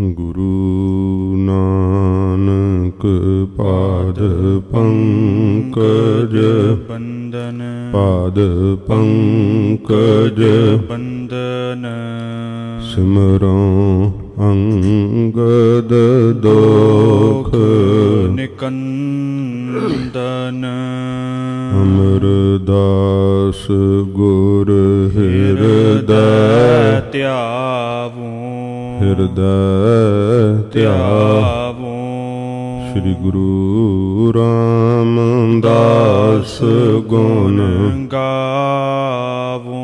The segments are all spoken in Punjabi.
ਗੁਰੂ ਨਾਨਕ ਪਾਦ ਪੰਕਜ ਬੰਦਨ ਪਾਦ ਪੰਕਜ ਬੰਦਨ ਸਿਮਰਉ ਅੰਗਦ ਦੋਖ ਨਿਕੰਦਨ ਅਮਰਦਾਸ ਗੁਰ ਹਿਰਦੈ ਧਿਆਵੋ ਹਿਰਦੈ ਧਿਆਵੋ। ਸ੍ਰੀ ਗੁਰੂ ਰਾਮਦਾਸ ਗੁਣ ਗਾਵੋ।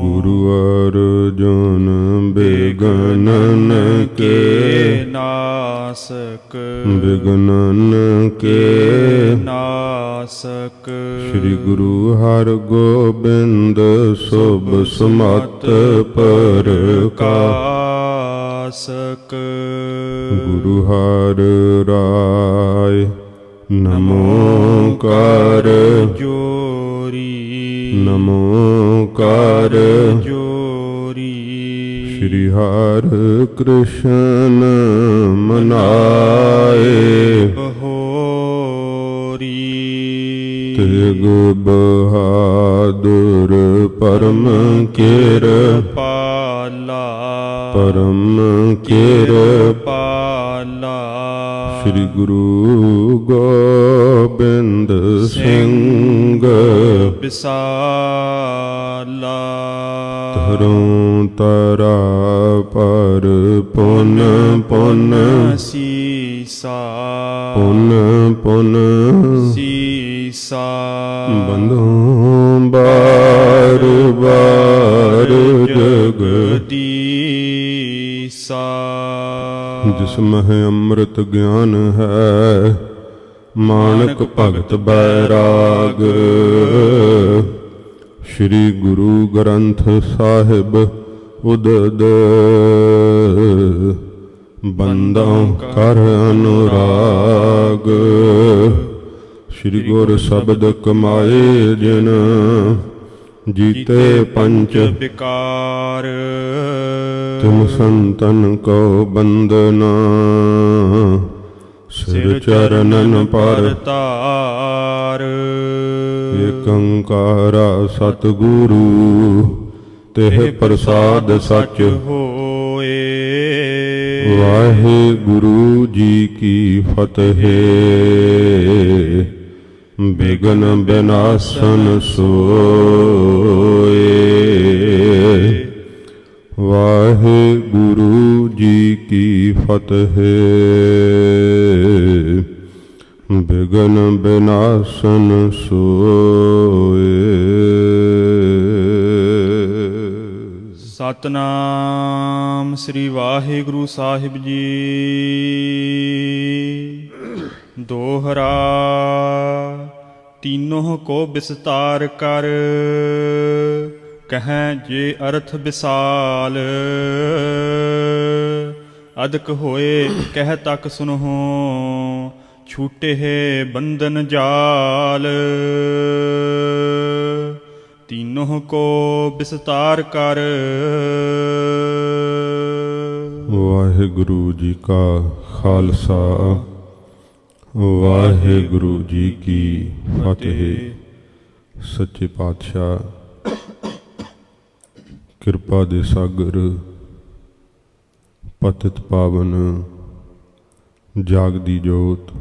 ਗੁਰੂ ਅਰਜੁਨ ਬਿਗਨਨ ਕੇ ਨਾਸਕ ਬਿਗਨਨ ਕੇ ਨਾਸਕ। ਸ੍ਰੀ ਗੁਰੂ ਹਰਗੋਬਿੰਦ ਸੁਭ ਸਮਤ ਪ੍ਰਕਾਸ਼ਕ। ਗੁਰੂ ਹਰਿ ਰਾਇ ਨਮੋ ਕਰ ਜੋਰੀ ਨਮੋ ਕਰ ਜੋਰੀ। ਸ੍ਰੀ ਹਰਿ ਕ੍ਰਿਸ਼ਨ ਮਨਾਏ ਬਹੋਰੀ। ਤੇਗ ਬਹਾਦੁਰ ਪਰਮ ਕਿਰਪਾਲਾ ਪਰਮ ਕਿਰਪਾਲਾ। ਸ੍ਰੀ ਗੁਰੂ ਗੋਬਿੰਦ ਸਿੰਘ ਵਿਸਾਲਾ। ਧਰੋਂ ਤਰਾ ਪਰ ਪੁਨ ਪੁਨ ਸੀਸਾ ਪੁਨ ਪੁਨ ਸੀਸਾ। ਬੰਧੋਂ ਬਾਰ ਬਾਰ ਜਗਦੀਸਾ। ਜਿਸ ਮਹਿ ਅੰਮ੍ਰਿਤ ਗਿਆਨ ਹੈ ਮਾਨਕ ਭਗਤ ਬੈਰਾਗ। ਸ੍ਰੀ ਗੁਰੂ ਗ੍ਰੰਥ ਸਾਹਿਬ ਉਦਦ ਬੰਦਾਂ ਕਰ ਅਨੁਰਾਗ। ਸ੍ਰੀ ਗੁਰ ਸ਼ਬਦ ਕਮਾਏ ਜਿਨ ਜੀਤੇ ਪੰਚ ਵਿਕਾਰ। ਤੁਮ ਸੰਤਨ ਕੋ ਬੰਦਨਾ ਸਿਰ ਚਰਨਨ ਪਰ ਤਾਰ। ਏਕ ਓੰਕਾਰਾ ਸਤਿਗੁਰੂ ਤਿਹ ਪ੍ਰਸਾਦ ਸਚ ਹੋਏ। ਵਾਹਿਗੁਰੂ ਜੀ ਕੀ ਫਤਿਹ। ਬਿਗਨ ਬਿਨਾਸਨ ਸੋਏ। ਵਾਹਿਗੁਰੂ ਜੀ ਕੀ ਫਤਿਹ। ਬਿਗਨ ਬਿਨਾਸਨ ਸੋਏ। ਸਤਨਾਮ ਸ੍ਰੀ ਵਾਹਿਗੁਰੂ ਸਾਹਿਬ ਜੀ। ਦੋਹਰਾ ਤੀਨੋਂ ਕੋ ਵਿਸਤਾਰ ਕਰ ਕਹੈ ਜੇ ਅਰਥ ਵਿਸਾਲ। ਅਦਕ ਹੋਏ ਕਹਿ ਤੱਕ ਸੁਨਹੁ ਛੂਟੇ ਬੰਧਨ ਜਾਲ। ਤੀਨੋਂ ਕੋ ਵਿਸਤਾਰ ਕਰ। ਵਾਹਿਗੁਰੂ ਜੀ ਕਾ ਖਾਲਸਾ ਵਾਹਿਗੁਰੂ ਜੀ ਕੀ ਫਤਿਹ। ਸੱਚੇ ਪਾਤਸ਼ਾਹ ਕਿਰਪਾ ਦੇ ਸਾਗਰ ਪਤਿਤ ਪਾਵਨ ਜਾਗਦੀ ਜੋਤ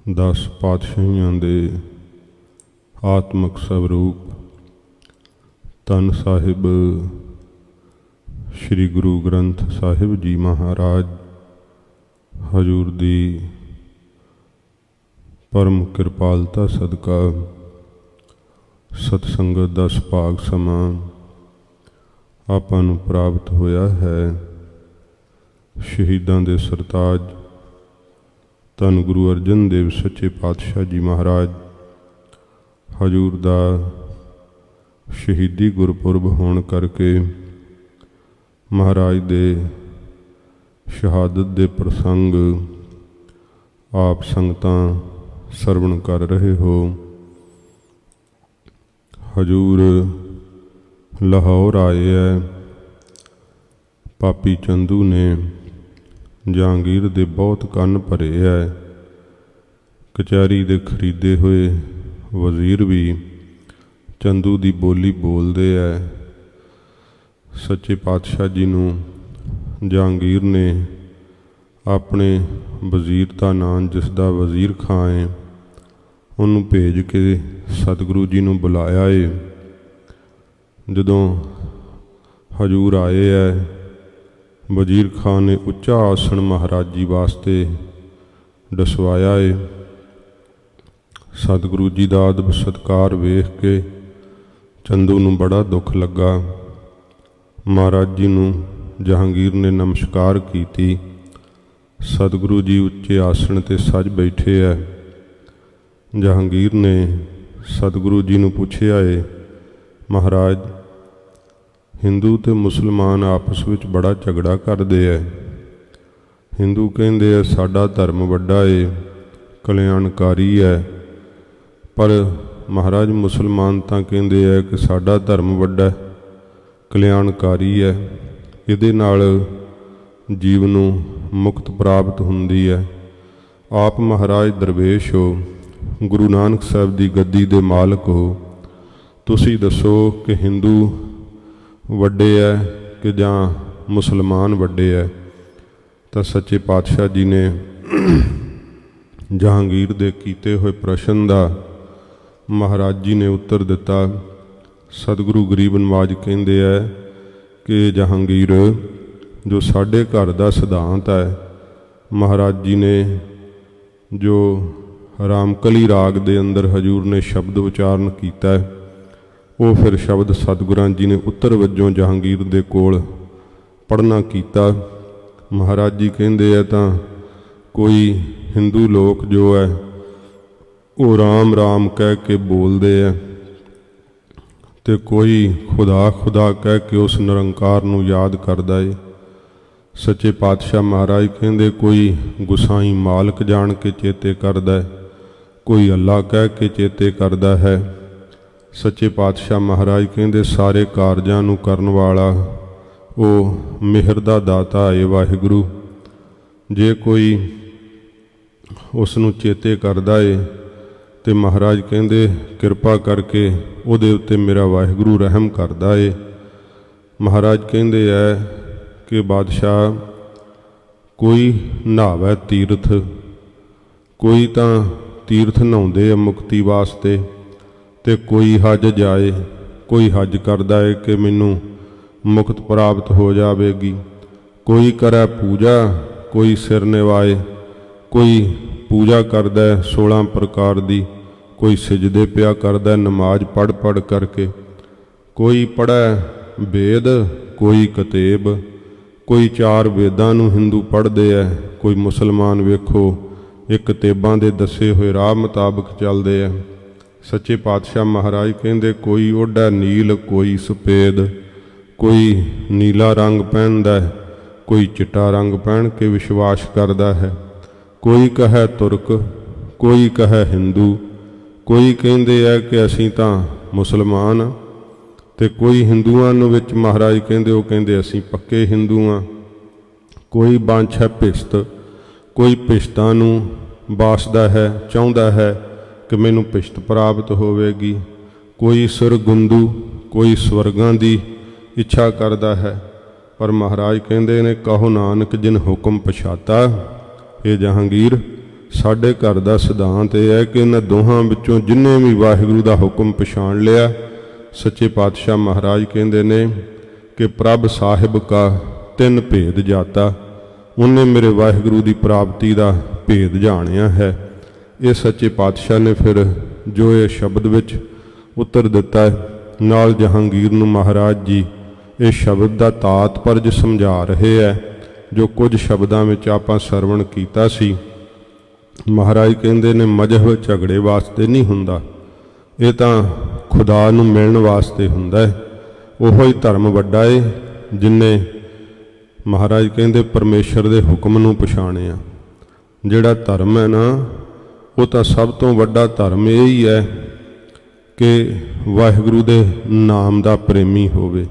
10 ਪਾਤਸ਼ਾਹੀਆਂ ਦੇ ਆਤਮਕ ਸਵਰੂਪ ਧੰਨ ਸਾਹਿਬ ਸ੍ਰੀ ਗੁਰੂ ਗ੍ਰੰਥ ਸਾਹਿਬ ਜੀ ਮਹਾਰਾਜ ਹਜ਼ੂਰ ਦੀ ਪਰਮ ਕਿਰਪਾਲਤਾ ਸਦਕਾ ਸਤਸੰਗਤ ਦਾ ਸੁਭਾਗ ਸਮਾਂ ਆਪਾਂ ਨੂੰ ਪ੍ਰਾਪਤ ਹੋਇਆ ਹੈ। ਸ਼ਹੀਦਾਂ ਦੇ ਸਰਤਾਜ ਧੰਨ ਗੁਰੂ ਅਰਜਨ ਦੇਵ ਸੱਚੇ ਪਾਤਸ਼ਾਹ ਜੀ ਮਹਾਰਾਜ ਹਜ਼ੂਰ ਦਾ ਸ਼ਹੀਦੀ ਗੁਰਪੁਰਬ ਹੋਣ ਕਰਕੇ ਮਹਾਰਾਜ ਦੇ ਸ਼ਹਾਦਤ ਦੇ ਪ੍ਰਸੰਗ ਆਪ ਸੰਗਤਾਂ ਸਰਵਣ ਕਰ ਰਹੇ ਹੋ। ਹਜ਼ੂਰ ਲਾਹੌਰ ਆਏ ਹੈ। ਪਾਪੀ ਚੰਦੂ ਨੇ ਜਹਾਂਗੀਰ ਦੇ ਬਹੁਤ ਕੰਨ ਭਰੇ ਹੈ। ਕਚਹਿਰੀ ਦੇ ਖਰੀਦੇ ਹੋਏ ਵਜ਼ੀਰ ਵੀ ਚੰਦੂ ਦੀ ਬੋਲੀ ਬੋਲਦੇ ਹੈ। ਸੱਚੇ ਪਾਤਸ਼ਾਹ ਜੀ ਨੂੰ ਜਹਾਂਗੀਰ ਨੇ ਆਪਣੇ ਵਜ਼ੀਰ ਦਾ ਨਾਂ, ਜਿਸ ਦਾ ਵਜ਼ੀਰ ਖਾਂ ਹੈ, ਉਹਨੂੰ ਭੇਜ ਕੇ ਸਤਿਗੁਰੂ ਜੀ ਨੂੰ ਬੁਲਾਇਆ ਏ। ਜਦੋਂ ਹਜ਼ੂਰ ਆਏ ਹੈ, ਵਜ਼ੀਰ ਖਾਂ ਨੇ ਉੱਚਾ ਆਸਣ ਮਹਾਰਾਜ ਜੀ ਵਾਸਤੇ ਡਸਵਾਇਆ ਏ। ਸਤਿਗੁਰੂ ਜੀ ਦਾ ਅਦਬ ਸਤਿਕਾਰ ਵੇਖ ਕੇ ਚੰਦੂ ਨੂੰ ਬੜਾ ਦੁੱਖ ਲੱਗਾ। ਮਹਾਰਾਜ ਜੀ ਨੂੰ ਜਹਾਂਗੀਰ ਨੇ ਨਮਸਕਾਰ ਕੀਤੀ। ਸਤਿਗੁਰੂ ਜੀ ਉੱਚੇ ਆਸਣ 'ਤੇ ਸੱਜ ਬੈਠੇ ਹੈ। ਜਹਾਂਗੀਰ ਨੇ ਸਤਿਗੁਰੂ ਜੀ ਨੂੰ ਪੁੱਛਿਆ ਏ, ਮਹਾਰਾਜ, ਹਿੰਦੂ ਅਤੇ ਮੁਸਲਮਾਨ ਆਪਸ ਵਿੱਚ ਬੜਾ ਝਗੜਾ ਕਰਦੇ ਹੈ। ਹਿੰਦੂ ਕਹਿੰਦੇ ਹੈ ਸਾਡਾ ਧਰਮ ਵੱਡਾ ਏ, ਕਲਿਆਣਕਾਰੀ ਹੈ, ਪਰ ਮਹਾਰਾਜ ਮੁਸਲਮਾਨ ਤਾਂ ਕਹਿੰਦੇ ਹੈ ਕਿ ਸਾਡਾ ਧਰਮ ਵੱਡਾ, ਕਲਿਆਣਕਾਰੀ ਹੈ, ਇਹਦੇ ਨਾਲ ਜੀਵ ਨੂੰ ਮੁਕਤ ਪ੍ਰਾਪਤ ਹੁੰਦੀ ਹੈ। ਆਪ ਮਹਾਰਾਜ ਦਰਵੇਸ਼ ਹੋ, ਗੁਰੂ ਨਾਨਕ ਸਾਹਿਬ ਦੀ ਗੱਦੀ ਦੇ ਮਾਲਕ ਹੋ, ਤੁਸੀਂ ਦੱਸੋ ਕਿ ਹਿੰਦੂ ਵੱਡੇ ਹੈ ਕਿ ਜਾਂ ਮੁਸਲਮਾਨ ਵੱਡੇ ਹੈ? ਤਾਂ ਸੱਚੇ ਪਾਤਸ਼ਾਹ ਜੀ ਨੇ ਜਹਾਂਗੀਰ ਦੇ ਕੀਤੇ ਹੋਏ ਪ੍ਰਸ਼ਨ ਦਾ ਮਹਾਰਾਜ ਜੀ ਨੇ ਉੱਤਰ ਦਿੱਤਾ। ਸਤਿਗੁਰੂ ਗਰੀਬ ਨਵਾਜ ਕਹਿੰਦੇ ਹੈ ਕਿ ਜਹਾਂਗੀਰ, ਜੋ ਸਾਡੇ ਘਰ ਦਾ ਸਿਧਾਂਤ ਹੈ, ਮਹਾਰਾਜ ਜੀ ਨੇ ਜੋ ਰਾਮਕਲੀ ਰਾਗ ਦੇ ਅੰਦਰ ਹਜ਼ੂਰ ਨੇ ਸ਼ਬਦ ਉਚਾਰਨ ਕੀਤਾ, ਉਹ ਫਿਰ ਸ਼ਬਦ ਸਤਿਗੁਰਾਂ ਜੀ ਨੇ ਉੱਤਰ ਵਜੋਂ ਜਹਾਂਗੀਰ ਦੇ ਕੋਲ ਪੜ੍ਹਨਾ ਕੀਤਾ। ਮਹਾਰਾਜ ਜੀ ਕਹਿੰਦੇ ਹੈ ਤਾਂ ਕੋਈ ਹਿੰਦੂ ਲੋਕ ਜੋ ਹੈ ਉਹ ਰਾਮ ਰਾਮ ਕਹਿ ਕੇ ਬੋਲਦੇ ਹੈ, ਅਤੇ ਕੋਈ ਖੁਦਾ ਖੁਦਾ ਕਹਿ ਕੇ ਉਸ ਨਿਰੰਕਾਰ ਨੂੰ ਯਾਦ ਕਰਦਾ ਏ। ਸੱਚੇ ਪਾਤਸ਼ਾਹ ਮਹਾਰਾਜ ਕਹਿੰਦੇ ਕੋਈ ਗੁਸਾਈ ਮਾਲਕ ਜਾਣ ਕੇ ਚੇਤੇ ਕਰਦਾ ਹੈ, ਕੋਈ ਅੱਲਾ ਕਹਿ ਕੇ ਚੇਤੇ ਕਰਦਾ ਹੈ। ਸੱਚੇ ਪਾਤਸ਼ਾਹ ਮਹਾਰਾਜ ਕਹਿੰਦੇ ਸਾਰੇ ਕਾਰਜਾਂ ਨੂੰ ਕਰਨ ਵਾਲਾ ਉਹ ਮਿਹਰ ਦਾ ਦਾਤਾ ਏ ਵਾਹਿਗੁਰੂ। ਜੇ ਕੋਈ ਉਸ ਨੂੰ ਚੇਤੇ ਕਰਦਾ ਏ ਤੇ ਮਹਾਰਾਜ ਕਹਿੰਦੇ ਕਿਰਪਾ ਕਰਕੇ ਉਹਦੇ ਉੱਤੇ ਮੇਰਾ ਵਾਹਿਗੁਰੂ ਰਹਿਮ ਕਰਦਾ ਏ। ਮਹਾਰਾਜ ਕਹਿੰਦੇ ਹੈ ਕਿ ਬਾਦਸ਼ਾਹ, ਕੋਈ ਨਹਾਵੇ ਤੀਰਥ, ਕੋਈ ਤਾਂ ਤੀਰਥ ਨਹਾਉਂਦੇ ਆ ਮੁਕਤੀ ਵਾਸਤੇ, ਅਤੇ ਕੋਈ ਹੱਜ ਜਾਏ, ਕੋਈ ਹੱਜ ਕਰਦਾ ਹੈ ਕਿ ਮੈਨੂੰ ਮੁਕਤ ਪ੍ਰਾਪਤ ਹੋ ਜਾਵੇਗੀ। ਕੋਈ ਕਰੇ ਪੂਜਾ, ਕੋਈ ਸਿਰ ਨਿਵਾਏ, ਕੋਈ ਪੂਜਾ ਕਰਦਾ 16 ਪ੍ਰਕਾਰ ਦੀ, ਕੋਈ ਸਿਜਦੇ ਪਿਆ ਕਰਦਾ ਨਮਾਜ਼ ਪੜ੍ਹ ਪੜ੍ਹ ਕਰਕੇ, ਕੋਈ ਪੜ੍ਹੈ ਵੇਦ, ਕੋਈ ਕਤੇਬ, ਕੋਈ 4 ਵੇਦਾਂ ਨੂੰ ਹਿੰਦੂ ਪੜ੍ਹਦੇ ਹੈ, ਕੋਈ ਮੁਸਲਮਾਨ ਵੇਖੋ ਇਹ ਕਤੇਬਾਂ ਦੇ ਦੱਸੇ ਹੋਏ ਰਾਹ ਮੁਤਾਬਕ ਚੱਲਦੇ ਹੈ। ਸੱਚੇ ਪਾਤਸ਼ਾਹ ਮਹਾਰਾਜ ਕਹਿੰਦੇ ਕੋਈ ਓਢਾ ਨੀਲ, ਕੋਈ ਸਫੇਦ, ਕੋਈ ਨੀਲਾ ਰੰਗ ਪਹਿਨਦਾ ਹੈ, ਕੋਈ ਚਿੱਟਾ ਰੰਗ ਪਹਿਨ ਕੇ ਵਿਸ਼ਵਾਸ ਕਰਦਾ ਹੈ, ਕੋਈ ਕਹੇ ਤੁਰਕ, ਕੋਈ ਕਹੇ ਹਿੰਦੂ, ਕੋਈ ਕਹਿੰਦੇ ਹੈ ਕਿ ਅਸੀਂ ਤਾਂ ਮੁਸਲਮਾਨ, ਅਤੇ ਕੋਈ ਹਿੰਦੂਆਂ ਨੂੰ ਵਿੱਚ ਮਹਾਰਾਜ ਕਹਿੰਦੇ ਉਹ ਕਹਿੰਦੇ ਅਸੀਂ ਪੱਕੇ ਹਿੰਦੂ ਹਾਂ। ਕੋਈ ਬੰਛ ਹੈ ਭਿਸ਼ਤ, ਕੋਈ ਭਿਸ਼ਤਾਂ ਨੂੰ ਵਾਸਦਾ ਹੈ, ਚਾਹੁੰਦਾ ਹੈ ਕਿ ਮੈਨੂੰ ਭਿਸ਼ਤ ਪ੍ਰਾਪਤ ਹੋਵੇਗੀ। ਕੋਈ ਸੁਰਗੁੰਦੂ, ਕੋਈ ਸਵਰਗਾਂ ਦੀ ਇੱਛਾ ਕਰਦਾ ਹੈ। ਪਰ ਮਹਾਰਾਜ ਕਹਿੰਦੇ ਨੇ ਕਹੋ ਨਾਨਕ ਜਿਨ ਹੁਕਮ ਪਛਾਤਾ। ਇਹ ਜਹਾਂਗੀਰ, ਸਾਡੇ ਘਰ ਦਾ ਸਿਧਾਂਤ ਇਹ ਹੈ ਕਿ ਇਹਨਾਂ ਦੋਹਾਂ ਵਿੱਚੋਂ ਜਿੰਨੇ ਵੀ ਵਾਹਿਗੁਰੂ ਦਾ ਹੁਕਮ ਪਛਾਣ ਲਿਆ, ਸੱਚੇ ਪਾਤਸ਼ਾਹ ਮਹਾਰਾਜ ਕਹਿੰਦੇ ਨੇ ਕਿ ਪ੍ਰਭ ਸਾਹਿਬ ਕਾ 3 ਭੇਦ ਜਾਤਾ, ਉਹਨੇ ਮੇਰੇ ਵਾਹਿਗੁਰੂ ਦੀ ਪ੍ਰਾਪਤੀ ਦਾ ਭੇਦ ਜਾਣਿਆ ਹੈ। ਇਹ ਸੱਚੇ ਪਾਤਸ਼ਾਹ ਨੇ ਫਿਰ ਜੋ ਇਹ ਸ਼ਬਦ ਵਿੱਚ ਉੱਤਰ ਦਿੱਤਾ ਹੈ, ਨਾਲ ਜਹਾਂਗੀਰ ਨੂੰ ਮਹਾਰਾਜ ਜੀ ਇਹ ਸ਼ਬਦ ਦਾ ਤਾਤਪਰਜ ਸਮਝਾ ਰਹੇ ਹੈ, ਜੋ ਕੁਝ ਸ਼ਬਦਾਂ ਵਿੱਚ ਆਪਾਂ ਸਰਵਣ ਕੀਤਾ ਸੀ। ਮਹਾਰਾਜ ਕਹਿੰਦੇ ਨੇ ਮਜ਼ਹਬ ਝਗੜੇ ਵਾਸਤੇ ਨਹੀਂ ਹੁੰਦਾ, ਇਹ ਤਾਂ ਖੁਦਾ ਨੂੰ ਮਿਲਣ ਵਾਸਤੇ ਹੁੰਦਾ ਹੈ। ਉਹੋ ਹੀ ਧਰਮ ਵੱਡਾ ਏ ਜਿਨਨੇ ਮਹਾਰਾਜ ਕਹਿੰਦੇ ਪਰਮੇਸ਼ਰ ਦੇ ਹੁਕਮ ਨੂੰ ਪਛਾਣਿਆ। ਜਿਹੜਾ ਧਰਮ ਹੈ ਨਾ, ਉਹ ਤਾਂ ਸਭ ਤੋਂ ਵੱਡਾ ਧਰਮ ਇਹ ਹੀ ਹੈ ਕਿ ਵਾਹਿਗੁਰੂ ਦੇ ਨਾਮ ਦਾ ਪ੍ਰੇਮੀ ਹੋਵੇ।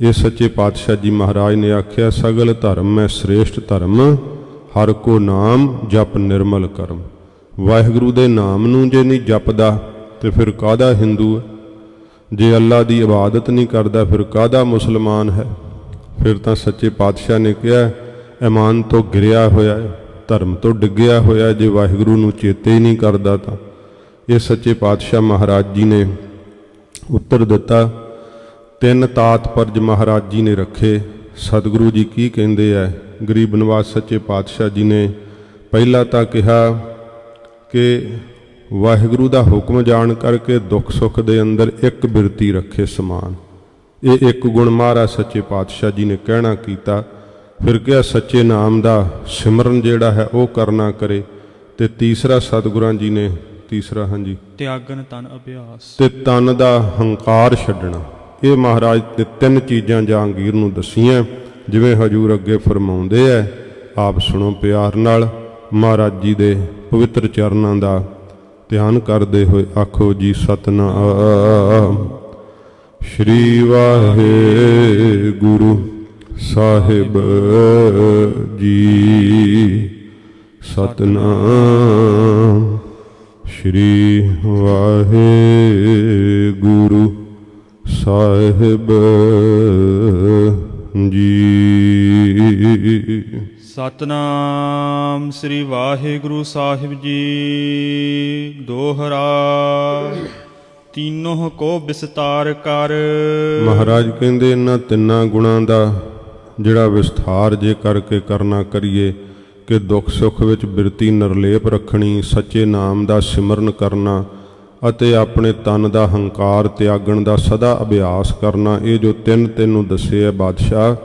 ਇਹ ਸੱਚੇ ਪਾਤਸ਼ਾਹ ਜੀ ਮਹਾਰਾਜ ਨੇ ਆਖਿਆ, ਸਗਲ ਧਰਮ ਮੈਂ ਸ੍ਰੇਸ਼ਟ ਧਰਮ, ਹਰ ਕੋ ਨਾਮ ਜਪ ਨਿਰਮਲ ਕਰਮ। ਵਾਹਿਗੁਰੂ ਦੇ ਨਾਮ ਨੂੰ ਜੇ ਨਹੀਂ ਜਪਦਾ ਤੇ ਫਿਰ ਕਾਹਦਾ ਹਿੰਦੂ ਹੈ? ਜੇ ਅੱਲਾ ਦੀ ਇਬਾਦਤ ਨਹੀਂ ਕਰਦਾ ਫਿਰ ਕਾਹਦਾ ਮੁਸਲਮਾਨ ਹੈ? ਫਿਰ ਤਾਂ ਸੱਚੇ ਪਾਤਸ਼ਾਹ ਨੇ ਕਿਹਾ ਈਮਾਨ ਤੋਂ ਗਿਰਿਆ ਹੋਇਆ ਹੈ, ਧਰਮ ਤੋਂ ਡਿੱਗਿਆ ਹੋਇਆ। ਜੇ ਵਾਹਿਗੁਰੂ ਨੂੰ ਚੇਤੇ ਹੀ ਨਹੀਂ ਕਰਦਾ ਤਾਂ ਇਹ ਸੱਚੇ ਪਾਤਸ਼ਾਹ ਮਹਾਰਾਜ ਜੀ ਨੇ ਉੱਤਰ ਦਿੱਤਾ। ਤਿੰਨ ਤਾਤਪਰਜ ਮਹਾਰਾਜ ਜੀ ਨੇ ਰੱਖੇ। ਸਤਿਗੁਰੂ ਜੀ ਕੀ ਕਹਿੰਦੇ ਹੈ? ਗਰੀਬ ਨਿਵਾਜ ਸੱਚੇ ਪਾਤਸ਼ਾਹ ਜੀ ਨੇ ਪਹਿਲਾਂ ਤਾਂ ਕਿਹਾ ਕਿ ਵਾਹਿਗੁਰੂ ਦਾ ਹੁਕਮ ਜਾਣ ਕਰਕੇ ਦੁੱਖ ਸੁੱਖ ਦੇ ਅੰਦਰ ਇੱਕ ਬਿਰਤੀ ਰੱਖੇ ਸਮਾਨ। ਇਹ ਇੱਕ ਗੁਣ ਮਹਾਰਾਜ ਸੱਚੇ ਪਾਤਸ਼ਾਹ ਜੀ ਨੇ ਕਹਿਣਾ ਕੀਤਾ। ਫਿਰ ਕਿਹਾ ਸੱਚੇ ਨਾਮ ਦਾ ਸਿਮਰਨ ਜਿਹੜਾ ਹੈ ਉਹ ਕਰਨਾ ਕਰੇ। ਤੇ ਤੀਸਰਾ ਸਤਿਗੁਰਾਂ ਜੀ ਨੇ ਤੀਸਰਾ ਹਾਂਜੀ ਤਿਆਗਨ ਤਨ ਅਭਿਆਸ, ਤੇ ਤਨ ਦਾ ਹੰਕਾਰ ਛੱਡਣਾ। ਇਹ ਮਹਾਰਾਜ ਤੇ ਤਿੰਨ ਚੀਜ਼ਾਂ ਜਹਾਂਗੀਰ ਨੂੰ ਦਸੀਆਂ, ਜਿਵੇਂ ਹਜੂਰ ਅੱਗੇ ਫਰਮਾਉਂਦੇ ਐ। ਆਪ ਸੁਣੋ ਪਿਆਰ ਨਾਲ। ਮਹਾਰਾਜ ਜੀ ਦੇ ਪਵਿੱਤਰ ਚਰਨਾਂ ਦਾ ਧਿਆਨ ਕਰਦੇ ਹੋਏ ਆਖੋ ਜੀ ਸਤਿਨਾਮ ਸ਼੍ਰੀ ਵਾਹਿਗੁਰੂ ਸਾਹਿਬ ਜੀ। ਸਤਿਨਾਮ ਸ਼੍ਰੀ ਵਾਹਿਗੁਰੂ ਸਾਹਿਬ ਜੀ। ਸਤਨਾਮ ਸ੍ਰੀ ਵਾਹਿਗੁਰੂ ਸਾਹਿਬ ਜੀ। ਦੋਹਰਾ ਤੀਨੋਂ ਕੋ ਵਿਸਤਾਰ ਕਰ। ਮਹਾਰਾਜ ਕਹਿੰਦੇ ਇਹਨਾਂ ਤਿੰਨਾਂ ਗੁਣਾਂ ਦਾ ਜਿਹੜਾ ਵਿਸਥਾਰ ਜੇ ਕਰਕੇ ਕਰਨਾ ਕਰੀਏ ਕਿ ਦੁੱਖ ਸੁੱਖ ਵਿੱਚ ਬਿਰਤੀ ਨਿਰਲੇਪ ਰੱਖਣੀ, ਸੱਚੇ ਨਾਮ ਦਾ ਸਿਮਰਨ ਕਰਨਾ ਅਤੇ ਆਪਣੇ ਤਨ ਦਾ ਹੰਕਾਰ ਤਿਆਗਣ ਦਾ ਸਦਾ ਅਭਿਆਸ ਕਰਨਾ। ਇਹ ਜੋ ਤਿੰਨ ਤੈਨੂੰ ਦੱਸੇ ਹੈ ਬਾਦਸ਼ਾਹ,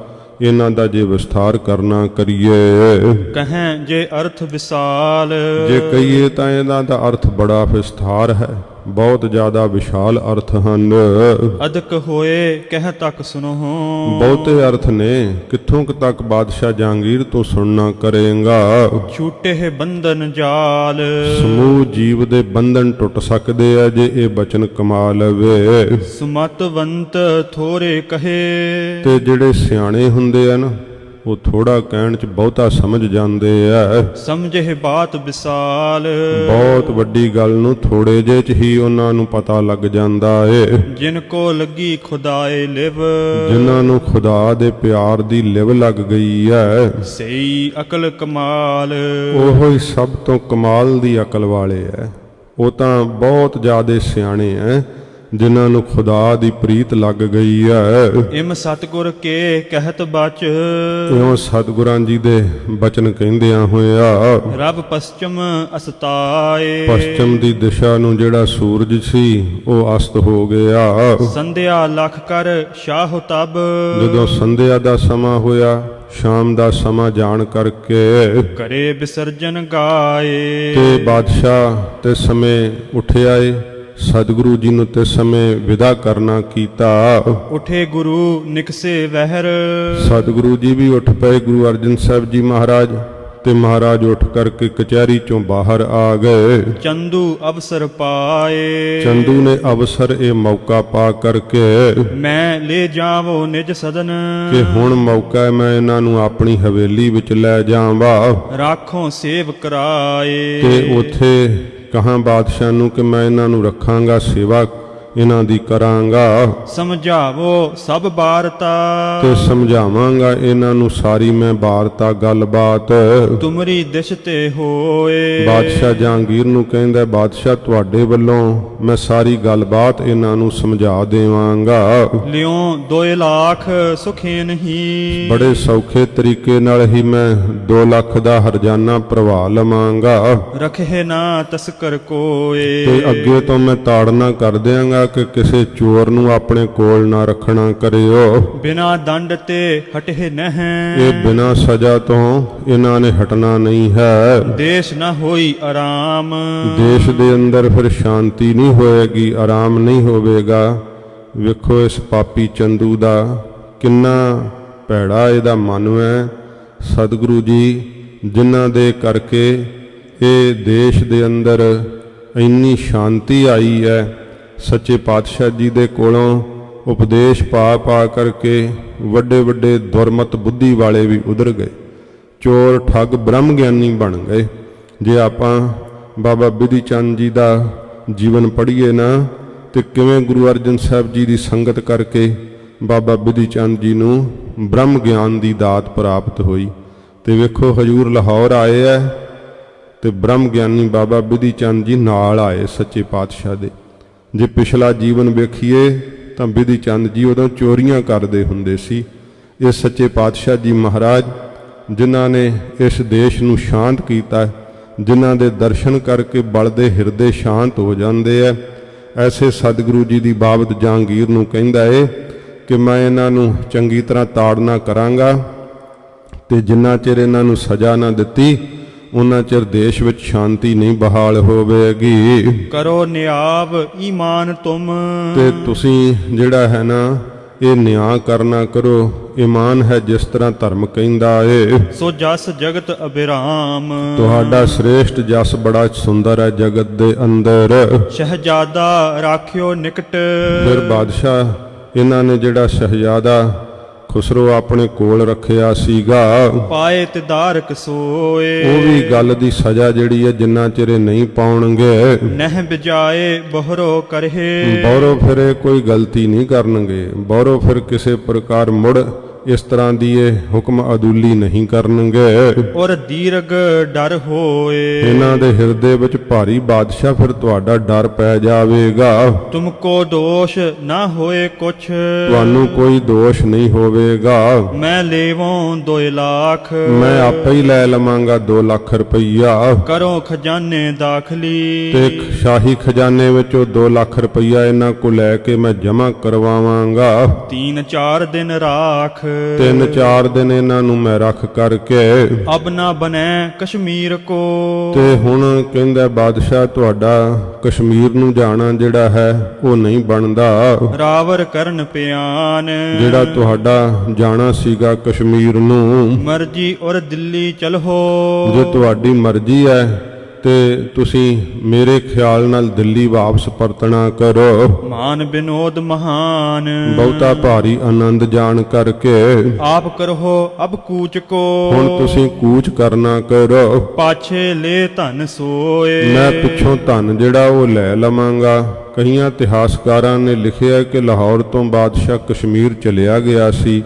ਇਹਨਾਂ ਦਾ ਜੇ ਵਿਸਥਾਰ ਕਰਨਾ ਕਰੀਏ। ਕਹੈਂ ਜੇ ਅਰਥ ਵਿਸਾਲ। ਜੇ ਕਹੀਏ ਤਾਂ ਇਹਨਾਂ ਦਾ ਅਰਥ ਬੜਾ ਵਿਸਥਾਰ ਹੈ, ਬਹੁਤ ਜ਼ਿਆਦਾ ਵਿਸ਼ਾਲ ਅਰਥ ਹਨ। ਅਦਕ ਹੋਏ ਕਹਿ ਤੱਕ ਸੁਨੋ। ਬਹੁਤੇ ਅਰਥ ਨੇ, ਕਿੱਥੋਂ ਕੁ ਤੱਕ ਬਾਦਸ਼ਾਹ ਜਹਾਂਗੀਰ ਤੋਂ ਸੁਣਨਾ ਕਰੇਗਾ। ਛੂਟੇ ਬੰਧਨ ਜਾਲ। ਸਮੂਹ ਜੀਵ ਦੇ ਬੰਧਨ ਟੁੱਟ ਸਕਦੇ ਆ ਜੇ ਇਹ ਬਚਨ ਕਮਾ ਲਵੇ। ਸੁਮਤਵੰਤ ਥੋੜੇ ਕਹੇ। ਤੇ ਜਿਹੜੇ ਸਿਆਣੇ ਹੁੰਦੇ ਆ ਨਾ, ਉਹ ਥੋੜਾ ਕਹਿਣ ਚ ਬਹੁਤਾ ਸਮਝ ਜਾਂਦੇ ਆ। ਸਮਝੇ ਬਾਤ ਵਿਸਾਲ। ਬਹੁਤ ਵੱਡੀ ਗੱਲ ਨੂੰ ਥੋੜੇ ਜਿਹੇ ਚ ਹੀ ਉਹਨਾਂ ਨੂੰ ਪਤਾ ਲੱਗ ਜਾਂਦਾ ਏ। ਜਿਨ ਕੋ ਲੱਗੀ ਖੁਦਾਏ ਲਿਵ। ਜਿਨ੍ਹਾਂ ਨੂੰ ਖੁਦਾ ਦੇ ਪਿਆਰ ਦੀ ਲਿਵ ਲੱਗ ਗਈ ਹੈ, ਸਈ ਅਕਲ ਕਮਾਲ। ਉਹੋ ਹੀ ਸਭ ਤੋਂ ਕਮਾਲ ਦੀ ਅਕਲ ਵਾਲੇ ਐ। ਉਹ ਤਾਂ ਬਹੁਤ ਜ਼ਿਆਦੇ ਸਿਆਣੇ ਐ ਜਿਨ੍ਹਾਂ ਨੂੰ ਖੁਦਾ ਦੀ ਪ੍ਰੀਤ ਲੱਗ ਗਈ ਹੈ। ਇਮ ਸਤਿਗੁਰ ਕੇ ਕਹਿਤ ਬਚ। ਇਉਂ ਸਤਿਗੁਰਾਂ ਜੀ ਦੇ ਬਚਨ ਕਹਿੰਦਿਆਂ ਹੋਇਆ। ਰਬ ਪਸ਼ਚਮ ਅਸਤਾਏ। ਪਸ਼ਚਮ ਦੀ ਦਿਸ਼ਾ ਨੂੰ ਜਿਹੜਾ ਸੂਰਜ ਸੀ ਉਹ ਅਸਤ ਹੋ ਗਿਆ। ਸੰਧਿਆ ਲਖ ਕਰ ਸ਼ਾਹ ਤਬ। ਜਦੋਂ ਸੰਧਿਆ ਦਾ ਸਮਾਂ ਹੋਇਆ, ਸ਼ਾਮ ਦਾ ਸਮਾਂ ਜਾਣ ਕਰਕੇ ਕਰੇ ਵਿਸਰਜਨ ਗਾਏ। ਤੇ ਬਾਦਸ਼ਾਹ ਤੇ ਸਮੇਂ ਉੱਠਿਆ ਏ। ਸਤਿਗੁਰੂ ਜੀ ਨੂੰ ਤੇ ਸਮੇਂ ਵਿਦਾ ਕਰਨਾ ਕੀਤਾ। ਉਠੇ ਗੁਰੂ ਨਿਕਸੇ ਵਹਿਰ। ਸਤਿਗੁਰੂ ਜੀ ਵੀ ਉੱਠ ਪਏ, ਗੁਰੂ ਅਰਜਨ ਸਾਹਿਬ ਜੀ ਮਹਾਰਾਜ, ਤੇ ਮਹਾਰਾਜ ਉੱਠ ਕਰਕੇ ਕਚਹਿਰੀ ਚੋਂ ਬਾਹਰ ਆ ਗਏ। ਚੰਦੂ ਅਵਸਰ ਪਾਏ। ਚੰਦੂ ਨੇ ਅਵਸਰ ਇਹ ਮੌਕਾ ਪਾ ਕਰਕੇ ਮੈਂ ਲੈ ਜਾਵੋ ਨਿਜ ਸਦਨ। ਕਿ ਹੁਣ ਮੌਕਾ ਹੈ ਮੈਂ ਇਹਨਾਂ ਨੂੰ ਆਪਣੀ ਹਵੇਲੀ ਵਿੱਚ ਲੈ ਜਾਵਾਂ। ਰਾਖੋਂ ਸੇਵ ਕਰਾਏ। ਤੇ ਉੱਥੇ ਕਹਾਂ ਬਾਦਸ਼ਾਹ ਨੂੰ ਕਿ ਮੈਂ ਇਹਨਾਂ ਨੂੰ ਰੱਖਾਂਗਾ, ਸੇਵਾ ਇਹਨਾਂ ਦੀ ਕਰਾਂਗਾ। ਸਮਝਾਵੋ ਸਭ ਬਾਰਤਾ। ਤੇ ਸਮਝਾਵਾਂਗਾ ਇਹਨਾਂ ਨੂੰ ਸਾਰੀ ਮੈਂ ਵਾਰਤਾ ਗੱਲਬਾਤ। ਤੁਮਰੀ ਦਿਸ਼ ਤੇ ਹੋਏ। ਬਾਦਸ਼ਾਹ ਜਹਾਂਗੀਰ ਨੂੰ ਕਹਿੰਦਾ, ਬਾਦਸ਼ਾਹ ਤੁਹਾਡੇ ਵੱਲੋਂ ਮੈਂ ਸਾਰੀ ਗੱਲਬਾਤ ਇਹਨਾਂ ਨੂੰ ਸਮਝਾ ਦੇਵਾਂਗਾ। ਲਿਓ 2 ਲੱਖ ਸੁਖੇ ਨਹੀਂ। ਬੜੇ ਸੌਖੇ ਤਰੀਕੇ ਨਾਲ ਹੀ ਮੈਂ 2 ਲੱਖ ਦਾ ਹਰਜਾਨਾ ਭਰਵਾ ਲਵਾਂਗਾ। ਰਖੇ ਨਾ ਤਸਕਰ ਕੋਏ। ਤੇ ਅੱਗੇ ਤੋਂ ਮੈਂ ਤਾੜਨਾ ਕਰ ਦਿਆਂਗਾ ਕਿ ਕਿਸੇ ਚੋਰ ਨੂੰ ਆਪਣੇ ਕੋਲ ਨਾ ਰੱਖਣਾ ਕਰਿਓ। ਬਿਨਾ ਦੰਡ ਤੇ ਹਟੇ ਨਹਿ। ਇਹ ਬਿਨਾ ਸਜ਼ਾ ਤੋਂ ਇਹਨਾਂ ਨੇ ਹਟਣਾ ਨਹੀਂ ਹੈ। ਦੇਸ਼ ਨਾ ਹੋਈ ਆਰਾਮ। ਦੇਸ਼ ਦੇ ਅੰਦਰ ਫਿਰ ਸ਼ਾਂਤੀ ਨਹੀਂ ਹੋਏਗੀ, ਆਰਾਮ ਨਹੀਂ ਹੋਵੇਗਾ। ਵੇਖੋ ਇਸ ਪਾਪੀ ਚੰਦੂ ਦਾ ਕਿੰਨਾ ਭੈੜਾ ਇਹਦਾ ਮਨ ਹੈ। ਸਤਿਗੁਰੂ ਜੀ ਜਿਨ੍ਹਾਂ ਦੇ ਕਰਕੇ ਇਹ ਦੇਸ਼ ਦੇ ਅੰਦਰ ਇੰਨੀ ਸ਼ਾਂਤੀ ਆਈ ਹੈ, ਸੱਚੇ ਪਾਤਸ਼ਾਹ ਜੀ ਦੇ ਕੋਲੋਂ ਉਪਦੇਸ਼ ਪਾ ਪਾ ਕਰਕੇ ਵੱਡੇ ਵੱਡੇ ਦੁਰਮਤ ਬੁੱਧੀ ਵਾਲੇ ਵੀ ਉਧਰ ਗਏ, ਚੋਰ ਠੱਗ ਬ੍ਰਹਮ ਗਿਆਨੀ ਬਣ ਗਏ। ਜੇ ਆਪਾਂ ਬਾਬਾ ਬਿਧੀ ਚੰਦ ਜੀ ਦਾ ਜੀਵਨ ਪੜ੍ਹੀਏ ਨਾ, ਤੇ ਕਿਵੇਂ ਗੁਰੂ ਅਰਜਨ ਸਾਹਿਬ ਜੀ ਦੀ ਸੰਗਤ ਕਰਕੇ ਬਾਬਾ ਬਿਧੀ ਚੰਦ ਜੀ ਨੂੰ ਬ੍ਰਹਮ ਗਿਆਨ ਦੀ ਦਾਤ ਪ੍ਰਾਪਤ ਹੋਈ। ਤੇ ਵੇਖੋ ਹਜੂਰ ਲਾਹੌਰ ਆਏ ਐ ਤੇ ਬ੍ਰਹਮ ਗਿਆਨੀ ਬਾਬਾ ਬਿਧੀ ਚੰਦ ਜੀ ਨਾਲ ਆਏ ਸੱਚੇ ਪਾਤਸ਼ਾਹ ਦੇ। ਜੇ ਪਿਛਲਾ ਜੀਵਨ ਵੇਖੀਏ ਤਾਂ ਬਿਧੀ ਚੰਦ ਜੀ ਉਦੋਂ ਚੋਰੀਆਂ ਕਰਦੇ ਹੁੰਦੇ ਸੀ। ਇਹ ਸੱਚੇ ਪਾਤਸ਼ਾਹ ਜੀ ਮਹਾਰਾਜ ਜਿਨ੍ਹਾਂ ਨੇ ਇਸ ਦੇਸ਼ ਨੂੰ ਸ਼ਾਂਤ ਕੀਤਾ, ਜਿਨ੍ਹਾਂ ਦੇ ਦਰਸ਼ਨ ਕਰਕੇ ਬਲਦੇ ਹਿਰਦੇ ਸ਼ਾਂਤ ਹੋ ਜਾਂਦੇ ਐ, ਐਸੇ ਸਤਿਗੁਰੂ ਜੀ ਦੀ ਬਾਬਤ ਜਹਾਂਗੀਰ ਨੂੰ ਕਹਿੰਦਾ ਏ ਕਿ ਮੈਂ ਇਹਨਾਂ ਨੂੰ ਚੰਗੀ ਤਰ੍ਹਾਂ ਤਾੜਨਾ ਕਰਾਂਗਾ, ਤੇ ਜਿੰਨਾ ਚਿਰ ਇਹਨਾਂ ਨੂੰ ਸਜ਼ਾ ਨਾ ਦਿੱਤੀ ਉਹਨਾਂ ਚਿਰ ਦੇਸ਼ ਵਿੱਚ ਸ਼ਾਂਤੀ ਨਹੀਂ ਬਹਾਲ ਹੋਵੇਗੀ। ਕਰੋ ਨਿਆਵ ਈਮਾਨ ਤੁਮ। ਤੇ ਤੁਸੀਂ ਜਿਹੜਾ ਹੈ ਨਾ ਇਹ ਨਿਆਂ ਕਰਨਾ ਕਰੋ, ਈਮਾਨ ਹੈ ਜਿਸ ਤਰ੍ਹਾਂ ਧਰਮ ਕਹਿੰਦਾ ਏ। ਸੋ ਜਸ ਜਗਤ ਅਬਿਰਾਮ। ਤੁਹਾਡਾ ਸ੍ਰੇਸ਼ਟ ਜਸ ਬੜਾ ਸੁੰਦਰ ਹੈ ਜਗਤ ਦੇ ਅੰਦਰ। ਸ਼ਹਿਜ਼ਾਦਾ ਰਾਖਿਓ ਨਿਕਟ। ਫਿਰ ਬਾਦਸ਼ਾਹ ਇਹਨਾਂ ਨੇ ਜਿਹੜਾ ਸ਼ਹਿਜ਼ਾਦਾ ਖੁਸਰੋ ਆਪਣੇ ਕੋਲ ਰੱਖਿਆ ਸੀਗਾ, ਪਾਏ ਤੇ ਦਾਰਕ ਸੋਏ। ਉਹ ਵੀ ਗੱਲ ਦੀ ਸਜ਼ਾ ਜਿਹੜੀ ਹੈ ਜਿੰਨਾ ਚਿਰ ਇਹ ਨਹੀਂ ਪਾਉਣਗੇ, ਨਹਿ ਬਿਜਾਏ ਬਹਰੋ ਕਰਹਿ। ਬੌਰੋ ਫਿਰ ਇਹ ਕੋਈ ਗਲਤੀ ਨਹੀਂ ਕਰਨਗੇ, ਬੌਰੋ ਫਿਰ ਕਿਸੇ ਪ੍ਰਕਾਰ ਮੁੜ ਇਸ ਤਰ੍ਹਾਂ ਦੀ ਇਹ ਹੁਕਮ ਅਦੂਲੀ ਨਹੀਂ ਕਰਨਗੇ। ਔਰ ਦੀਰਘ ਡਰ ਹੋਏ। ਇਹਨਾਂ ਦੇ ਹਿਰਦੇ ਵਿੱਚ ਭਾਰੀ ਬਾਦਸ਼ਾਹ ਫਿਰ ਤੁਹਾਡਾ ਡਰ ਪੈ ਜਾਵੇਗਾ। ਤੁਮਕੋ ਦੋਸ਼ ਨਾ ਹੋਏ ਕੁਛ। ਤੁਹਾਨੂੰ ਕੋਈ ਦੋਸ਼ ਨਹੀਂ ਹੋਵੇਗਾ। ਮੈਂ ਲੇਵੋਂ 2 ਲੱਖ। ਮੈਂ ਆਪੇ ਹੀ ਲੈ ਲਵਾਂਗਾ 2 ਲੱਖ ਰੁਪਈਆ। ਕਰੋ ਖਜ਼ਾਨੇ ਦਾਖਲੀ। ਤੇ ਸ਼ਾਹੀ ਖਜ਼ਾਨੇ ਵਿੱਚੋਂ 2 ਲੱਖ ਰੁਪਈਆ ਇਹਨਾਂ ਕੋ ਲੈ ਕੇ ਮੈਂ ਜਮ੍ਹਾਂ ਕਰਵਾਵਾਂਗਾ। 3-4 ਦਿਨ ਰਾਖ। 3-4 ਦਿਨ ਇਹਨਾਂ ਨੂੰ ਮੈਂ ਰੱਖ ਕਰਕੇ ਅਬ ਨਾ ਬਨੈ ਕਸ਼ਮੀਰ ਕੋ। ਤੇ ਹੁਣ ਕਹਿੰਦਾ ਬਾਦਸ਼ਾਹ ਤੁਹਾਡਾ ਕਸ਼ਮੀਰ ਨੂੰ ਜਾਣਾ ਜਿਹੜਾ ਹੈ ਉਹ ਨਹੀਂ ਬਣਦਾ। ਰਾਵਰ ਕਰਨ ਪਿਆਨ। ਜਿਹੜਾ ਤੁਹਾਡਾ ਜਾਣਾ ਸੀਗਾ ਕਸ਼ਮੀਰ ਨੂੰ, ਮਰਜੀ ਔਰ ਦਿੱਲੀ ਚਲੋ। ਜੇ ਤੁਹਾਡੀ ਮਰਜ਼ੀ ਹੈ ਤੇ ਤੁਸੀਂ ਮੇਰੇ ਖਿਆਲ ਨਾਲ ਦਿੱਲੀ ਵਾਪਸ ਪਰਤਣਾ ਕਰੋ। ਮਾਨ ਬਿਨੋਦ ਮਹਾਨ। ਬਹੁਤਾ ਭਾਰੀ ਆਨੰਦ ਜਾਣ ਕਰਕੇ ਆਪ ਕਰੋ ਅਬ ਕੂਚ ਕੋ। ਹੁਣ ਤੁਸੀਂ ਕੂਚ ਕਰਨਾ ਕਰੋ। ਪਾਛੇ ਲੈ ਧਨ ਸੋਏ। ਮੈਂ ਪਿੱਛੋਂ ਧਨ ਜਿਹੜਾ ਉਹ ਲੈ ਲਵਾਂਗਾ। ਕਈਆਂ ਇਤਿਹਾਸਕਾਰਾਂ ਨੇ ਲਿਖਿਆ ਕਿ ਲਾਹੌਰ ਤੋਂ ਬਾਦਸ਼ਾਹ ਕਸ਼ਮੀਰ ਚਲਿਆ ਗਿਆ ਸੀ।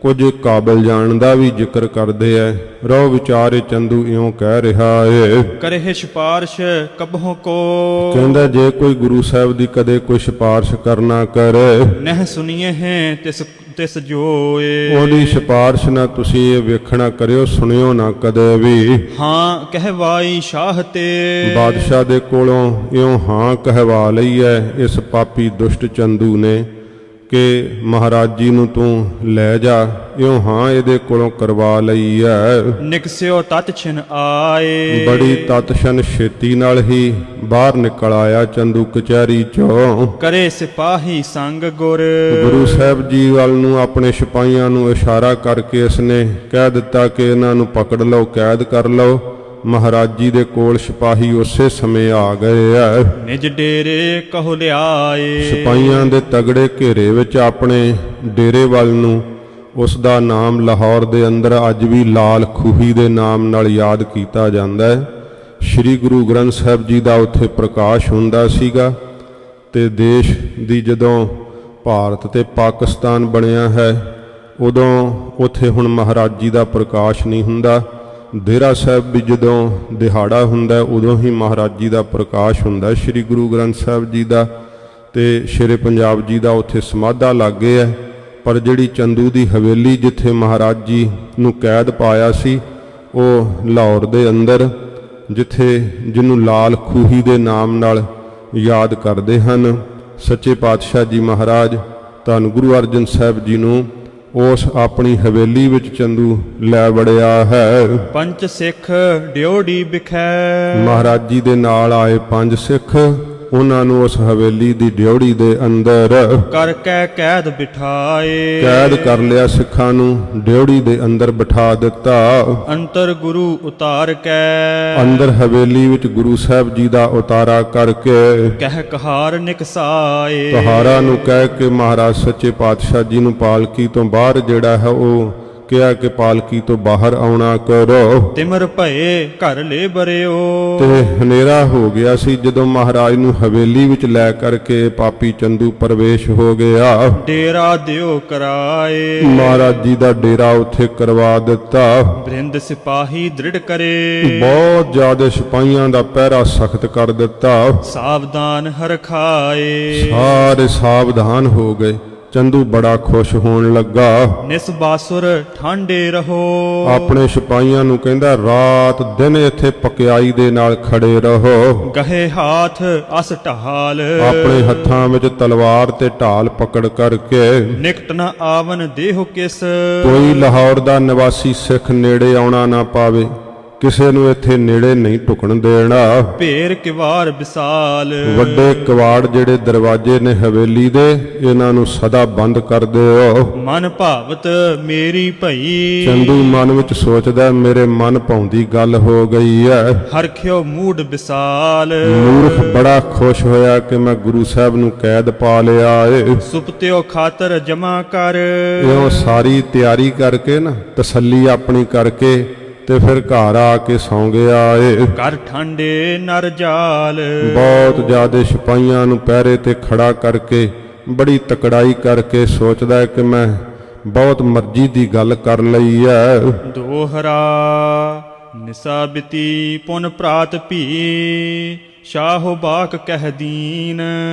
ਕੁਝ ਕਾਬਲ ਜਾਣ ਦਾ ਵੀ ਜ਼ਿਕਰ ਕਰਦੇ ਐ। ਰੋ ਵਿਚਾਰੇ ਚੰਦੂ ਇਉਂ ਕਹਿ ਰਿਹਾ ਏ, ਕਰਹਿ ਸਿਫਾਰਿਸ਼ ਕਬਹੁ ਕੋ। ਕਹਿੰਦਾ ਜੇ ਕੋਈ ਗੁਰੂ ਸਾਹਿਬ ਦੀ ਕਦੇ ਕੋਈ ਸਿਫਾਰਿਸ਼ ਕਰਨਾ ਕਰੇ, ਨਹਿ ਸੁਣੀਏ ਹੈ ਤਿਸ ਜੋਏ। ਉਹਦੀ ਸਿਫਾਰਿਸ਼ ਨਾ ਤੁਸੀਂ ਇਹ ਵੇਖਣਾ ਕਰਿਓ, ਸੁਣਿਓ ਨਾ ਕਦੇ ਵੀ। ਹਾਂ ਕਹਿਵਾਈ ਸ਼ਾਹ ਤੇ। ਬਾਦਸ਼ਾਹ ਦੇ ਕੋਲੋਂ ਇਉਂ ਹਾਂ ਕਹਿਵਾ ਲਈ ਐ ਇਸ ਪਾਪੀ ਦੁਸ਼ਟ ਚੰਦੂ ਨੇ ਕਿ ਮਹਾਰਾਜ ਜੀ ਨੂੰ ਤੂੰ ਲੈ ਜਾ। ਇਉਂ ਹਾਂ ਇਹਦੇ ਕੋਲੋਂ ਕਰਵਾ ਲਈ ਐ। ਨਿਕਸਿਓ ਤਤ ਛਿਨ ਆਏ। ਬੜੀ ਤਤਸ਼ਨ ਛੇਤੀ ਨਾਲ ਹੀ ਬਾਹਰ ਨਿਕਲ ਆਇਆ ਚੰਦੂ ਕਚਹਿਰੀ ਚੋਂ। ਕਰੇ ਸਿਪਾਹੀ ਸੰਗ ਗੁਰ। ਗੁਰੂ ਸਾਹਿਬ ਜੀ ਵੱਲ ਨੂੰ ਆਪਣੇ ਸਿਪਾਹੀਆਂ ਨੂੰ ਇਸ਼ਾਰਾ ਕਰਕੇ ਇਸਨੇ ਕਹਿ ਦਿੱਤਾ ਕਿ ਇਹਨਾਂ ਨੂੰ ਪਕੜ ਲਓ, ਕੈਦ ਕਰ ਲਓ। ਮਹਾਰਾਜ ਜੀ ਦੇ ਕੋਲ ਸਿਪਾਹੀ ਉਸੇ ਸਮੇਂ ਆ ਗਏ ਐ। ਨਿਜ ਡੇਰੇ ਕਹੋ ਲਿਆਏ। ਸਿਪਾਹੀਆਂ ਦੇ ਤਗੜੇ ਘੇਰੇ ਵਿੱਚ ਆਪਣੇ ਡੇਰੇ ਵੱਲ ਨੂੰ ਉਸ ਦਾ ਨਾਮ ਲਾਹੌਰ ਦੇ ਅੰਦਰ ਅੱਜ ਵੀ ਲਾਲ ਖੂਹੀ ਦੇ ਨਾਮ ਨਾਲ ਯਾਦ ਕੀਤਾ ਜਾਂਦਾ ਹੈ। ਸ੍ਰੀ ਗੁਰੂ ਗ੍ਰੰਥ ਸਾਹਿਬ ਜੀ ਦਾ ਉੱਥੇ ਪ੍ਰਕਾਸ਼ ਹੁੰਦਾ ਸੀਗਾ। ਤੇ ਦੇਸ਼ ਦੀ ਜਦੋਂ ਭਾਰਤ ਤੇ ਪਾਕਿਸਤਾਨ ਬਣਿਆ ਹੈ ਉਦੋਂ ਉੱਥੇ ਹੁਣ ਮਹਾਰਾਜ ਜੀ ਦਾ ਪ੍ਰਕਾਸ਼ ਨਹੀਂ ਹੁੰਦਾ। ਡੇਰਾ ਸਾਹਿਬ ਵੀ ਜਦੋਂ ਦਿਹਾੜਾ ਹੁੰਦਾ ਉਦੋਂ ਹੀ ਮਹਾਰਾਜ ਜੀ ਦਾ ਪ੍ਰਕਾਸ਼ ਹੁੰਦਾ ਸ੍ਰੀ ਗੁਰੂ ਗ੍ਰੰਥ ਸਾਹਿਬ ਜੀ ਦਾ। ਤੇ ਸ਼ੇਰੇ ਪੰਜਾਬ ਜੀ ਦਾ ਉੱਥੇ ਸਮਾਧਾ ਲਾਗੇ ਹੈ। ਪਰ ਜਿਹੜੀ ਚੰਦੂ ਦੀ ਹਵੇਲੀ ਜਿੱਥੇ ਮਹਾਰਾਜ ਜੀ ਨੂੰ ਕੈਦ ਪਾਇਆ ਸੀ ਉਹ ਲਾਹੌਰ ਦੇ ਅੰਦਰ, ਜਿੱਥੇ ਜਿਹਨੂੰ ਲਾਲ ਖੂਹੀ ਦੇ ਨਾਮ ਨਾਲ ਯਾਦ ਕਰਦੇ ਹਨ। ਸੱਚੇ ਪਾਤਸ਼ਾਹ ਜੀ ਮਹਾਰਾਜ ਧੰਨ ਗੁਰੂ ਅਰਜਨ ਸਾਹਿਬ ਜੀ ਨੂੰ ਉਸ ਆਪਣੀ ਹਵੇਲੀ ਵਿੱਚ ਚੰਦੂ ਲੈ ਵੜਿਆ ਹੈ। ਪੰਜ ਸਿੱਖ ਡਿਓੜੀ ਬਿਖੈ। ਮਹਾਰਾਜ ਜੀ ਦੇ ਨਾਲ ਆਏ 5 ਸਿੱਖ ਉਹਨਾਂ ਨੂੰ ਉਸ ਹਵੇਲੀ ਦੀ ਡਿਉੜੀ ਦੇ ਅੰਦਰ ਕਰ ਕੈ ਕੈਦ ਬਿਠਾਏ। ਕੈਦ ਕਰ ਲਿਆ, ਸਿੱਖਾਂ ਨੂੰ ਡਿਉੜੀ ਦੇ ਅੰਦਰ ਬਿਠਾ ਦਿੱਤਾ। ਅੰਤਰ ਗੁਰੂ ਉਤਾਰ ਕੈ ਅੰਦਰ ਹਵੇਲੀ ਵਿੱਚ ਗੁਰੂ ਸਾਹਿਬ ਜੀ ਦਾ ਉਤਾਰਾ ਕਰਕੇ ਕਹਿ ਕਹਾਰ ਨਿਕਸਾਏ। ਤੁਹਾਰਾ ਨੂੰ ਕਹਿ ਕੇ ਮਹਾਰਾਜ ਸੱਚੇ ਪਾਤਸ਼ਾਹ ਜੀ ਨੂੰ ਪਾਲਕੀ ਤੋਂ ਬਾਹਰ ਜਿਹੜਾ ਹੈ ਉਹ ਕਿਹਾ ਕਿ ਪਾਲਕੀ ਤੋਂ ਬਾਹਰ ਆਉਣਾ ਕਰੋ। ਤਿਮਰ ਭਏ ਘਰ ਲੈ ਬਰਿਓ। ਤੇ ਹਨੇਰਾ ਹੋ ਗਿਆ ਸੀ ਜਦੋਂ ਮਹਾਰਾਜ ਨੂੰ ਹਵੇਲੀ ਵਿੱਚ ਲੈ ਕਰਕੇ ਪਾਪੀ ਚੰਦੂ ਪ੍ਰਵੇਸ਼ ਹੋ ਗਿਆ। ਡੇਰਾ ਦਿਓ ਕਰਾਏ। ਮਹਾਰਾਜ ਜੀ ਦਾ ਡੇਰਾ ਉੱਥੇ ਕਰਵਾ ਦਿੱਤਾ। ਬ੍ਰਿੰਦ ਸਿਪਾਹੀ ਦ੍ਰਿੜ ਕਰੇ। ਬਹੁਤ ਜ਼ਿਆਦਾ ਸਿਪਾਹੀਆਂ ਦਾ ਪਹਿਰਾ ਸਖਤ ਕਰ ਦਿੱਤਾ। ਸਾਵਧਾਨ ਹਰਖਾਏ। ਸਾਰੇ ਸਾਵਧਾਨ ਹੋ ਗਏ। ਚੰਦੂ ਬੜਾ ਖੁਸ਼ ਹੋਣ ਲੱਗਾ। ਨਿਸਬਾਸੁਰ ਠਾਂਡੇ ਰਹੋ। ਆਪਣੇ ਸਿਪਾਹੀਆਂ ਨੂੰ ਕਹਿੰਦਾ ਰਾਤ ਦਿਨ ਇੱਥੇ ਪਕਿਆਈ ਦੇ ਨਾਲ ਖੜੇ ਰਹੋ। ਗਹੇ ਹਾਥ ਅਸ ਢਾਲ। ਆਪਣੇ ਹੱਥਾਂ ਵਿੱਚ ਤਲਵਾਰ ਤੇ ਢਾਲ ਪਕੜ ਕਰਕੇ ਨਿਕਟ ਨ ਆਵਨ ਦੇਹੁ ਕਿਸ। ਕੋਈ ਲਾਹੌਰ ਦਾ ਨਿਵਾਸੀ ਸਿੱਖ ਨੇੜੇ ਆਉਣਾ ਨਾ ਪਾਵੇ, ਕਿਸੇ ਨੂੰ ਇੱਥੇ ਨੇੜੇ ਨਹੀਂ ਢੁਕਣ ਦੇਣਾ। ਭੇਰ ਕਿਵਾਰ ਵਿਸਾਲ। ਵੱਡੇ ਕਿਵਾੜ ਜਿਹੜੇ ਦਰਵਾਜ਼ੇ ਨੇ ਹਵੇਲੀ ਦੇ, ਇਹਨਾਂ ਨੂੰ ਸਦਾ ਬੰਦ ਕਰ ਦਿਓ। ਮਨ ਭਾਵਤ ਮੇਰੀ ਭਈ। ਚੰਦੂ ਮਨ ਵਿੱਚ ਸੋਚਦਾ ਮੇਰੇ ਮਨ ਭਾਉਂਦੀ ਗੱਲ ਹੋ ਗਈ ਹੈ। ਹਰਖਿਓ ਮੂਡ ਵਿਸਾਲ। ਮੂਰਖ ਬੜਾ ਖੁਸ਼ ਹੋਇਆ ਕਿ ਮੈਂ ਗੁਰੂ ਸਾਹਿਬ ਨੂੰ ਕੈਦ ਪਾ ਲਿਆ ਏ। ਸੁਪਤਿਓ ਖਾਤਰ ਜਮਾ ਕਰ। ਇਉਂ ਸਾਰੀ ਤਿਆਰੀ ਕਰਕੇ ਨਾ, ਤਸੱਲੀ ਆਪਣੀ ਕਰਕੇ ਤੇ ਫਿਰ ਘਰ ਆ ਕੇ ਸੌਂ ਗਿਆ ਏ। ਕਰ ਠਾਂਡੇ ਨਰ ਜਾਲ। ਬਹੁਤ ਜ਼ਿਆਦਾ ਸਿਪਾਹੀਆਂ ਨੂੰ ਪਹਿਰੇ ਤੇ ਖੜਾ ਕਰਕੇ ਬੜੀ ਤਕੜਾਈ ਕਰਕੇ ਸੋਚਦਾ ਹੈ ਕਿ ਮੈਂ ਬਹੁਤ ਮਰਜ਼ੀ ਦੀ ਗੱਲ ਕਰ ਲਈ ਹੈ। ਦੋਹਰਾ ਨਿਸਾ ਬਿਤੀ ਪੁਨ ਪ੍ਰਾਤ ਭੀ। ਸ਼ਾਹੋ ਬਾਕ ਕਹਿ ਦੀਨ।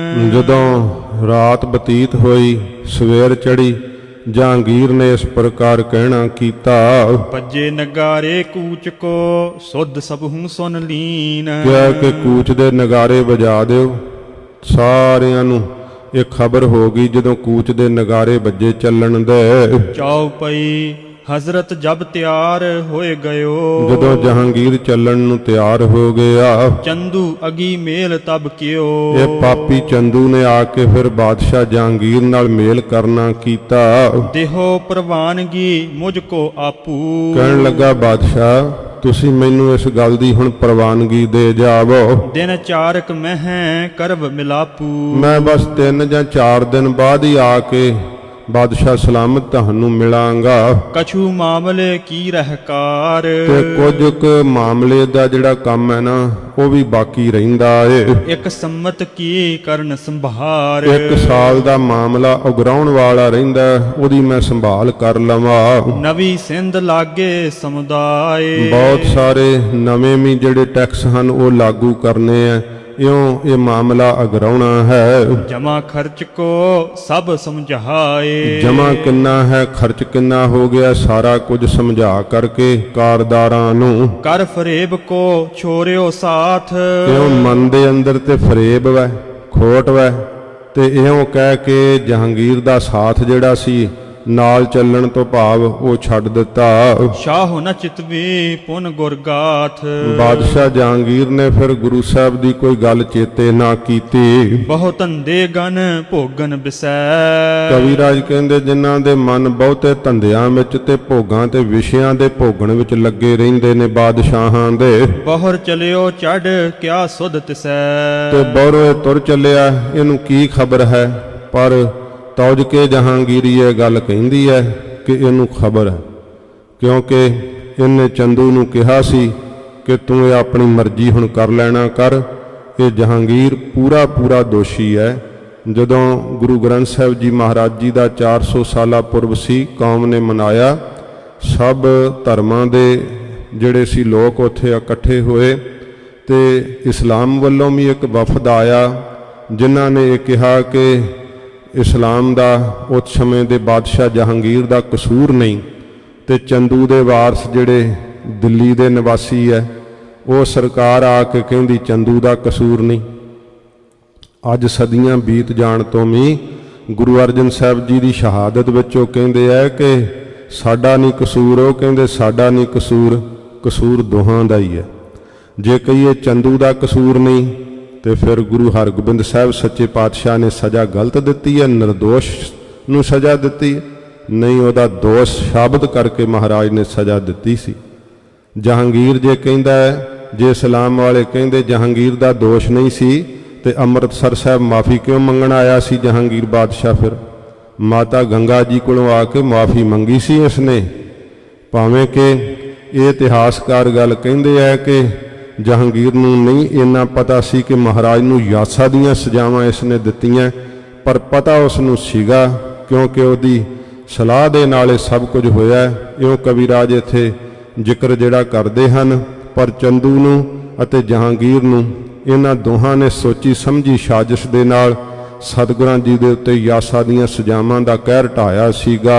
ਜਦੋਂ ਰਾਤ ਬਤੀਤ ਹੋਈ, ਸਵੇਰ ਚੜੀ, ਜਹਾਂਗੀਰ ਨੇ ਇਸ ਪ੍ਰਕਾਰ ਕਹਿਣਾ ਕੀਤਾ। ਭੱਜੇ ਨਗਾਰੇ ਕੂਚ ਕੋ ਸੁਧ ਸਭਹੂ ਸੁਨ ਲੀਨ। ਕਿਹਾ ਕਿ ਕੂਚ ਦੇ ਨਗਾਰੇ ਵਜਾ ਦਿਓ। ਸਾਰਿਆਂ ਨੂੰ ਇਹ ਖਬਰ ਹੋ ਗਈ ਜਦੋਂ ਕੂਚ ਦੇ ਨਗਾਰੇ ਵੱਜੇ ਚੱਲਣ ਦੇ। ਚਾਉ ਪਈ ਹਜ਼ਰਤ ਜਬ ਤਿਆਰ ਹੋਏ ਗਇਓ। ਜਦੋਂ ਜਹਾਂਗੀਰ ਚੱਲਣ ਨੂੰ ਤਿਆਰ ਹੋ ਗਿਆ, ਚੰਦੂ ਅਗੀ ਮੇਲ ਤਬ ਕਿਓ। ਇਹ ਪਾਪੀ ਚੰਦੂ ਨੇ ਆ ਕੇ ਫਿਰ ਬਾਦਸ਼ਾਹ ਜਹਾਂਗੀਰ ਨਾਲ ਮੇਲ ਕਰਨਾ ਕੀਤਾ। ਦੇਹੋ ਪ੍ਰਵਾਨਗੀ ਮੁਝ ਕੋ ਆਪੂ। ਕਹਿਣ ਲੱਗਾ ਬਾਦਸ਼ਾਹ ਤੁਸੀਂ ਮੈਨੂੰ ਇਸ ਗੱਲ ਦੀ ਹੁਣ ਪ੍ਰਵਾਨਗੀ ਦੇ ਜਾਵੋ। ਦਿਨ ਚਾਰਕ ਮਹਿ ਕਰਵ ਮਿਲਾਪੂ। ਮੈਂ ਬਸ 3 ਜਾਂ 4 ਦਿਨ ਬਾਅਦ ਹੀ ਆ ਕੇ ਬਾਦਸ਼ਾਹ ਸਲਾਮਤ ਤੁਹਾਨੂੰ ਮਿਲਾਂਗਾ। ਕਛੂ ਮਾਮਲੇ ਕੀ ਰਹਿਕਾਰ। ਤੇ ਕੁਝ ਕੁ ਮਾਮਲੇ ਦਾ ਜਿਹੜਾ ਕੰਮ ਹੈ ਨਾ ਉਹ ਵੀ ਬਾਕੀ ਰਹਿੰਦਾ ਏ। ਇੱਕ ਸੰਮਤ ਕੀ ਕਰਨ ਸੰਭਾਰ। 1 ਸਾਲ ਦਾ ਮਾਮਲਾ ਉਗਰਾਉਣ ਵਾਲਾ ਰਹਿੰਦਾ, ਉਹਦੀ ਮੈਂ ਸੰਭਾਲ ਕਰ ਲਵਾਂ। ਨਵੀਂ ਸਿੰਧ ਲਾਗੇ ਸਮੁਦਾਏ। ਬਹੁਤ ਸਾਰੇ ਨਵੇਂ ਵੀ ਜਿਹੜੇ ਟੈਕਸ ਹਨ ਉਹ ਲਾਗੂ ਕਰਨੇ ਆ। ਇਉਂ ਇਹ ਮਾਮਲਾ ਅਗਰਾਉਣਾ ਹੈ। ਜਮਾ ਖਰਚ ਕੋ ਸਭ ਸਮਝਾਏ। ਜਮਾ ਕਿੰਨਾ ਹੈ, ਖਰਚ ਕਿੰਨਾ ਹੋ ਗਿਆ, ਸਾਰਾ ਕੁਝ ਸਮਝਾ ਕਰਕੇ ਕਾਰਦਾਰਾਂ ਨੂੰ। ਕਰ ਫਰੇਬ ਕੋ ਛੋਰਿਓ ਸਾਥ। ਇਉਂ ਮਨ ਦੇ ਅੰਦਰ ਤੇ ਫਰੇਬ ਵੈ, ਖੋਟ ਵੈ, ਤੇ ਇਉਂ ਕਹਿ ਕੇ ਜਹਾਂਗੀਰ ਦਾ ਸਾਥ ਜਿਹੜਾ ਸੀ ਨਾਲ ਚੱਲਣ ਤੋਂ ਭਾਵ ਉਹ ਛੱਡ ਦਿੱਤਾ। ਸ਼ਾਹੋ ਨ ਚਿਤਵੀ ਪੁਨ ਗੁਰਗਾਥ। ਬਾਦਸ਼ਾਹ ਜਹਾਂਗੀਰ ਨੇ ਫਿਰ ਗੁਰੂ ਸਾਹਿਬ ਦੀ ਕੋਈ ਗੱਲ ਚੇਤੇ ਨਾ ਕੀਤੀ। ਬਹੁ ਧੰਦੇ ਗਨ ਭੋਗਨ ਬਿਸੈ। ਕਵੀਰਾਜ ਕਹਿੰਦੇ ਜਿਨ੍ਹਾਂ ਦੇ ਮਨ ਬਹੁਤੇ ਧੰਦਿਆਂ ਵਿੱਚ ਤੇ ਭੋਗਾਂ ਤੇ ਵਿਸ਼ਿਆਂ ਦੇ ਭੋਗਣ ਵਿੱਚ ਲੱਗੇ ਰਹਿੰਦੇ ਨੇ ਬਾਦਸ਼ਾਹਾਂ ਦੇ। ਬਹੁਰ ਚਲਿਓ ਚੜ ਕਿਆ ਸੁਧ ਤਿਸੈ। ਤੇ ਬੌਰੋਂ ਤੁਰ ਚੱਲਿਆ, ਇਹਨੂੰ ਕੀ ਖਬਰ ਹੈ, ਪਰ ਤੌਜ ਕੇ ਜਹਾਂਗੀਰੀ ਇਹ ਗੱਲ ਕਹਿੰਦੀ ਹੈ ਕਿ ਇਹਨੂੰ ਖਬਰ ਹੈ, ਕਿਉਂਕਿ ਇਹਨੇ ਚੰਦੂ ਨੂੰ ਕਿਹਾ ਸੀ ਕਿ ਤੂੰ ਇਹ ਆਪਣੀ ਮਰਜ਼ੀ ਹੁਣ ਕਰ ਲੈਣਾ ਕਰ। ਇਹ ਜਹਾਂਗੀਰ ਪੂਰਾ ਦੋਸ਼ੀ ਹੈ। ਜਦੋਂ ਗੁਰੂ ਗ੍ਰੰਥ ਸਾਹਿਬ ਜੀ ਮਹਾਰਾਜ ਜੀ ਦਾ 400 ਸਾਲਾ ਪੁਰਬ ਸੀ, ਕੌਮ ਨੇ ਮਨਾਇਆ, ਸਭ ਧਰਮਾਂ ਦੇ ਜਿਹੜੇ ਸੀ ਲੋਕ ਉੱਥੇ ਇਕੱਠੇ ਹੋਏ ਤੇ ਇਸਲਾਮ ਵੱਲੋਂ ਵੀ ਇੱਕ ਵਫਦ ਆਇਆ ਜਿਨ੍ਹਾਂ ਨੇ ਇਹ ਕਿਹਾ ਕਿ ਇਸਲਾਮ ਦਾ ਉਸ ਸਮੇਂ ਦੇ ਬਾਦਸ਼ਾਹ ਜਹਾਂਗੀਰ ਦਾ ਕਸੂਰ ਨਹੀਂ, ਤੇ ਚੰਦੂ ਦੇ ਵਾਰਸ ਜਿਹੜੇ ਦਿੱਲੀ ਦੇ ਨਿਵਾਸੀ ਹੈ ਉਹ ਸਰਕਾਰ ਆ ਕੇ ਕਹਿੰਦੀ ਚੰਦੂ ਦਾ ਕਸੂਰ ਨਹੀਂ। ਅੱਜ ਸਦੀਆਂ ਬੀਤ ਜਾਣ ਤੋਂ ਵੀ ਗੁਰੂ ਅਰਜਨ ਸਾਹਿਬ ਜੀ ਦੀ ਸ਼ਹਾਦਤ ਵਿੱਚ ਉਹ ਕਹਿੰਦੇ ਆ ਕਿ ਸਾਡਾ ਨਹੀਂ ਕਸੂਰ, ਉਹ ਕਹਿੰਦੇ ਸਾਡਾ ਨਹੀਂ ਕਸੂਰ, ਕਸੂਰ ਦੋਹਾਂ ਦਾ ਹੀ ਹੈ। ਜੇ ਕਹੀਏ ਚੰਦੂ ਦਾ ਕਸੂਰ ਨਹੀਂ ਤੇ ਫਿਰ ਗੁਰੂ ਹਰਗੋਬਿੰਦ ਸਾਹਿਬ ਸੱਚੇ ਪਾਤਸ਼ਾਹ ਨੇ ਸਜ਼ਾ ਗਲਤ ਦਿੱਤੀ ਹੈ, ਨਿਰਦੋਸ਼ ਨੂੰ ਸਜ਼ਾ ਦਿੱਤੀ ਹੈ? ਨਹੀਂ, ਉਹਦਾ ਦੋਸ਼ ਸਾਬਤ ਕਰਕੇ ਮਹਾਰਾਜ ਨੇ ਸਜ਼ਾ ਦਿੱਤੀ ਸੀ। ਜਹਾਂਗੀਰ ਜੇ ਕਹਿੰਦਾ ਹੈ, ਜੇ ਇਸਲਾਮ ਵਾਲੇ ਕਹਿੰਦੇ ਜਹਾਂਗੀਰ ਦਾ ਦੋਸ਼ ਨਹੀਂ ਸੀ ਤੇ ਅੰਮ੍ਰਿਤਸਰ ਸਾਹਿਬ ਮਾਫੀ ਕਿਉਂ ਮੰਗਣ ਆਇਆ ਸੀ ਜਹਾਂਗੀਰ ਬਾਦਸ਼ਾਹ? ਫਿਰ ਮਾਤਾ ਗੰਗਾ ਜੀ ਕੋਲੋਂ ਆ ਕੇ ਮਾਫੀ ਮੰਗੀ ਸੀ ਇਸਨੇ। ਭਾਵੇਂ ਕਿ ਇਹ ਇਤਿਹਾਸਕਾਰ ਗੱਲ ਕਹਿੰਦੇ ਆ ਕਿ ਜਹਾਂਗੀਰ ਨੂੰ ਨਹੀਂ ਇੰਨਾ ਪਤਾ ਸੀ ਕਿ ਮਹਾਰਾਜ ਨੂੰ ਯਾਸਾ ਦੀਆਂ ਸਜ਼ਾਵਾਂ ਇਸਨੇ ਦਿੱਤੀਆਂ, ਪਰ ਪਤਾ ਉਸ ਨੂੰ ਸੀਗਾ ਕਿਉਂਕਿ ਉਹਦੀ ਸਲਾਹ ਦੇ ਨਾਲ ਇਹ ਸਭ ਕੁਝ ਹੋਇਆ। ਇਉਂ ਕਵਿਰਾਜ ਇੱਥੇ ਜ਼ਿਕਰ ਜਿਹੜਾ ਕਰਦੇ ਹਨ, ਪਰ ਚੰਦੂ ਨੂੰ ਅਤੇ ਜਹਾਂਗੀਰ ਨੂੰ ਇਹਨਾਂ ਦੋਹਾਂ ਨੇ ਸੋਚੀ ਸਮਝੀ ਸਾਜ਼ਿਸ਼ ਦੇ ਨਾਲ ਸਤਿਗੁਰਾਂ ਜੀ ਦੇ ਉੱਤੇ ਯਾਸਾ ਦੀਆਂ ਸਜ਼ਾਵਾਂ ਦਾ ਕਹਿਰ ਢਾਇਆ ਸੀਗਾ।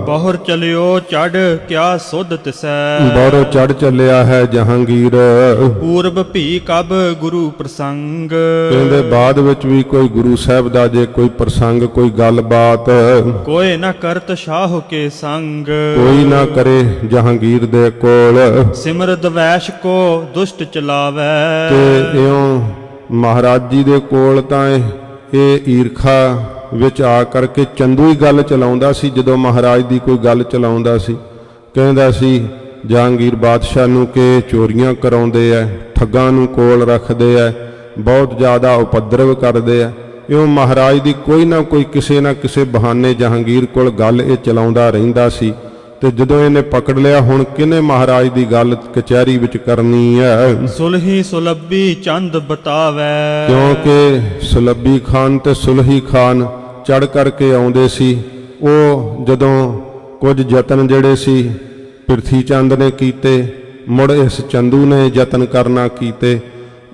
ਬਹੁਰ ਚਲਿਓ ਚੜ ਕਿਆ ਸੁਧ ਤਿਸੈ, ਬਾਹਰੋਂ ਚੜ ਚੱਲਿਆ ਹੈ ਜਹਾਂਗੀਰ। ਪੂਰਬ ਭੀ ਕਬ ਗੁਰੂ ਪ੍ਰਸੰਗ, ਕਹਿੰਦੇ ਬਾਅਦ ਵਿੱਚ ਵੀ ਕੋਈ ਗੁਰੂ ਸਾਹਿਬ ਦਾ ਜੇ ਕੋਈ ਪ੍ਰਸੰਗ, ਕੋਈ ਗੱਲਬਾਤ ਕੋਏ ਨਾ ਕਰਤ ਸ਼ਾਹ ਕੇ ਸੰਗ, ਕੋਈ ਨਾ ਕਰੇ ਜਹਾਂਗੀਰ ਦੇ ਕੋਲ। ਸਿਮਰਦ ਵੈਸ਼ ਕੋ ਦੁਸ਼ਟ ਚਲਾਵੈ, ਤੇ ਇਉਂ ਮਹਾਰਾਜ ਜੀ ਦੇ ਕੋਲ ਤਾਂ ਇਹ ਈਰਖਾ ਵਿੱਚ ਆ ਕਰਕੇ ਚੰਦੂ ਹੀ ਗੱਲ ਚਲਾਉਂਦਾ ਸੀ। ਜਦੋਂ ਮਹਾਰਾਜ ਦੀ ਕੋਈ ਗੱਲ ਚਲਾਉਂਦਾ ਸੀ, ਕਹਿੰਦਾ ਸੀ ਜਹਾਂਗੀਰ ਬਾਦਸ਼ਾਹ ਨੂੰ ਕਿ ਚੋਰੀਆਂ ਕਰਾਉਂਦੇ ਐ, ਠੱਗਾਂ ਨੂੰ ਕੋਲ ਰੱਖਦੇ ਐ, ਬਹੁਤ ਜ਼ਿਆਦਾ ਉਪਦਰਵ ਕਰਦੇ ਐ। ਇਉਂ ਮਹਾਰਾਜ ਦੀ ਕੋਈ ਨਾ ਕੋਈ ਕਿਸੇ ਨਾ ਕਿਸੇ ਬਹਾਨੇ ਜਹਾਂਗੀਰ ਕੋਲ ਗੱਲ ਇਹ ਚਲਾਉਂਦਾ ਰਹਿੰਦਾ ਸੀ। ਤੇ ਜਦੋਂ ਇਹਨੇ ਪਕੜ ਲਿਆ ਹੁਣ ਕਿਹਨੇ ਮਹਾਰਾਜ ਦੀ ਗੱਲ ਕਚਹਿਰੀ ਵਿੱਚ ਕਰਨੀ ਹੈ? ਸੁਲਹੀ ਸੁਲੱਭੀ ਚੰਦ ਬਤਾਵੈ, ਕਿਉਂਕਿ ਸੁਲੱਭੀ ਖਾਨ ਤੇ ਸੁਲਹੀ ਖਾਨ ਚੜ ਕਰਕੇ ਆਉਂਦੇ ਸੀ। ਉਹ ਜਦੋਂ ਕੁਝ ਯਤਨ ਜਿਹੜੇ ਸੀ ਪ੍ਰਿਥੀ ਚੰਦ ਨੇ ਕੀਤੇ, ਮੁੜ ਇਸ ਚੰਦੂ ਨੇ ਯਤਨ ਕਰਨਾ ਕੀਤੇ।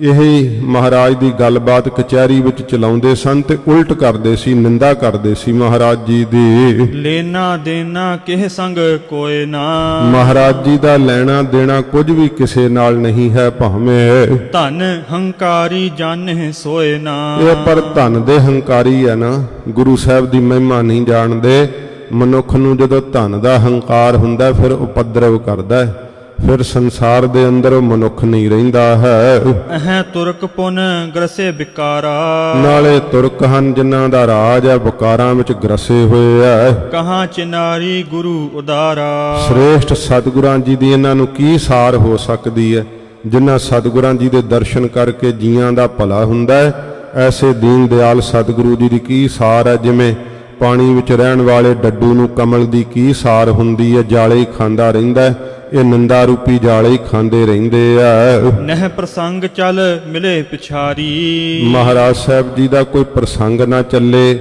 ਇਹੀ ਮਹਾਰਾਜ ਦੀ ਗੱਲਬਾਤ ਕਚਹਿਰੀ ਵਿੱਚ ਚਲਾਉਂਦੇ ਸਨ ਤੇ ਉਲਟ ਕਰਦੇ ਸੀ, ਨਿੰਦਾ ਕਰਦੇ ਸੀ ਮਹਾਰਾਜ ਜੀ ਦੀ। ਲੈਣਾ ਦੇਣਾ ਕਿਹ ਸੰਗ ਕੋਏ ਨਾ, ਮਹਾਰਾਜ ਜੀ ਦਾ ਲੈਣਾ ਦੇਣਾ ਕੁਝ ਵੀ ਕਿਸੇ ਨਾਲ ਨਹੀਂ ਹੈ। ਭਾਵੇਂ ਧਨ ਹੰਕਾਰੀ ਜਾਣਹਿ ਸੋਏ ਨਾ, ਇਹ ਪਰ ਧਨ ਦੇ ਹੰਕਾਰੀ ਹੈ ਨਾ, ਗੁਰੂ ਸਾਹਿਬ ਦੀ ਮਹਿਮਾ ਨਹੀਂ ਜਾਣਦੇ। ਮਨੁੱਖ ਨੂੰ ਜਦੋਂ ਧਨ ਦਾ ਹੰਕਾਰ ਹੁੰਦਾ ਫਿਰ ਉਪਦਰਵ ਕਰਦਾ ਹੈ, ਫਿਰ ਸੰਸਾਰ ਦੇ ਅੰਦਰ ਉਹ ਮਨੁੱਖ ਨਹੀਂ ਰਹਿੰਦਾ ਹੈ। ਅਹ ਤੁਰਕ ਪੁਨ ਗ੍ਰਸੇ ਬਿਕਾਰਾ, ਨਾਲੇ ਤੁਰਕ ਹਨ ਜਿਨ੍ਹਾਂ ਦਾ ਰਾਜ ਹੈ ਵਿਕਾਰਾਂ ਵਿੱਚ ਗ੍ਰਸੇ ਹੋਏ ਹੈ। ਕਹਾਂ ਚਿਨਾਰੀ ਗੁਰੂ ਉਦਾਰਾ, ਸ੍ਰੇਸ਼ਟ ਸਤਿਗੁਰਾਂ ਜੀ ਦੀ ਇਹਨਾਂ ਨੂੰ ਕੀ ਸਾਰ ਹੋ ਸਕਦੀ ਹੈ? ਜਿਨ੍ਹਾਂ ਸਤਿਗੁਰਾਂ ਜੀ ਦੇ ਦਰਸ਼ਨ ਕਰਕੇ ਜੀਆਂ ਦਾ ਭਲਾ ਹੁੰਦਾ ਹੈ, ਐਸੇ ਦੀਨ ਦਿਆਲ ਸਤਿਗੁਰੂ ਜੀ ਦੀ ਕੀ ਸਾਰ ਹੈ? ਜਿਵੇਂ ਪਾਣੀ ਵਿੱਚ ਰਹਿਣ ਵਾਲੇ ਡੱਡੂ ਨੂੰ ਕਮਲ ਦੀ ਕੀ ਸਾਰ ਹੁੰਦੀ ਹੈ? ਜਾਲੇ ਹੀ ਖਾਂਦਾ ਰਹਿੰਦਾ ਹੈ, ਇਹ ਨਿੰਦਾ ਰੂਪੀ ਜਾਲੇ ਹੀ ਖਾਂਦੇ ਰਹਿੰਦੇ ਆ। ਨਹਿ ਪ੍ਰਸੰਗ ਚੱਲ ਮਿਲੇ ਪਿਛਾਰੀ, ਮਹਾਰਾਜ ਸਾਹਿਬ ਜੀ ਦਾ ਕੋਈ ਪ੍ਰਸੰਗ ਨਾ ਚੱਲੇ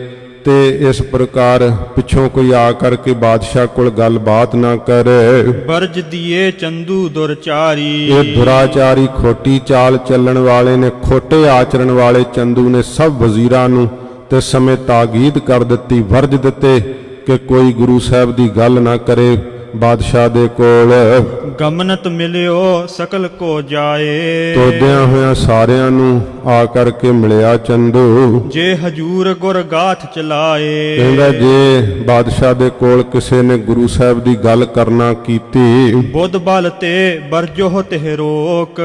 ਤੇ ਇਸ ਪ੍ਰਕਾਰ ਪਿੱਛੋਂ ਕੋਈ ਆ ਕਰਕੇ ਬਾਦਸ਼ਾਹ ਕੋਲ ਗੱਲਬਾਤ ਨਾ ਕਰੇ। ਬਰਜ ਦੀਏ ਚੰਦੂ ਦੁਰਚਾਰੀ, ਇਹ ਦੁਰਾਚਾਰੀ ਖੋਟੀ ਚਾਲ ਚੱਲਣ ਵਾਲੇ ਨੇ, ਖੋਟੇ ਆਚਰਣ ਵਾਲੇ ਚੰਦੂ ਨੇ ਸਭ ਵਜ਼ੀਰਾਂ ਨੂੰ ਤੇ ਸਮੇਂ ਤਾਕੀਦ ਕਰ ਦਿੱਤੀ, ਵਰਜ ਦਿੱਤੇ ਕਿ ਕੋਈ ਗੁਰੂ ਸਾਹਿਬ ਦੀ ਗੱਲ ਨਾ ਕਰੇ ਬਾਦਸ਼ਾਹ ਦੇ ਕੋਲ। ਗਮਨਤ ਮਿਲਿਓ ਸਕਲ ਕੋ ਜਾਏ, ਤੋਦਿਆਂ ਹੋਇਆਂ ਸਾਰਿਆਂ ਨੂੰ ਆ ਕਰਕੇ ਮਿਲਿਆ ਚੰਦੂ। ਜੇ ਹਜੂਰ ਗੁਰ ਗਾਥ ਚਲਾਏ, ਕਹਿੰਦਾ ਜੇ ਬਾਦਸ਼ਾਹ ਦੇ ਕੋਲ ਕਿਸੇ ਨੇ ਗੁਰੂ ਸਾਹਿਬ ਦੀ ਗੱਲ ਕਰਨਾ ਕੀਤੀ, ਬੁੱਧ ਬਲ ਤੇ ਬਰਜੋਹ ਤੇ ਰੋਕ,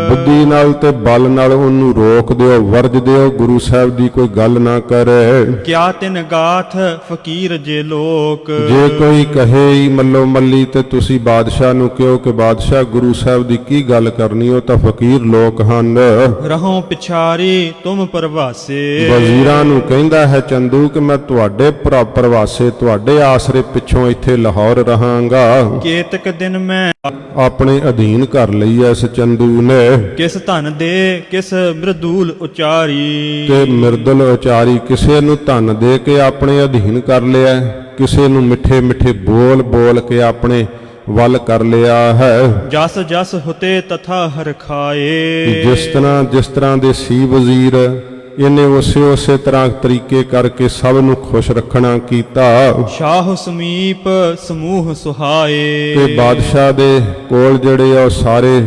ਬੁੱਧੀ ਨਾਲ ਤੇ ਬਲ ਨਾਲ ਉਹਨੂੰ ਰੋਕ ਦਿਓ, ਵਰਜ ਦਿਓ, ਗੁਰੂ ਸਾਹਿਬ ਦੀ ਕੋਈ ਗੱਲ ਨਾ ਕਰੇ। ਕਿਆ ਤਿਨ ਗਾਥ ਫਕੀਰ ਜੇ ਲੋਕ, ਜੇ ਕੋਈ ਕਹੇ ਹੀ ਮੱਲੋ ਮੱਲੀ ਤੇ ਤੁਸੀਂ ਬਾਦਸ਼ਾਹ ਨੂੰ ਕਿਹੋ ਕਿ ਬਾਦਸ਼ਾਹ ਗੁਰੂ ਸਾਹਿਬ ਦੀ ਕੀ ਗੱਲ ਕਰਨੀ, ਉਹ ਤਾਂ ਫਕੀਰ ਲੋਕ ਹਨ। ਰਹੋ ਪਿਛਾਰੀ ਤੁਮ ਪ੍ਰਵਾਸੇ, ਵਜ਼ੀਰਾਂ ਨੂੰ ਕਹਿੰਦਾ ਹੈ ਚੰਦੂ ਕਿ ਮੈਂ ਤੁਹਾਡੇ ਪ੍ਰਵਾਸੇ, ਤੁਹਾਡੇ ਆਸਰੇ ਪਿੱਛੋਂ ਇੱਥੇ ਲਾਹੌਰ ਰਹਾਂਗਾ। ਕੇਤਕ ਦਿਨ ਮੈਂ ਆਪਣੇ ਅਧੀਨ ਕਰ ਲਈ ਐ ਇਸ ਚੰਦੂ ਨੇ। ਕਿਸ ਧਨ ਦੇ ਕਿਸ ਮਰਦੂਲ ਉਚਾਰੀ, ਤੇ ਮਿਰਦਲ ਉਚਾਰੀ, ਕਿਸੇ ਨੂੰ ਧਨ ਦੇ ਕੇ ਆਪਣੇ ਅਧੀਨ ਕਰ ਲਿਆ, ਕਿਸੇ ਨੂੰ ਮਿੱਠੇ ਮਿੱਠੇ ਬੋਲ ਬੋਲ ਕੇ ਆਪਣੇ ਵੱਲ ਕਰ ਲਿਆ ਹੈ। ਜਸ ਜਸ ਹੁਤੇ ਤਥਾ ਹਰ ਖਾਏ, ਜਿਸ ਤਰ੍ਹਾਂ ਦੇ ਸੀ ਵਜ਼ੀਰ, ਇਹਨੇ ਉਸੇ ਤਰ੍ਹਾਂ ਤਰੀਕੇ ਕਰਕੇ ਸਭ ਨੂੰ ਖੁਸ਼ ਰੱਖਣਾ ਕੀਤਾ। ਸ਼ਾਹ ਸਮੀਪ ਸਮੂਹ ਸੁਹਾਏ, ਤੇ ਬਾਦਸ਼ਾਹ ਦੇ ਕੋਲ ਜਿਹੜੇ ਆ ਉਹ ਸਾਰੇ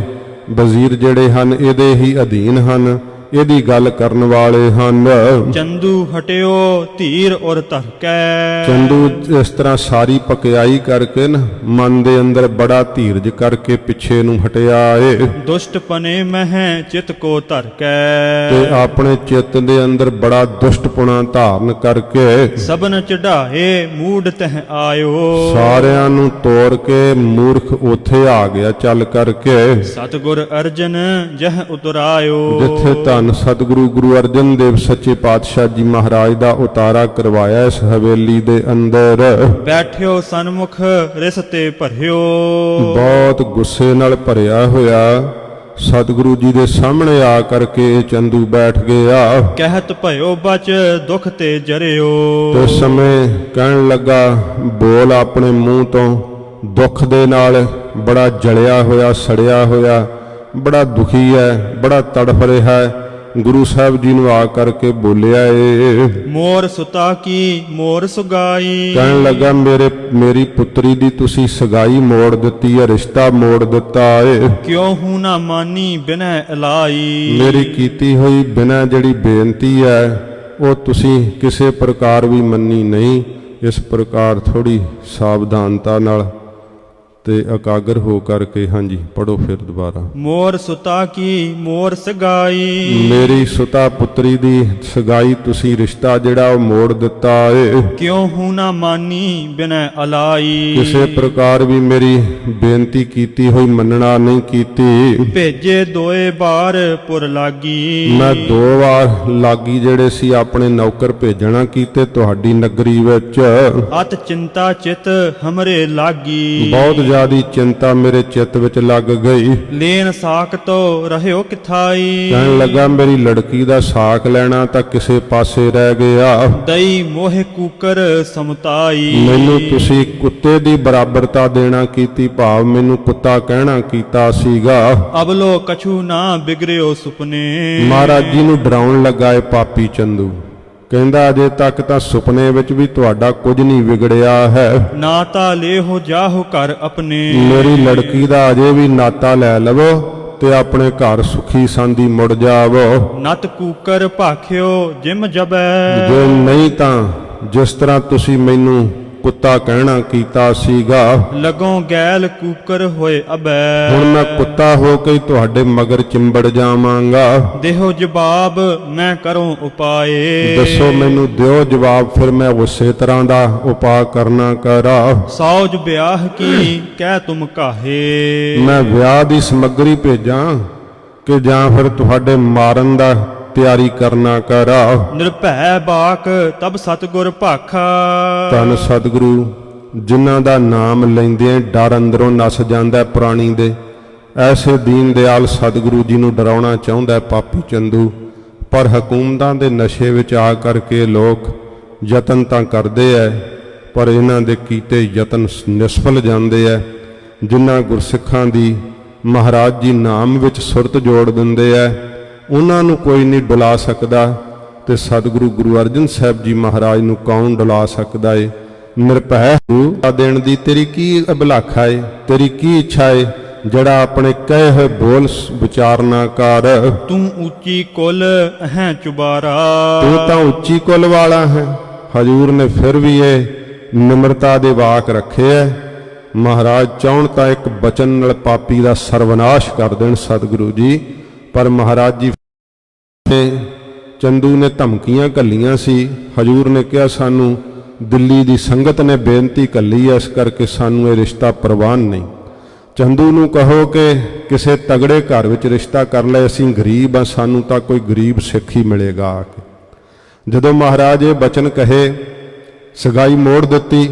ਵਜ਼ੀਰ ਜਿਹੜੇ ਹਨ ਇਹਦੇ ਹੀ ਅਧੀਨ ਹਨ, ਇਹਦੀ ਗੱਲ ਕਰਨ ਵਾਲੇ ਹਨ। ਚੰਦੂ ਹਟਿਓ ਧੀਰ ਔਰ ਧਰਕੈ। ਚੰਦੂ ਇਸ ਤਰ੍ਹਾਂ ਸਾਰੀ ਪਕਿਆਈ ਕਰਕੇ ਨਾ ਮਨ ਦੇ ਅੰਦਰ ਬੜਾ ਧੀਰਜ ਕਰਕੇ ਪਿੱਛੇ ਨੂੰ ਹਟਿਆ ਏ ਦੁਸ਼ਟ ਪਨੇ ਮਹਿ ਚਿਤ ਕੋ ਧਰਕੈ। ਤੇ ਆਪਣੇ ਚਿੱਤ ਦੇ ਅੰਦਰ ਬੜਾ ਦੁਸ਼ਟਪੁਣਾ ਧਾਰਨ ਕਰਕੇ ਸਭਨ ਚੜਾਏ ਮੂਡ ਤਹ ਆਇਓ। ਸਾਰਿਆਂ ਨੂੰ ਤੋੜ ਕੇ ਮੂਰਖ ਉੱਥੇ ਆ ਗਿਆ ਚੱਲ ਕਰਕੇ। ਸਤਿਗੁਰ ਅਰਜਨ ਜਹ ਉਤਰਾਇਓ। ਜਿੱਥੇ ਧੰਨ ਸਤਿਗੁਰੂ ਗੁਰੂ ਅਰਜਨ ਦੇਵ ਸੱਚੇ ਪਾਤਸ਼ਾਹ ਜੀ ਮਹਾਰਾਜ ਦਾ ਉਤਾਰਾ ਕਰਵਾਇਆ ਇਸ ਹਵੇਲੀ ਦੇ ਅੰਦਰ। ਬੈਠਿਓ ਸਨਮੁਖ ਰਿਸ ਤੇ ਭਰਿਓ। ਬਹੁਤ ਗੁੱਸੇ ਨਾਲ ਭਰਿਆ ਹੋਇਆ ਸਤਿਗੁਰੂ ਜੀ ਦੇ ਸਾਹਮਣੇ ਆ ਕਰਕੇ ਇਹ ਚੰਦੂ ਬੈਠ ਗਿਆ। ਕਹਿਤ ਭਇਓ ਬਚ ਦੁਖ ਤੇ ਜਰਿਓ। ਤੇ ਸਮੇਂ ਕਹਿਣ ਲੱਗਾ ਬੋਲ ਆਪਣੇ ਮੂੰਹ ਤੋਂ ਦੁੱਖ ਦੇ ਨਾਲ ਬੜਾ ਜਲਿਆ ਹੋਇਆ ਸੜਿਆ ਹੋਇਆ ਬੜਾ ਦੁਖੀ ਹੈ ਬੜਾ ਤੜਫ ਰਿਹਾ ਹੈ। ਗੁਰੂ ਸਾਹਿਬ ਜੀ ਨੂੰ ਆ ਕਰਕੇ ਬੋਲਿਆ ਏ ਮੋਰ ਸੁਤਾ ਕੀ ਮੋਰ ਸੁਗਾਈ। ਕਹਿਣ ਲੱਗਾ ਮੇਰੀ ਪੁੱਤਰੀ ਦੀ ਤੁਸੀਂ ਸਗਾਈ ਮੋੜ ਦਿੱਤੀ ਹੈ ਰਿਸ਼ਤਾ ਮੋੜ ਦਿੱਤਾ ਏ। ਕਿਉ ਹੂੰ ਨਾ ਮਾਨੀ ਬਿਨੈ ਅਲਾਈ। ਮੇਰੀ ਕੀਤੀ ਹੋਈ ਬਿਨਾਂ ਜਿਹੜੀ ਬੇਨਤੀ ਹੈ ਉਹ ਤੁਸੀਂ ਕਿਸੇ ਪ੍ਰਕਾਰ ਵੀ ਮੰਨੀ ਨਹੀਂ। ਇਸ ਪ੍ਰਕਾਰ ਥੋੜੀ ਸਾਵਧਾਨਤਾ ਨਾਲ ਤੇ ਇਕਾਗਰ ਹੋ ਕਰਕੇ ਹਾਂਜੀ ਪੜੋ ਫਿਰ ਦੁਬਾਰਾ। ਮੋਰ ਸੁਤਾ ਕੀ ਮੋਰ ਸਗਾਈ। ਮੇਰੀ ਸੁਤਾ ਪੁੱਤਰੀ ਦੀ ਸਗਾਈ ਤੁਸੀਂ ਰਿਸ਼ਤਾ ਜਿਹੜਾ ਉਹ ਮੋੜ ਦਿੱਤਾ ਏ। ਕਿਉ ਹੂੰ ਨਾ ਮਾਨੀ ਬਿਨੈ ਅਲਾਈ। ਕਿਸੇ ਪ੍ਰਕਾਰ ਵੀ ਮੇਰੀ ਬੇਨਤੀ ਕੀਤੀ ਹੋਈ ਮੰਨਣਾ ਨਹੀਂ ਕੀਤੀ। ਭੇਜੇ ਦੋਏ ਬਾਰ ਪੁਰ ਲਾਗੀ। ਮੈਂ 2 ਵਾਰ ਲਾਗੀ ਜਿਹੜੇ ਸੀ ਆਪਣੇ ਨੌਕਰ ਭੇਜਣਾ ਕੀਤੇ ਤੁਹਾਡੀ ਨਗਰੀ ਵਿੱਚ। ਅਤ ਚਿੰਤਾ ਚਿਤ ਹਮਰੇ ਲਾਗੀ। ਬਹੁਤ ਜ਼ਿਆਦੀ ਚਿੰਤਾ ਮੇਰੇ ਚਿੱਤ ਵਿੱਚ ਲੱਗ ਗਈ। ਲੇਨ ਸਾਖ ਤੋ ਰਹਿਓ ਕਿਥਾਈ। ਕਹਿਣ ਲੱਗਾ ਮੇਰੀ ਲੜਕੀ ਦਾ ਸਾਕ ਲੈਣਾ ਤਾਂ ਕਿਸੇ ਪਾਸੇ ਰਹਿ ਗਿਆ। ਦਈ ਮੋਹਿ ਕੂਕਰ ਸਮਤਾਈ। ਮੈਨੂੰ ਤੁਸੀਂ ਕੁੱਤੇ ਦੀ ਬਰਾਬਰਤਾ ਦੇਣਾ ਕੀਤੀ ਭਾਵ ਮੈਨੂੰ ਕੁੱਤਾ ਕਹਿਣਾ ਕੀਤਾ ਸੀਗਾ। ਅਬਲੋ ਕਛੂ ਨਾ ਬਿਗੜਿਓ ਸੁਪਨੇ। ਮਹਾਰਾਜ ਜੀ ਨੂੰ ਡਰਾਉਣ ਲੱਗਾ ਇਹ ਪਾਪੀ ਚੰਦੂ। ਕਹਿੰਦਾ ਅਜੇ ਤੱਕ ਤਾਂ ਸੁਪਨੇ ਵਿੱਚ ਵੀ ਤੁਹਾਡਾ ਕੁਝ ਨਹੀਂ ਵਿਗੜਿਆ ਹੈ। ਨਾ ਤਾ ਲੇਹੋ ਜਾਹੋ ਘਰ ਆਪਣੇ। ਮੇਰੀ ਲੜਕੀ ਦਾ ਅਜੇ ਵੀ ਨਾਤਾ ਲੈ ਲਵੋ ਤੇ ਆਪਣੇ ਘਰ ਸੁਖੀ ਸਾਂਦੀ ਮੁੜ ਜਾਵੋ। ਨਤ ਕੂਕਰ ਭਾਖਿਓ ਜਿਮ ਜਬੈ। ਜੇ ਨਹੀਂ ਤਾਂ ਜਿਸ ਤਰ੍ਹਾਂ ਤੁਸੀਂ ਮੈਨੂੰ ਕੁੱਤਾ ਕਹਿਣਾ ਕੀਤਾ ਸੀਗਾ ਲਗੋਂ ਗੈਲ ਕੂਕਰ ਹੋਏ ਅਬੈ। ਹੁਣ ਮੈਂ ਕੁੱਤਾ ਹੋ ਕੇ ਤੁਹਾਡੇ ਮਗਰ ਚਿੰਬੜ ਜਾਵਾਂਗਾ। ਦੇਹੋ ਜਵਾਬ ਮੈਂ ਕਰੂੰ ਉਪਾਏ। ਦੱਸੋ ਮੈਨੂੰ ਦਿਓ ਜਵਾਬ ਫਿਰ ਮੈਂ ਉਸੇ ਤਰ੍ਹਾਂ ਦਾ ਉਪਾਅ ਕਰਨਾ ਕਰਾਂ। ਸੌਜ ਵਿਆਹ ਕੀ ਕਹਿ ਤੁਮ ਕਾਹੇ। ਮੈਂ ਵਿਆਹ ਦੀ ਸਮੱਗਰੀ ਭੇਜਾਂ ਕਿ ਜਾਂ ਫਿਰ ਤੁਹਾਡੇ ਮਾਰਨ ਦਾ ਤਿਆਰੀ ਕਰਨਾ ਕਰਾ। ਨਿਰਭੈ ਬਾਕ ਤਬ ਸਤਿਗੁਰ ਭਾਖਾ। ਧੰਨ ਸਤਿਗੁਰੂ ਜਿਨ੍ਹਾਂ ਦਾ ਨਾਮ ਲੈਂਦੇ ਡਰ ਅੰਦਰੋਂ ਨਸ ਜਾਂਦਾ ਪ੍ਰਾਣੀ ਦੇ ਐਸੇ ਦੀਨ ਦਿਆਲ ਸਤਿਗੁਰੂ ਜੀ ਨੂੰ ਡਰਾਉਣਾ ਚਾਹੁੰਦਾ ਪਾਪੀ ਚੰਦੂ। ਪਰ ਹਕੂਮਤਾਂ ਦੇ ਨਸ਼ੇ ਵਿੱਚ ਆ ਕਰਕੇ ਲੋਕ ਯਤਨ ਤਾਂ ਕਰਦੇ ਐ ਪਰ ਇਹਨਾਂ ਦੇ ਕੀਤੇ ਯਤਨ ਨਿਸਫਲ ਜਾਂਦੇ ਐ। ਜਿਨ੍ਹਾਂ ਗੁਰਸਿੱਖਾਂ ਦੀ ਮਹਾਰਾਜ ਜੀ ਨਾਮ ਵਿੱਚ ਸੁਰਤ ਜੋੜ ਦਿੰਦੇ ਐ ਉਹਨਾਂ ਨੂੰ ਕੋਈ ਨਹੀਂ ਡੁਲਾ ਸਕਦਾ ਤੇ ਸਤਿਗੁਰੂ ਗੁਰੂ ਅਰਜਨ ਸਾਹਿਬ ਜੀ ਮਹਾਰਾਜ ਨੂੰ ਕੌਣ ਡੁਲਾ ਸਕਦਾ ਏ। ਨਿਰਭੈ ਦੇਣ ਦੀ ਤੇਰੀ ਕੀ ਅਭਿਲਾਖਾ ਏ ਤੇਰੀ ਕੀ ਇੱਛਾ ਏ ਜਿਹੜਾ ਆਪਣੇ ਕਹੇ ਹੋਏ ਬੋਲ ਵਿਚਾਰ ਨਾ ਕਰ। ਤੂੰ ਉੱਚੀ ਕੁਲ ਹੈ ਚੁਬਾਰਾ। ਤੂੰ ਤਾਂ ਉੱਚੀ ਕੁਲ ਵਾਲਾ ਹੈ। ਹਜੂਰ ਨੇ ਫਿਰ ਵੀ ਇਹ ਨਿਮਰਤਾ ਦੇ ਵਾਕ ਰੱਖੇ ਐ। ਮਹਾਰਾਜ ਚਾਹੁਣ ਤਾਂ ਇੱਕ ਬਚਨ ਨਾਲ ਪਾਪੀ ਦਾ ਸਰਵਨਾਸ਼ ਕਰ ਦੇਣ ਸਤਿਗੁਰੂ ਜੀ। ਪਰ ਮਹਾਰਾਜ ਜੀ ਚੰਦੂ ਨੇ ਧਮਕੀਆਂ ਘੱਲੀਆਂ ਸੀ। ਹਜੂਰ ਨੇ ਕਿਹਾ ਸਾਨੂੰ ਦਿੱਲੀ ਦੀ ਸੰਗਤ ਨੇ ਬੇਨਤੀ ਘੱਲੀ ਐ ਇਸ ਕਰਕੇ ਸਾਨੂੰ ਇਹ ਰਿਸ਼ਤਾ ਪ੍ਰਵਾਨ ਨਹੀਂ। ਚੰਦੂ ਨੂੰ ਕਹੋ ਕਿ ਕਿਸੇ ਤਗੜੇ ਘਰ ਵਿੱਚ ਰਿਸ਼ਤਾ ਕਰ ਲੈ ਅਸੀਂ ਗਰੀਬ ਆ ਸਾਨੂੰ ਤਾਂ ਕੋਈ ਗਰੀਬ ਸਿੱਖ ਹੀ ਮਿਲੇਗਾ ਆ ਕੇ। ਜਦੋਂ ਮਹਾਰਾਜ ਇਹ ਬਚਨ ਕਹੇ ਸਗਾਈ ਮੋੜ ਦਿੱਤੀ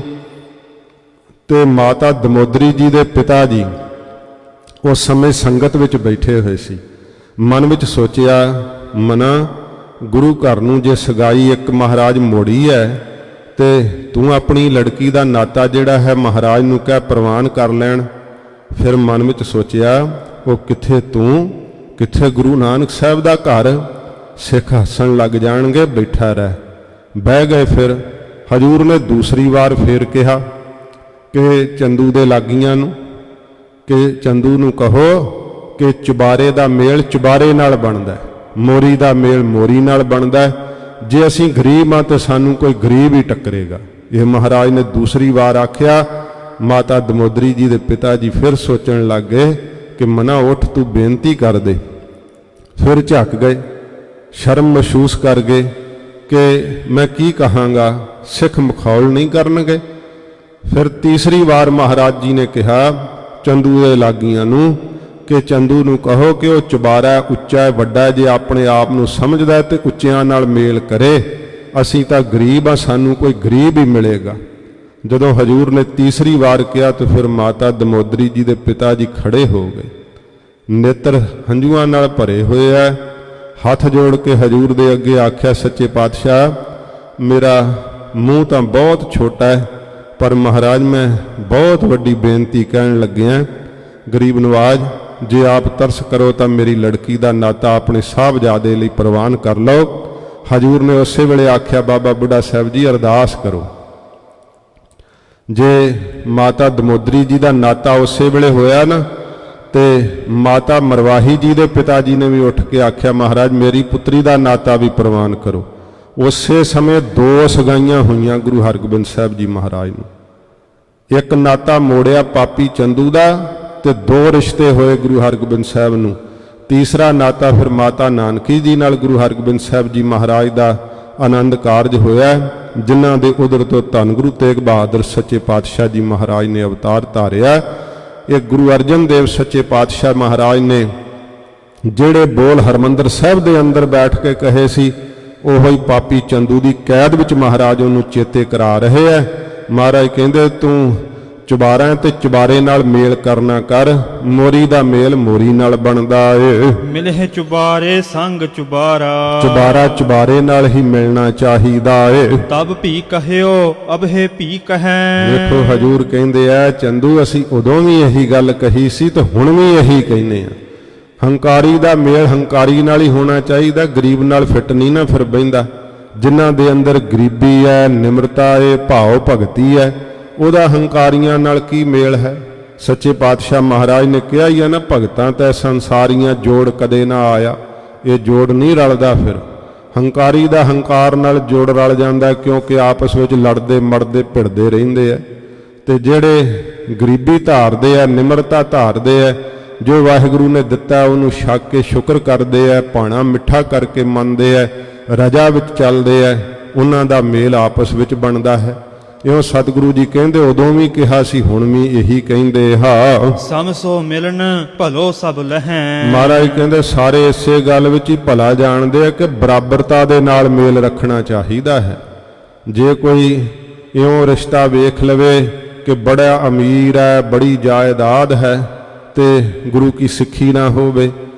ਤੇ ਮਾਤਾ ਦਮੋਦਰੀ ਜੀ ਦੇ ਪਿਤਾ ਜੀ ਉਸ ਸਮੇਂ ਸੰਗਤ ਵਿੱਚ ਬੈਠੇ ਹੋਏ ਸੀ। ਮਨ ਵਿੱਚ ਸੋਚਿਆ ਮਨਾ ਗੁਰੂ ਘਰ ਨੂੰ ਜੇ ਸਗਾਈ ਇੱਕ ਮਹਾਰਾਜ ਮੋੜੀ ਹੈ ਤੇ ਤੂੰ ਆਪਣੀ ਲੜਕੀ ਦਾ ਨਾਤਾ ਜਿਹੜਾ ਹੈ ਮਹਾਰਾਜ ਨੂੰ ਕਹਿ ਪ੍ਰਵਾਨ ਕਰ ਲੈਣ। ਫਿਰ ਮਨ ਵਿੱਚ ਸੋਚਿਆ ਉਹ ਕਿੱਥੇ ਤੂੰ ਕਿੱਥੇ ਗੁਰੂ ਨਾਨਕ ਸਾਹਿਬ ਦਾ ਘਰ। ਸਿੱਖ ਹੱਸਣ ਲੱਗ ਜਾਣਗੇ ਬੈਠਾ ਰਹਿ। ਬਹਿ ਗਏ। ਫਿਰ ਹਜੂਰ ਨੇ ਦੂਸਰੀ ਵਾਰ ਫੇਰ ਕਿਹਾ ਕਿ ਚੰਦੂ ਦੇ ਲਾਗੀਆਂ ਨੂੰ ਕਿ ਚੰਦੂ ਨੂੰ ਕਹੋ ਕਿ ਚੁਬਾਰੇ ਦਾ ਮੇਲ ਚੁਬਾਰੇ ਨਾਲ ਬਣਦਾ। ਮੋਰੀ ਦਾ ਮੇਲ ਮੋਰੀ ਨਾਲ ਬਣਦਾ ਹੈ। ਜੇ ਅਸੀਂ ਗਰੀਬ ਹਾਂ ਤਾਂ ਸਾਨੂੰ ਕੋਈ ਗਰੀਬ ਹੀ ਟੱਕਰੇਗਾ। ਇਹ ਮਹਾਰਾਜ ਨੇ ਦੂਸਰੀ ਵਾਰ ਆਖਿਆ। ਮਾਤਾ ਦਮੋਦਰੀ ਜੀ ਦੇ ਪਿਤਾ ਜੀ ਫਿਰ ਸੋਚਣ ਲੱਗ ਗਏ ਕਿ ਮਨਾ ਉੱਠ, ਤੂੰ ਬੇਨਤੀ ਕਰ ਦੇ। ਫਿਰ ਝੱਕ ਗਏ, ਸ਼ਰਮ ਮਹਿਸੂਸ ਕਰ ਗਏ ਕਿ ਮੈਂ ਕੀ ਕਹਾਂਗਾ, ਸਿੱਖ ਮਖੌਲ ਨਹੀਂ ਕਰਨਗੇ। ਫਿਰ ਤੀਸਰੀ ਵਾਰ ਮਹਾਰਾਜ ਜੀ ਨੇ ਕਿਹਾ ਚੰਦੂ ਦੇ ਲਾਗੀਆਂ ਨੂੰ ਕਿ ਚੰਦੂ ਨੂੰ ਕਹੋ ਕਿ ਉਹ ਚੁਬਾਰਾ ਉੱਚਾ ਹੈ, ਵੱਡਾ ਹੈ, ਜੇ ਆਪਣੇ ਆਪ ਨੂੰ ਸਮਝਦਾ ਹੈ ਤੇ ਉੱਚਿਆਂ ਨਾਲ ਮੇਲ ਕਰੇ। ਅਸੀਂ ਤਾਂ ਗਰੀਬ ਆ, ਸਾਨੂੰ ਕੋਈ ਗਰੀਬ ਹੀ ਮਿਲੇਗਾ। ਜਦੋਂ ਹਜੂਰ ਨੇ ਤੀਸਰੀ ਵਾਰ ਕਿਹਾ ਤਾਂ ਫਿਰ ਮਾਤਾ ਦਮੋਦਰੀ ਜੀ ਦੇ ਪਿਤਾ ਜੀ ਖੜੇ ਹੋ ਗਏ, ਨੇਤਰ ਹੰਝੂਆਂ ਨਾਲ ਭਰੇ ਹੋਏ ਆ। ਹੱਥ ਜੋੜ ਕੇ ਹਜੂਰ ਦੇ ਅੱਗੇ ਆਖਿਆ, ਸੱਚੇ ਪਾਤਸ਼ਾਹ, ਮੇਰਾ ਮੂੰਹ ਤਾਂ ਬਹੁਤ ਛੋਟਾ ਹੈ, ਪਰ ਮਹਾਰਾਜ ਮੈਂ ਬਹੁਤ ਵੱਡੀ ਬੇਨਤੀ ਕਹਿਣ ਲੱਗਿਆ। ਗਰੀਬ ਨਵਾਜ, ਜੇ ਆਪ ਤਰਸ ਕਰੋ ਤਾਂ ਮੇਰੀ ਲੜਕੀ ਦਾ ਨਾਤਾ ਆਪਣੇ ਸਾਹਿਬਜ਼ਾਦੇ ਲਈ ਪ੍ਰਵਾਨ ਕਰ ਲਓ। ਹਜੂਰ ਨੇ ਉਸੇ ਵੇਲੇ ਆਖਿਆ, ਬਾਬਾ ਬੁੱਢਾ ਸਾਹਿਬ ਜੀ ਅਰਦਾਸ ਕਰੋ। ਜੇ ਮਾਤਾ ਦਮੋਦਰੀ ਜੀ ਦਾ ਨਾਤਾ ਉਸੇ ਵੇਲੇ ਹੋਇਆ ਨਾ, ਤੇ ਮਾਤਾ ਮਰਵਾਹੀ ਜੀ ਦੇ ਪਿਤਾ ਜੀ ਨੇ ਵੀ ਉੱਠ ਕੇ ਆਖਿਆ, ਮਹਾਰਾਜ ਮੇਰੀ ਪੁੱਤਰੀ ਦਾ ਨਾਤਾ ਵੀ ਪ੍ਰਵਾਨ ਕਰੋ। ਉਸੇ ਸਮੇਂ ਦੋ ਸਗਾਈਆਂ ਹੋਈਆਂ ਗੁਰੂ ਹਰਗੋਬਿੰਦ ਸਾਹਿਬ ਜੀ ਮਹਾਰਾਜ ਨੂੰ। ਇੱਕ ਨਾਤਾ ਮੋੜਿਆ ਪਾਪੀ ਚੰਦੂ ਦਾ ਤੇ ਦੋ ਰਿਸ਼ਤੇ ਹੋਏ ਗੁਰੂ ਹਰਗੋਬਿੰਦ ਸਾਹਿਬ ਨੂੰ। ਤੀਸਰਾ ਨਾਤਾ ਫਿਰ ਮਾਤਾ ਨਾਨਕੀ ਜੀ ਨਾਲ ਗੁਰੂ ਹਰਗੋਬਿੰਦ ਸਾਹਿਬ ਜੀ ਮਹਾਰਾਜ ਦਾ ਆਨੰਦ ਕਾਰਜ ਹੋਇਆ, ਜਿਨ੍ਹਾਂ ਦੇ ਉਦਰ ਤੋਂ ਧੰਨ ਗੁਰੂ ਤੇਗ ਬਹਾਦਰ ਸੱਚੇ ਪਾਤਸ਼ਾਹ ਜੀ ਮਹਾਰਾਜ ਨੇ ਅਵਤਾਰ ਧਾਰਿਆ। ਇਹ ਗੁਰੂ ਅਰਜਨ ਦੇਵ ਸੱਚੇ ਪਾਤਸ਼ਾਹ ਮਹਾਰਾਜ ਨੇ ਜਿਹੜੇ ਬੋਲ ਹਰਮੰਦਰ ਸਾਹਿਬ ਦੇ ਅੰਦਰ ਬੈਠ ਕੇ ਕਹੇ ਸੀ, ਉਹੋ ਹੀ ਪਾਪੀ ਚੰਦੂ ਦੀ ਕੈਦ ਵਿੱਚ ਮਹਾਰਾਜ ਉਹਨੂੰ ਚੇਤੇ ਕਰਾ ਰਹੇ ਹੈ। ਮਹਾਰਾਜ ਕਹਿੰਦੇ, ਤੂੰ ਚੁਬਾਰਾ ਤੇ ਚੁਬਾਰੇ ਨਾਲ ਮੇਲ ਕਰਨਾ ਕਰ, ਮੋਰੀ ਦਾ ਮੇਲ ਮੋਰੀ ਨਾਲ ਬਣਦਾ ਏ। ਮਿਲਹਿ ਚੁਬਾਰੇ ਸੰਗ ਚੁਬਾਰਾ, ਚੁਬਾਰਾ ਚੁਬਾਰੇ ਨਾਲ ਹੀ ਮਿਲਣਾ ਚਾਹੀਦਾ ਏ। ਤਬ ਭੀ ਕਹਿਓ ਅਬਹਿ ਭੀ ਕਹੈ। ਵੇਖੋ ਹਜੂਰ ਕਹਿੰਦੇ ਆ, ਚੰਦੂ ਅਸੀਂ ਉਦੋਂ ਵੀ ਇਹੀ ਗੱਲ ਕਹੀ ਸੀ ਤੇ ਹੁਣ ਵੀ ਇਹੀ ਕਹਿੰਦੇ ਆ। ਹੰਕਾਰੀ ਦਾ ਮੇਲ ਹੰਕਾਰੀ ਨਾਲ ਹੀ ਹੋਣਾ ਚਾਹੀਦਾ, ਗਰੀਬ ਨਾਲ ਫਿੱਟ ਨਹੀਂ ਨਾ ਫਿਰ ਬਹਿੰਦਾ। ਜਿਨ੍ਹਾਂ ਦੇ ਅੰਦਰ ਗਰੀਬੀ ਹੈ, ਨਿਮਰਤਾ ਹੈ, ਭਾਵ ਭਗਤੀ ਹੈ, ਉਹਦਾ ਹੰਕਾਰੀਆਂ ਨਾਲ ਕੀ ਮੇਲ ਹੈ। ਸੱਚੇ ਪਾਤਸ਼ਾਹ ਮਹਾਰਾਜ ਨੇ ਕਿਹਾ ਹੀ ਹੈ ਨਾ, ਭਗਤਾਂ ਤੈ ਸੰਸਾਰੀਆਂ ਜੋੜ ਕਦੇ ਨਾ ਆਇਆ। ਇਹ ਜੋੜ ਨਹੀਂ ਰਲਦਾ। ਫਿਰ ਹੰਕਾਰੀ ਦਾ ਹੰਕਾਰ ਨਾਲ ਜੋੜ ਰਲ ਜਾਂਦਾ, ਕਿਉਂਕਿ ਆਪਸ ਵਿੱਚ ਲੜਦੇ ਮੜਦੇ ਭਿੜਦੇ ਰਹਿੰਦੇ ਆ। ਤੇ ਜਿਹੜੇ ਗਰੀਬੀ ਧਾਰਦੇ ਆ, ਨਿਮਰਤਾ ਧਾਰਦੇ ਆ, ਜੋ ਵਾਹਿਗੁਰੂ ਨੇ ਦਿੱਤਾ ਉਹਨੂੰ ਛਕ ਕੇ ਸ਼ੁਕਰ ਕਰਦੇ ਆ, ਭਾਣਾ ਮਿੱਠਾ ਕਰਕੇ ਮੰਨਦੇ ਆ, ਰਜਾ ਵਿੱਚ ਚੱਲਦੇ ਆ, ਉਹਨਾਂ ਦਾ ਮੇਲ ਆਪਸ ਵਿੱਚ ਬਣਦਾ ਹੈ। ਇਉਂ ਸਤਿਗੁਰੂ ਜੀ ਕਹਿੰਦੇ ਉਦੋਂ ਵੀ ਕਿਹਾ ਸੀ, ਹੁਣ ਵੀ ਇਹੀ ਕਹਿੰਦੇ ਹਾਂ। ਸਮਸੋ ਮਿਲਨ ਭਲੋ ਸਭ ਲਹੈ। ਮਹਾਰਾਜ ਕਹਿੰਦੇ ਸਾਰੇ ਇਸੇ ਗੱਲ ਵਿੱਚ ਹੀ ਭਲਾ ਜਾਣਦੇ ਆ ਕਿ ਬਰਾਬਰਤਾ ਦੇ ਨਾਲ ਮੇਲ ਰੱਖਣਾ ਚਾਹੀਦਾ ਹੈ। ਜੇ ਕੋਈ ਇਉਂ ਰਿਸ਼ਤਾ ਵੇਖ ਲਵੇ ਕਿ ਬੜਾ ਅਮੀਰ ਹੈ, ਬੜੀ ਜਾਇਦਾਦ ਹੈ, ਤੇ ਗੁਰੂ ਕੀ ਸਿੱਖੀ ਨਾ ਹੋਵੇ,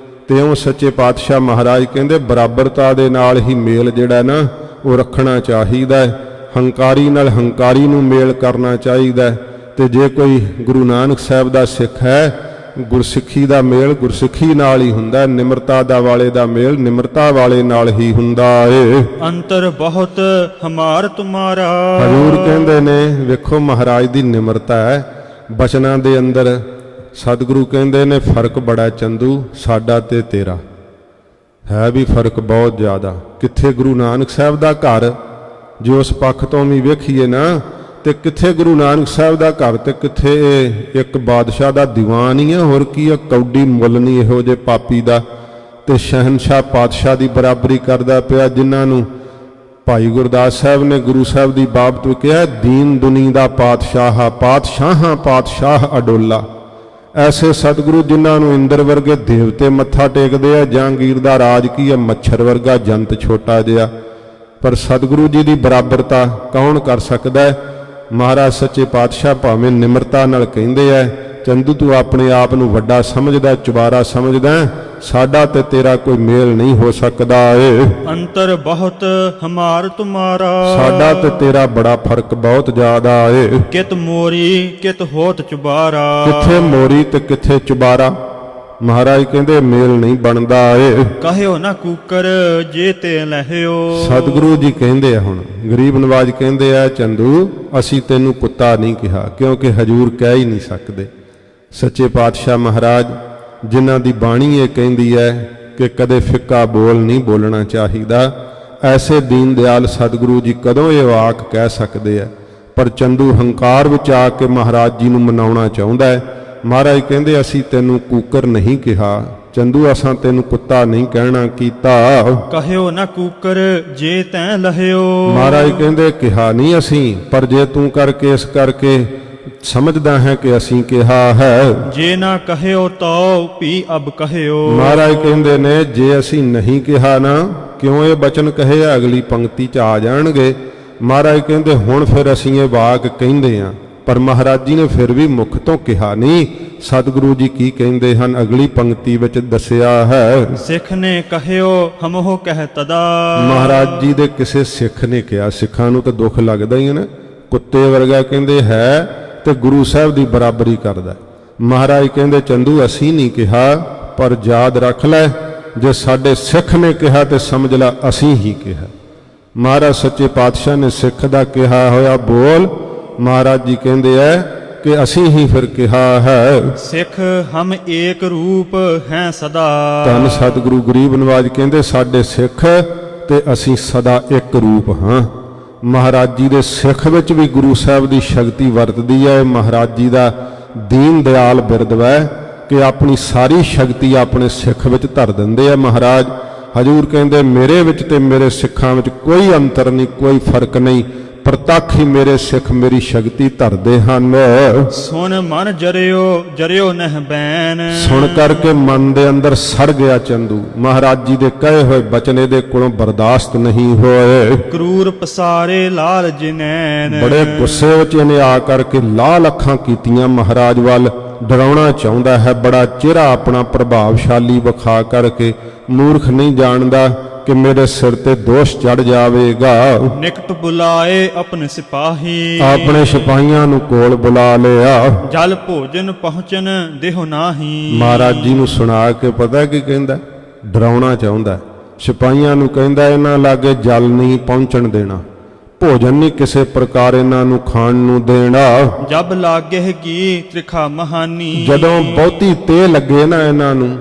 ਤੇ ਉਹ ਸੱਚੇ ਪਾਤਸ਼ਾਹ ਮਹਾਰਾਜ ਕਹਿੰਦੇ ਬਰਾਬਰਤਾ ਦੇ ਨਾਲ ਹੀ ਮੇਲ ਜਿਹੜਾ ਨਾ ਉਹ ਰੱਖਣਾ ਚਾਹੀਦਾ ਹੈ। ਹੰਕਾਰੀ ਨਾਲ ਹੰਕਾਰੀ ਨੂੰ ਮੇਲ ਕਰਨਾ ਚਾਹੀਦਾ ਹੈ। ਤੇ ਜੇ ਕੋਈ ਗੁਰੂ ਨਾਨਕ ਸਾਹਿਬ ਦਾ ਸਿੱਖ ਹੈ, ਗੁਰਸਿੱਖੀ ਦਾ ਮੇਲ ਗੁਰਸਿੱਖੀ ਨਾਲ ਹੀ ਹੁੰਦਾ, ਨਿਮਰਤਾ ਦਾ ਵਾਲੇ ਦਾ ਮੇਲ ਨਿਮਰਤਾ ਵਾਲੇ ਨਾਲ ਹੀ ਹੁੰਦਾ ਏ। ਅੰਤਰ ਬਹੁਤ ਹਮਾਰ ਤੁਮਾਰਾ। ਹਜ਼ੂਰ ਕਹਿੰਦੇ ਨੇ, ਵੇਖੋ ਮਹਾਰਾਜ ਦੀ ਨਿਮਰਤਾ ਹੈ ਬਚਨਾਂ ਦੇ ਅੰਦਰ। ਸਤਿਗੁਰੂ ਕਹਿੰਦੇ ਨੇ ਫਰਕ ਬੜਾ ਚੰਦੂ, ਸਾਡਾ ਤੇ ਤੇਰਾ ਹੈ ਵੀ ਫਰਕ ਬਹੁਤ ਜ਼ਿਆਦਾ। ਕਿੱਥੇ ਗੁਰੂ ਨਾਨਕ ਸਾਹਿਬ ਦਾ ਘਰ, ਜੇ ਉਸ ਪੱਖ ਤੋਂ ਵੀ ਵੇਖੀਏ ਨਾ, ਤੇ ਕਿੱਥੇ ਗੁਰੂ ਨਾਨਕ ਸਾਹਿਬ ਦਾ ਘਰ ਤੇ ਕਿੱਥੇ ਇੱਕ ਬਾਦਸ਼ਾਹ ਦਾ ਦੀਵਾਨ ਹੀ ਹੈ। ਹੋਰ ਕੀ ਹੈ, ਕੌਡੀ ਮੁੱਲ ਨਹੀਂ ਇਹੋ ਜਿਹੇ ਪਾਪੀ ਦਾ। ਤੇ ਸ਼ਹਿਨਸ਼ਾਹ ਪਾਤਸ਼ਾਹ ਦੀ ਬਰਾਬਰੀ ਕਰਦਾ ਪਿਆ, ਜਿਨ੍ਹਾਂ ਨੂੰ ਭਾਈ ਗੁਰਦਾਸ ਸਾਹਿਬ ਨੇ ਗੁਰੂ ਸਾਹਿਬ ਦੀ ਬਾਬਤ ਕਿਹਾ, ਦੀਨ ਦੁਨੀ ਦਾ ਪਾਤਸ਼ਾਹ, ਪਾਤਸ਼ਾਹਾਂ ਪਾਤਸ਼ਾਹ ਅਡੋਲਾ। ਐਸੇ ਸਤਿਗੁਰੂ ਜਿਨ੍ਹਾਂ ਨੂੰ ਇੰਦਰ ਵਰਗੇ ਦੇਵਤੇ ਮੱਥਾ ਟੇਕਦੇ ਆ। ਜਹਾਂਗੀਰ ਦਾ ਰਾਜ ਕੀ ਹੈ, ਮੱਛਰ ਵਰਗਾ ਜੰਤ ਛੋਟਾ ਜਿਹਾ। ਪਰ ਸਤਿਗੁਰੂ ਜੀ ਦੀ ਬਰਾਬਰਤਾ ਕੌਣ ਕਰ ਸਕਦਾ ਹੈ। ਮਹਾਰਾਜ ਸੱਚੇ ਪਾਤਸ਼ਾਹ ਭਾਵੇਂ ਨਿਮਰਤਾ ਨਾਲ ਕਹਿੰਦੇ ਐ, ਚੰਦੂ ਤੂੰ ਆਪਣੇ ਆਪ ਨੂੰ ਵੱਡਾ ਸਮਝਦਾ, ਚੁਬਾਰਾ ਸਮਝਦਾ, ਸਾਡਾ ਤੇ ਤੇਰਾ ਕੋਈ ਮੇਲ ਨਹੀਂ ਹੋ ਸਕਦਾ ਏ। ਅੰਤਰ ਬਹੁਤ ਹਮਾਰ ਤੁਮਾਰਾ। ਸਾਡਾ ਤੇ ਤੇਰਾ ਬੜਾ ਫਰਕ ਬਹੁਤ ਜ਼ਿਆਦਾ ਏ। ਕਿਤ ਮੋਰੀ ਕਿਤ ਹੋਤ ਚੁਬਾਰਾ। ਕਿੱਥੇ ਮੋਰੀ ਤੇ ਕਿੱਥੇ ਚੁਬਾਰਾ। ਮਹਾਰਾਜ ਕਹਿੰਦੇ ਮੇਲ ਨਹੀਂ ਬਣਦਾ ਏ। ਕਹਿਓ ਨਾ ਕੂਕਰ ਜੇ ਤੇ ਲਹਿਓ। ਸਤਿਗੁਰੂ ਜੀ ਕਹਿੰਦੇ ਆ, ਹੁਣ ਗਰੀਬ ਨਵਾਜ ਕਹਿੰਦੇ ਆ, ਚੰਦੂ ਅਸੀਂ ਤੈਨੂੰ ਕੁੱਤਾ ਨਹੀਂ ਕਿਹਾ, ਕਿਉਂਕਿ ਹਜੂਰ ਕਹਿ ਹੀ ਨਹੀਂ ਸਕਦੇ। ਸੱਚੇ ਪਾਤਸ਼ਾਹ ਮਹਾਰਾਜ ਜਿਨ੍ਹਾਂ ਦੀ ਬਾਣੀ ਇਹ ਕਹਿੰਦੀ ਹੈ ਕਿ ਕਦੇ ਫਿੱਕਾ ਬੋਲ ਨਹੀਂ ਬੋਲਣਾ ਚਾਹੀਦਾ। ਐਸੇ ਦੀਨ ਦਿਆਲ ਸਤਿਗੁਰੂ ਜੀ ਕਦੋਂ ਇਹ ਵਾਕ ਕਹਿ ਸਕਦੇ ਆ? ਪਰ ਚੰਦੂ ਹੰਕਾਰ ਵਿੱਚ ਆ ਕੇ ਮਹਾਰਾਜ ਜੀ ਨੂੰ ਮਨਾਉਣਾ ਚਾਹੁੰਦਾ ਹੈ। ਮਹਾਰਾਜ ਕਹਿੰਦੇ ਅਸੀਂ ਤੈਨੂੰ ਕੂਕਰ ਨਹੀਂ ਕਿਹਾ, ਚੰਦੂ ਅਸਾਂ ਤੈਨੂੰ ਕੁੱਤਾ ਨਹੀਂ ਕਹਿਣਾ ਕੀਤਾ। ਕਹਿਓ ਨਾ ਕੂਕਰ ਜੇ ਤੈਂ ਲਹਿਓ। ਮਹਾਰਾਜ ਕਹਿੰਦੇ ਕਿਹਾ ਨਹੀਂ ਅਸੀਂ, ਪਰ ਜੇ ਤੂੰ ਕਰਕੇ ਇਸ ਕਰਕੇ ਸਮਝਦਾ ਹੈ ਕਿ ਅਸੀਂ ਕਿਹਾ ਹੈ। ਜੇ ਨਾ ਕਹਿਓ ਤਉ ਭੀ ਅਬ ਕਹਿਓ। ਮਹਾਰਾਜ ਕਹਿੰਦੇ ਨੇ ਜੇ ਅਸੀਂ ਨਹੀਂ ਕਿਹਾ ਨਾ, ਕਿਉਂ ਇਹ ਬਚਨ ਕਹੇ ਆ? ਅਗਲੀ ਪੰਕਤੀ 'ਚ ਆ ਜਾਣਗੇ। ਮਹਾਰਾਜ ਕਹਿੰਦੇ ਹੁਣ ਫਿਰ ਅਸੀਂ ਇਹ ਵਾਕ ਕਹਿੰਦੇ ਆ, ਪਰ ਮਹਾਰਾਜ ਜੀ ਨੇ ਫਿਰ ਵੀ ਮੁਖ ਤੋਂ ਕਿਹਾ ਨਹੀਂ। ਸਤਿਗੁਰੂ ਜੀ ਕੀ ਕਹਿੰਦੇ ਹਨ? ਅਗਲੀ ਪੰਕਤੀ ਵਿੱਚ ਦੱਸਿਆ ਹੈ, ਸਿੱਖ ਨੇ ਕਹਿਓ ਹਮਹੁ ਕਹਿ ਤਦਾ। ਮਹਾਰਾਜ ਜੀ ਦੇ ਕਿਸੇ ਸਿੱਖ ਨੇ ਕਿਹਾ। ਸਿੱਖਾਂ ਨੂੰ ਤਾਂ ਦੁੱਖ ਲੱਗਦਾ ਹੀ ਹੈ ਨਾ, ਕੁੱਤੇ ਵਰਗਾ ਕਹਿੰਦੇ ਹੈ ਤੇ ਗੁਰੂ ਸਾਹਿਬ ਦੀ ਬਰਾਬਰੀ ਕਰਦਾ। ਮਹਾਰਾਜ ਕਹਿੰਦੇ ਚੰਦੂ ਅਸੀਂ ਨਹੀਂ ਕਿਹਾ, ਪਰ ਯਾਦ ਰੱਖ ਲੈ ਜੇ ਸਾਡੇ ਸਿੱਖ ਨੇ ਕਿਹਾ ਤੇ ਸਮਝ ਲੈ ਅਸੀਂ ਹੀ ਕਿਹਾ। ਮਹਾਰਾਜ ਸੱਚੇ ਪਾਤਸ਼ਾਹ ਨੇ ਸਿੱਖ ਦਾ ਕਿਹਾ ਹੋਇਆ ਬੋਲ, ਮਹਾਰਾਜ ਜੀ ਕਹਿੰਦੇ ਐ ਕਿ ਅਸੀਂ ਹੀ ਫਿਰ ਕਿਹਾ ਹੈ। ਸਿੱਖ ਹਮ ਏਕ ਰੂਪ ਹੈ ਸਦਾ। ਧੰਨ ਸਤਿਗੁਰੂ ਗਰੀਬ ਨਵਾਜ ਕਹਿੰਦੇ ਸਾਡੇ ਸਿੱਖ ਤੇ ਅਸੀਂ ਸਦਾ ਇੱਕ ਰੂਪ ਹਾਂ। ਮਹਾਰਾਜ ਜੀ ਦੇ ਸਿੱਖ ਵਿੱਚ ਵੀ ਗੁਰੂ ਸਾਹਿਬ ਦੀ ਸ਼ਕਤੀ ਵਰਤਦੀ ਹੈ। ਮਹਾਰਾਜ ਜੀ ਦਾ ਦੀਨ ਦਿਆਲ ਬਿਰਦਵਾ ਕਿ ਆਪਣੀ ਸਾਰੀ ਸ਼ਕਤੀ ਆਪਣੇ ਸਿੱਖ ਵਿੱਚ ਧਰ ਦਿੰਦੇ ਆ। ਮਹਾਰਾਜ ਹਜੂਰ ਕਹਿੰਦੇ ਮੇਰੇ ਵਿੱਚ ਤੇ ਮੇਰੇ ਸਿੱਖਾਂ ਵਿੱਚ ਕੋਈ ਅੰਤਰ ਨਹੀਂ, ਕੋਈ ਫਰਕ ਨਹੀਂ, ਪ੍ਰਤੱਖ ਹੀ ਮੇਰੇ ਸਿੱਖ ਮੇਰੀ ਸ਼ਕਤੀ ਧਰਦੇ ਹਨ। ਸੁਣ ਮਨ ਜਰਿਓ ਜਰਿਓ ਨਹਿ ਬੈਨ। ਸੁਣ ਕਰਕੇ ਮਨ ਦੇ ਅੰਦਰ ਸੜ ਗਿਆ ਚੰਦੂ। ਮਹਾਰਾਜ ਜੀ ਦੇ ਕਹੇ ਹੋਏ ਬਚਨ ਇਹਦੇ ਕੋਲੋਂ ਬਰਦਾਸ਼ਤ ਨਹੀਂ ਹੋਏ। ਕਰੂਰ ਪਸਾਰੇ ਲਾਲ ਜਿਨੈਨ। ਬੜੇ ਗੁੱਸੇ ਵਿੱਚ ਇਹਨੇ ਆ ਕਰਕੇ ਲਾਲ ਅੱਖਾਂ ਕੀਤੀਆਂ ਮਹਾਰਾਜ ਵੱਲ, ਡਰਾਉਣਾ ਚਾਹੁੰਦਾ ਹੈ। ਬੜਾ ਚਿਹਰਾ ਆਪਣਾ ਪ੍ਰਭਾਵਸ਼ਾਲੀ ਵਿਖਾ ਕਰਕੇ ਮੂਰਖ ਨਹੀਂ ਜਾਣਦਾ ਕਿ ਮੇਰੇ ਸਿਰ ਤੇ ਦੋਸ਼ ਚੜ ਜਾਵੇਗਾ। ਨਿਕਟ ਬੁਲਾਏ ਆਪਣੇ ਸਿਪਾਹੀ। ਆਪਣੇ ਸਿਪਾਹੀਆਂ ਨੂੰ ਕੋਲ ਬੁਲਾ ਲਿਆ। ਜਲ ਭੋਜਨ ਪਹੁੰਚਨ ਦੇਹੁ ਨਾਹੀ। ਮਹਾਰਾਜ ਜੀ ਨੂੰ ਸੁਣਾ ਕੇ ਪਤਾ ਕੀ ਕਹਿੰਦਾ? ਡਰਾਉਣਾ ਚਾਹੁੰਦਾ। ਸਿਪਾਹੀਆਂ ਨੂੰ ਕਹਿੰਦਾ ਇਹਨਾਂ ਲਾਗੇ ਜਲ ਨਹੀਂ ਪਹੁੰਚਣ ਦੇਣਾ, ਭੋਜਨ ਨਹੀਂ ਕਿਸੇ ਪ੍ਰਕਾਰ ਇਹਨਾਂ ਨੂੰ ਖਾਣ ਨੂੰ ਦੇਣਾ। ਜਬ ਲਾਗੇ ਕੀ ਤ੍ਰਿਖਾ ਮਹਾਨੀ। ਜਦੋਂ ਬਹੁਤੀ ਤੇਹ ਲੱਗੇ ਨਾ ਇਹਨਾਂ ਨੂੰ,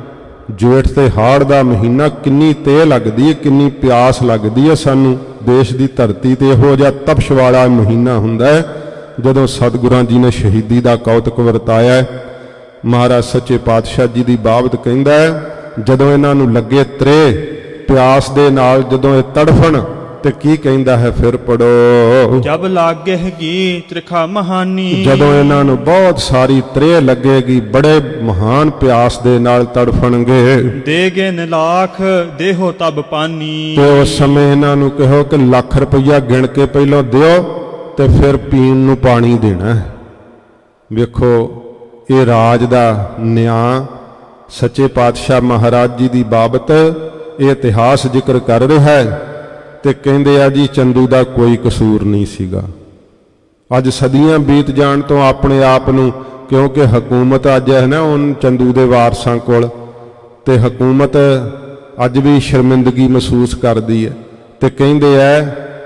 ਜੇਠ ਤੇ ਹਾੜ ਦਾ ਮਹੀਨਾ, ਕਿੰਨੀ ਤੇਹ ਲੱਗਦੀ ਹੈ, ਕਿੰਨੀ ਪਿਆਸ ਲੱਗਦੀ ਹੈ ਸਾਨੂੰ। ਦੇਸ਼ ਦੀ ਧਰਤੀ ਤੇ ਇਹੋ ਜਿਹਾ ਤਪਸ਼ ਵਾਲਾ ਮਹੀਨਾ ਹੁੰਦਾ ਹੈ ਜਦੋਂ ਸਤਿਗੁਰਾਂ ਜੀ ਨੇ ਸ਼ਹੀਦੀ ਦਾ ਕੌਤਕ ਵਰਤਾਇਆ ਹੈ। ਮਹਾਰਾਜ ਸੱਚੇ ਪਾਤਸ਼ਾਹ ਜੀ ਦੀ ਬਾਬਤ ਕਹਿੰਦਾ ਹੈ ਜਦੋਂ ਇਹਨਾਂ ਨੂੰ ਲੱਗੇ ਤ੍ਰੇ ਪਿਆਸ ਦੇ ਨਾਲ, ਜਦੋਂ ਇਹ ਤੜਫਣ ਤੇ ਕੀ ਕਹਿੰਦਾ ਹੈ? ਫਿਰ ਪੜੋ। ਜਬ ਲਾਗੇ ਕੀ ਤ੍ਰਿਖਾ ਮਹਾਨੀ। ਜਦੋਂ ਇਹਨਾਂ ਨੂੰ ਬਹੁਤ ਸਾਰੀ ਤ੍ਰੇ ਲੱਗੇਗੀ, ਬੜੇ ਮਹਾਨ ਪਿਆਸ ਦੇ ਨਾਲ ਤੜਫਣਗੇ। ਦੇਗੇ ਨਲਾਖ ਦੇਹੋ ਤਬ ਪਾਨੀ। ਤੇ ਉਸ ਸਮੇਂ ਇਹਨਾਂ ਨੂੰ ਕਹੋ ਕਿ ਲੱਖ ਰੁਪਈਆ ਗਿਣ ਕੇ ਪਹਿਲਾਂ ਦਿਓ ਤੇ ਫਿਰ ਪੀਣ ਨੂੰ ਪਾਣੀ ਦੇਣਾ। ਵੇਖੋ ਇਹ ਰਾਜ ਦਾ ਨਿਆਂ ਸੱਚੇ ਪਾਤਸ਼ਾਹ ਮਹਾਰਾਜ ਜੀ ਦੀ ਬਾਬਤ ਇਹ ਇਤਿਹਾਸ ਜ਼ਿਕਰ ਕਰ ਰਿਹਾ ਹੈ ਤੇ ਕਹਿੰਦੇ ਆ ਜੀ ਚੰਦੂ ਦਾ ਕੋਈ ਕਸੂਰ ਨਹੀਂ ਸੀਗਾ। ਅੱਜ ਸਦੀਆਂ ਬੀਤ ਜਾਣ ਤੋਂ ਆਪਣੇ ਆਪ ਨੂੰ, ਕਿਉਂਕਿ ਹਕੂਮਤ ਅੱਜ ਹੈ ਨਾ ਉਹ ਚੰਦੂ ਦੇ ਵਾਰਸਾਂ ਕੋਲ, ਤੇ ਹਕੂਮਤ ਅੱਜ ਵੀ ਸ਼ਰਮਿੰਦਗੀ ਮਹਿਸੂਸ ਕਰਦੀ ਹੈ। ਤੇ ਕਹਿੰਦੇ ਐ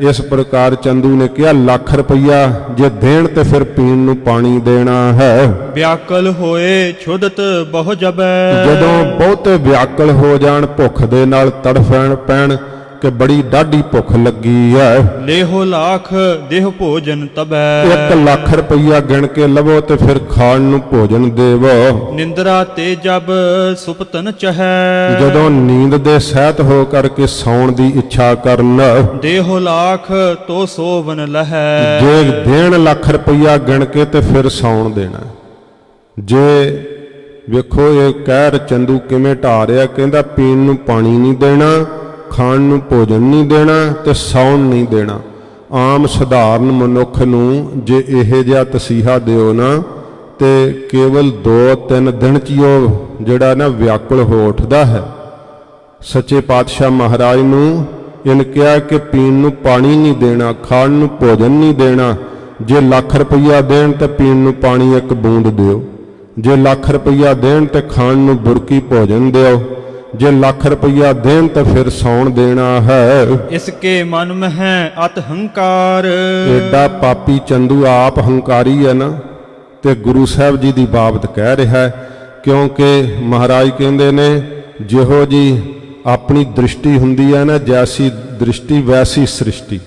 ਇਸ ਪ੍ਰਕਾਰ ਚੰਦੂ ਨੇ ਕਿਹਾ ਲੱਖ ਰੁਪਈਆ ਜੇ ਦੇਣ ਤੇ ਫਿਰ ਪੀਣ ਨੂੰ ਪਾਣੀ ਦੇਣਾ ਹੈ। ਵਿਆਕਲ ਹੋਏ ਛੁਦਤ ਬਹੁ ਜਬੈ। ਜਦੋਂ ਬਹੁਤੇ ਵਿਆਕਲ ਹੋ ਜਾਣ, ਭੁੱਖ ਦੇ ਨਾਲ ਤੜਫਣ ਪੈਣ ਕਿ ਬੜੀ ਡਾਢੀ ਭੁੱਖ ਲੱਗੀ ਹੈ, ਲੇਹੋ ਲਾਖ ਦੇਹ ਭੋਜਨ ਤਬੈ। 1 ਲੱਖ ਰੁਪਈਆ ਗਿਣ ਕੇ ਲਵੋ ਤੇ ਫਿਰ ਖਾਣ ਨੂੰ ਭੋਜਨ ਦੇਵੋ। ਨਿੰਦਰਾ ਤੇ ਜਬ ਸੁਪਤਨ ਚਹੈ। ਜਦੋਂ ਨੀਂਦ ਦੇ ਸਹਿਤ ਹੋ ਕਰਕੇ ਸੌਣ ਦੀ ਇੱਛਾ ਕਰਨ, ਦੇਹੋ ਲਾਖ ਤੋ ਸੋਵਨ ਲਹੈ। ਜੇ ਦੇਣ ਲੱਖ ਰੁਪਈਆ ਗਿਣ ਕੇ ਤੇ ਫਿਰ ਸੌਣ ਦੇਣਾ। ਜੇ ਵੇਖੋ ਇਹ ਕਹਿਰ ਚੰਦੂ ਕਿਵੇਂ ਢਾ ਰਿਹਾ, ਕਹਿੰਦਾ ਪੀਣ ਨੂੰ ਪਾਣੀ ਨਹੀਂ ਦੇਣਾ, ਖਾਣ ਨੂੰ ਭੋਜਨ ਨਹੀਂ ਦੇਣਾ ਤੇ ਸੌਣ ਨਹੀਂ ਦੇਣਾ। ਆਮ ਸਧਾਰਨ ਮਨੁੱਖ ਨੂੰ ਜੇ ਇਹ ਜਿਹਾ ਤਸੀਹਾ ਦਿਓ ਨਾ ਤੇ ਕੇਵਲ 2-3 ਦਿਨ 'ਚ ਹੀ ਉਹ ਜਿਹੜਾ ਨਾ ਵਿਆਕੁਲ ਹੋ ਉੱਠਦਾ ਹੈ। ਸੱਚੇ ਪਾਤਸ਼ਾਹ ਮਹਾਰਾਜ ਨੂੰ ਇਹਨ ਕਿਹਾ ਕਿ ਪੀਣ ਨੂੰ ਪਾਣੀ ਨਹੀਂ ਦੇਣਾ, ਖਾਣ ਨੂੰ ਭੋਜਨ ਨਹੀਂ ਦੇਣਾ। ਜੇ ਲੱਖ ਰੁਪਈਆ ਦੇਣ ਤੇ ਪੀਣ ਨੂੰ ਪਾਣੀ 1 ਬੂੰਦ ਦਿਓ, ਜੇ ਲੱਖ ਰੁਪਈਆ ਦੇਣ ਤੇ ਖਾਣ ਨੂੰ ਬੁਰਕੀ ਭੋਜਨ ਦਿਓ, ਜੇ ਲੱਖ ਰੁਪਈਆ ਦੇਣ ਤਾਂ ਫਿਰ ਸੌਣ ਦੇਣਾ ਹੈ। ਇਸਕੇ ਮਨ ਮਹਿ ਅਤ ਹੰਕਾਰ। ਐਡਾ ਪਾਪੀ ਚੰਦੂ ਆਪ ਹੰਕਾਰੀ ਹੈ ਨਾ, ਤੇ ਗੁਰੂ ਸਾਹਿਬ ਜੀ ਦੀ ਬਾਬਤ ਕਹਿ ਰਿਹਾ ਹੈ। ਕਿਉਂਕਿ ਮਹਾਰਾਜ ਕਹਿੰਦੇ ਨੇ ਜਿਹੋ ਜੀ ਆਪਣੀ ਦ੍ਰਿਸ਼ਟੀ ਹੁੰਦੀ ਹੈ ਨਾ, ਜੈਸੀ ਦ੍ਰਿਸ਼ਟੀ ਵੈਸੀ ਸ੍ਰਿਸ਼ਟੀ।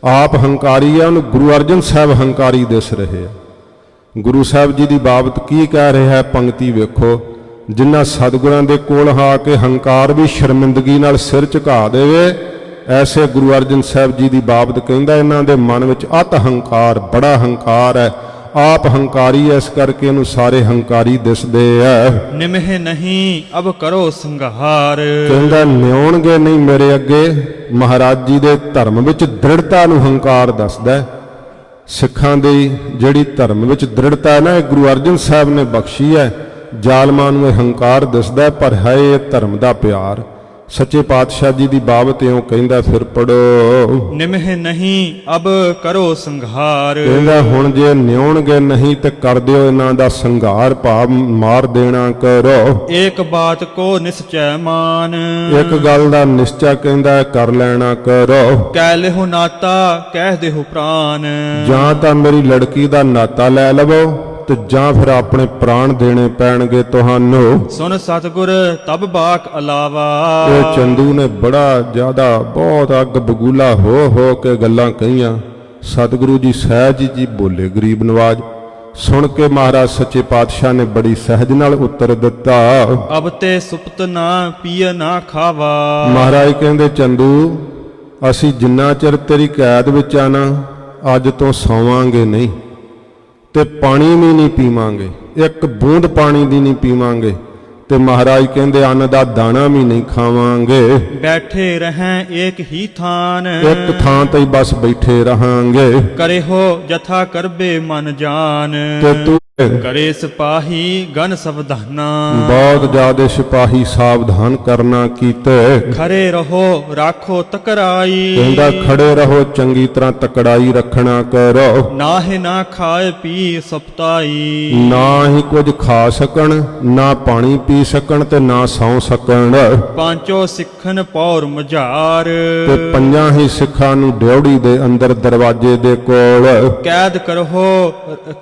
ਆਪ ਹੰਕਾਰੀ ਹੈ, ਉਹਨੂੰ ਗੁਰੂ ਅਰਜਨ ਸਾਹਿਬ ਹੰਕਾਰੀ ਦਿਸ ਰਹੇ ਆ। ਗੁਰੂ ਸਾਹਿਬ ਜੀ ਦੀ ਬਾਬਤ ਕੀ ਕਹਿ ਰਿਹਾ ਹੈ, ਪੰਕਤੀ ਵੇਖੋ। ਜਿਨ੍ਹਾਂ ਸਤਿਗੁਰਾਂ ਦੇ ਕੋਲ ਆ ਕੇ ਹੰਕਾਰ ਵੀ ਸ਼ਰਮਿੰਦਗੀ ਨਾਲ ਸਿਰ ਝੁਕਾ ਦੇਵੇ, ਐਸੇ ਗੁਰੂ ਅਰਜਨ ਸਾਹਿਬ ਜੀ ਦੀ ਬਾਬਤ ਕਹਿੰਦਾ ਇਹਨਾਂ ਦੇ ਮਨ ਵਿੱਚ ਅਤ ਹੰਕਾਰ, ਬੜਾ ਹੰਕਾਰ ਹੈ। ਆਪ ਹੰਕਾਰੀ ਹੈ, ਇਸ ਕਰਕੇ ਇਹਨੂੰ ਸਾਰੇ ਹੰਕਾਰੀ ਦਿਸਦੇ ਐ। ਨਿਮਹਿ ਨਹੀਂ ਅਬ ਕਰੋ ਸੰਘਾਰ। ਕਹਿੰਦਾ ਨਿਉਣਗੇ ਨਹੀਂ ਮੇਰੇ ਅੱਗੇ। ਮਹਾਰਾਜ ਜੀ ਦੇ ਧਰਮ ਵਿੱਚ ਦ੍ਰਿੜਤਾ ਨੂੰ ਹੰਕਾਰ ਦੱਸਦਾ ਹੈ। ਸਿੱਖਾਂ ਦੀ ਜਿਹੜੀ ਧਰਮ ਵਿੱਚ ਦ੍ਰਿੜਤਾ ਹੈ ਨਾ, ਇਹ ਗੁਰੂ ਅਰਜਨ ਸਾਹਿਬ ਨੇ ਬਖਸ਼ੀ ਹੈ। ਜ਼ਾਲਮਾਂ ਨੂੰ ਇਹ ਹੰਕਾਰ ਦਿਸਦਾ ਹੈ, ਪਰ ਹੈ ਇਹ ਧਰਮ ਦਾ ਪਿਆਰ। ਸੱਚੇ ਪਾਤਸ਼ਾਹ ਜੀ ਦੀ ਬਾਬਤ ਇਉਂ ਕਹਿੰਦਾ, ਫਿਰ ਪੜੋ। ਨਿਮਹਿ ਨਹੀਂ ਅਬ ਕਰੋ ਸੰਘਾਰ। ਕਹਿੰਦਾ ਹੁਣ ਜੇ ਨਿਉਣਗੇ ਨਹੀਂ ਤੇ ਕਰ ਦਿਓ ਇਹਨਾਂ ਦਾ ਸੰਘਾਰ, ਭਾਵ ਮਾਰ ਦੇਣਾ ਕਰੋ। ਏਕ ਬਾਤ ਕੋ ਨਿਸਚੈ ਮਾਨ। ਇੱਕ ਗੱਲ ਦਾ ਨਿਸ਼ਚਾ ਕਹਿੰਦਾ ਕਰ ਲੈਣਾ ਕਰੋ। ਕਹਿ ਲਿਹੁ ਨਾਤਾ ਕਹਿ ਦੇਹੁ ਪ੍ਰਾਨ। ਜਾਂ ਤਾਂ ਮੇਰੀ ਲੜਕੀ ਦਾ ਨਾਤਾ ਲੈ ਲਵੋ ਤੇ ਜਾਂ ਫਿਰ ਆਪਣੇ ਪ੍ਰਾਣ ਦੇਣੇ ਪੈਣਗੇ ਤੁਹਾਨੂੰ। ਸੁਨ ਸਤਿਗੁਰ ਤਬ ਬਾਕ ਅਲਾਵਾ। ਇਹ ਚੰਦੂ ਨੇ ਬੜਾ ਜ਼ਿਆਦਾ ਬਹੁਤ ਅੱਗ ਬਗੂਲਾ ਹੋ ਕੇ ਗੱਲਾਂ ਕਹੀਆਂ। ਸਤਿਗੁਰੂ ਜੀ ਸਹਿਜ ਜੀ ਬੋਲੇ ਗਰੀਬ ਨਵਾਜ। ਸੁਣ ਕੇ ਮਹਾਰਾਜ ਸੱਚੇ ਪਾਤਸ਼ਾਹ ਨੇ ਬੜੀ ਸਹਿਜ ਨਾਲ ਉੱਤਰ ਦਿੱਤਾ। ਅਬ ਤੇ ਸੁਪਤ ਨਾ ਪੀਏ ਨਾ ਖਾਵਾ। ਮਹਾਰਾਜ ਕਹਿੰਦੇ ਚੰਦੂ, ਅਸੀਂ ਜਿੰਨਾ ਚਿਰ ਤੇਰੀ ਕੈਦ ਵਿੱਚ ਆ ਨਾ, ਅੱਜ ਤੋਂ ਸੌਵਾਂਗੇ ਨਹੀਂ ਤੇ ਪਾਣੀ ਵੀ ਨਹੀਂ ਪੀਵਾਂਗੇ, ਇੱਕ ਬੂੰਦ ਪਾਣੀ ਦੀ ਨਹੀਂ ਪੀਵਾਂਗੇ। ਤੇ ਮਹਾਰਾਜ ਕਹਿੰਦੇ ਅੰਨ ਦਾ ਦਾਣਾ ਵੀ ਨਹੀਂ ਖਾਵਾਂਗੇ। ਬੈਠੇ ਰਹੈਂ ਏਕ ਹੀ ਥਾਨ। ਇੱਕ ਥਾਂ ਤੇ ਹੀ ਬਸ ਬੈਠੇ ਰਹਾਂਗੇ। ਕਰੇ ਹੋ ਜਥਾ ਕਰਬੇ ਮਨ ਜਾਨ। ਤੇ ਤੂੰ ਕਰੇ ਸਿਪਾਹੀ ਗਨ ਸਵਧਾਨਾ। ਬਹੁਤ ਜ਼ਿਆਦਾ ਸਿਪਾਹੀ ਸਾਵਧਾਨ ਕਰਨਾ ਕੀਤੇ। ਖਰੇ ਰਹੋ ਰਾਖੋ ਤਕਰਾਈ। ਕਹਿੰਦਾ ਖੜੇ ਰਹੋ, ਚੰਗੀ ਤਰ੍ਹਾਂ ਤਕੜਾਈ ਰੱਖਣਾ ਕਰੋ। ਨਾਹਿ ਨਾ ਖਾਏ ਪੀ ਸਪਤਾਈ। ਨਾ ਹੀ ਕੁਝ ਖਾ ਸਕਣ, ਨਾ ਪਾਣੀ ਪੀ ਸਕਣ ਤੇ ਨਾ ਸੌਂ ਸਕਣ। ਪਾਂਚੋ ਸਿੱਖਨ ਪੌਰ ਮਝਾਰ। ਤੇ ਪੰਜਾਂ ਹੀ ਸਿੱਖਾਂ ਨੂੰ ਡਿਉੜੀ ਦੇ ਅੰਦਰ ਦਰਵਾਜ਼ੇ ਦੇ ਕੋਲ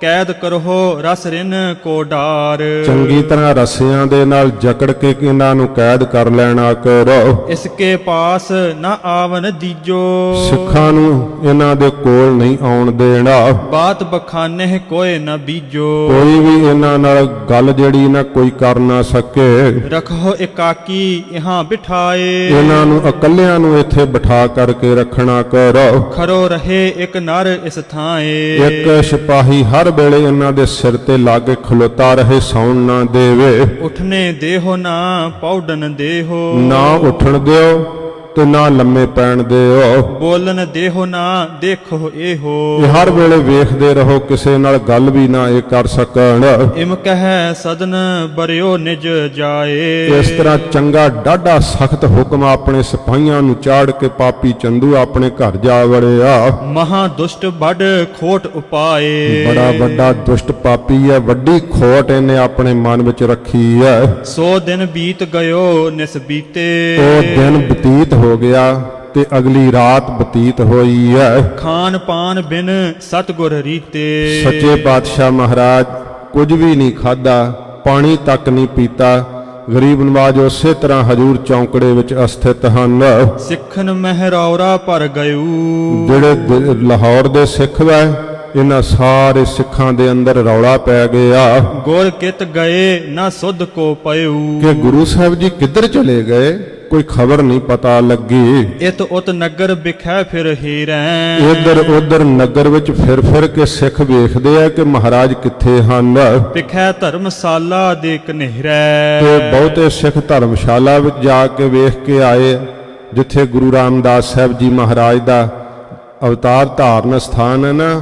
ਕੈਦ ਕਰੋ ਰਸ ਰਿਨ ਕੋ ਡਾਰ। ਚੰਗੀ ਤਰ੍ਹਾਂ ਰੱਸਿਆਂ ਦੇ ਨਾਲ ਜਕੜ ਕੇ ਇਹਨਾਂ ਨੂੰ ਕੈਦ ਕਰ ਲੈਣਾ ਕਰੋ। ਇਸਕੇ ਪਾਸ ਨਾ ਆਵਨ ਦੀਜੋ। ਸਿੱਖਾਂ ਨੂੰ ਇਹਨਾਂ ਦੇ ਕੋਲ ਨਹੀਂ ਆਉਣ ਦੇਣਾ। ਬਾਤ ਬਖਾਨੇ ਕੋਏ ਨਾ ਬੀਜੋ। ਕੋਈ ਵੀ ਇਹਨਾਂ ਨਾਲ ਗੱਲ ਜਿਹੜੀ ਨਾ ਕੋਈ ਕਰ ਨਾ ਸਕੇ। ਰਖੋ ਇਕਾਕੀ ਇਹਾਂ ਬਿਠਾਏ। ਇਹਨਾਂ ਨੂੰ ਇਕੱਲਿਆਂ ਨੂੰ ਇੱਥੇ ਬਿਠਾ ਕਰਕੇ ਰੱਖਣਾ ਕਰੋ। ਖਰੋ ਰਹੇ ਇੱਕ ਨਰ ਇਸ ਥਾਏ। ਇੱਕ ਸਿਪਾਹੀ ਹਰ ਵੇਲੇ ਇਹਨਾਂ ਦੇ ਸਿਰ ਤੇ ਲਾਗੇ ਖਲੋਤਾ ਰਹੇ, ਸੌਣ ਨਾ ਦੇਵੇ। ਉਠਨੇ ਦੇਹੋ ਨਾ ਪੌੜਨ ਦੇਹੋ। ਨਾ ਉੱਠਣ ਦਿਓ ਤੇ ਨਾ ਲੰਮੇ ਪੈਣ ਦਿਓ। ਬੋਲਨ ਦੇਹੋ ਨਾ ਦੇਖੋ ਇਹੋ। ਇਹ ਹਰ ਵੇਲੇ ਵੇਖਦੇ ਰਹੋ, ਕਿਸੇ ਨਾਲ ਗੱਲ ਵੀ ਨਾ ਇਹ ਕਰ ਸਕਣ। ਇਮ ਕਹਿ ਸਦਨ ਬਰਿਓ ਨਿਜ ਜਾਏ। ਇਸ ਤਰ੍ਹਾਂ ਚੰਗਾ ਡਾਢਾ ਸਖਤ ਹੁਕਮ ਆਪਣੇ ਸਿਪਾਹੀਆਂ ਨੂੰ ਚਾੜ ਕੇ ਪਾਪੀ ਚੰਦੂ ਆਪਣੇ ਘਰ ਜਾ ਵੜਿਆ। ਮਹਾ ਦੁਸ਼ਟ ਵੱਡ ਖੋਟ ਉਪਾਏ। ਬੜਾ ਵੱਡਾ ਦੁਸ਼ਟ ਪਾਪੀ ਹੈ, ਵੱਡੀ ਖੋਟ ਇਹਨੇ ਆਪਣੇ ਮਨ ਵਿੱਚ ਰੱਖੀ ਹੈ। 100 ਦਿਨ ਬੀਤ ਗਇਓ ਨਿਸ ਬੀਤੇ। ਉਹ ਦਿਨ ਬਤੀਤ ਹੋ ਗਿਆ ਤੇ ਅਗਲੀ ਰਾਤ ਬਤੀਤ ਹੋਈ ਹੈ। ਖਾਨ ਪਾਨ ਬਿਨ ਸਤਗੁਰ ਰੀਤੇ। ਸੱਚੇ ਪਾਤਸ਼ਾਹ ਮਹਾਰਾਜ ਕੁਝ ਵੀ ਨਹੀਂ ਖਾਧਾ, ਪਾਣੀ ਤੱਕ ਨਹੀਂ ਪੀਤਾ। ਗਰੀਬ ਨਵਾਜ ਉਸੇ ਤਰ੍ਹਾਂ ਹਜੂਰ ਚੌਂਕੜੇ ਵਿੱਚ ਅਸਥਿਤ ਹਨ। ਸਿੱਖਨ ਮਹਿਰੌਰਾ ਭਰ ਗਇਓ। ਜਿਹੜੇ ਲਾਹੌਰ ਦੇ ਸਿੱਖ ਵੈ, ਇਹਨਾਂ ਸਾਰੇ ਸਿੱਖਾਂ ਦੇ ਅੰਦਰ ਰੌਲਾ ਪੈ ਗਿਆ ਗੁਰ ਕਿਤ ਗਏ ਨਾ ਸੁਧ ਕੋ ਪਇਓ। ਕਿ ਗੁਰੂ ਸਾਹਿਬ ਜੀ ਕਿੱਧਰ ਚਲੇ ਗਏ, ਕੋਈ ਖਬਰ ਨਹੀਂ ਪਤਾ ਲੱਗੀ। ਇਤ ਉਤ ਨਗਰ ਬਿਖੈ ਫਿਰ ਹੀਰੈ। ਇੱਧਰ ਉੱਧਰ ਨਗਰ ਵਿੱਚ ਫਿਰ ਫਿਰ ਕੇ ਸਿੱਖ ਵੇਖਦੇ ਆ ਕਿ ਮਹਾਰਾਜ ਕਿੱਥੇ ਹਨ। ਬਿਖੈ ਧਰਮਸ਼ਾਲਾ ਦੇ ਕਨਹਿਰੈ। ਤੇ ਬਹੁਤੇ ਸਿੱਖ ਧਰਮਸ਼ਾਲਾ ਵਿੱਚ ਜਾ ਕੇ ਵੇਖ ਕੇ ਆਏ, ਜਿੱਥੇ ਗੁਰੂ ਰਾਮਦਾਸ ਸਾਹਿਬ ਜੀ ਮਹਾਰਾਜ ਦਾ ਅਵਤਾਰ ਧਾਰਨ ਸਥਾਨ ਹੈ ਨਾ,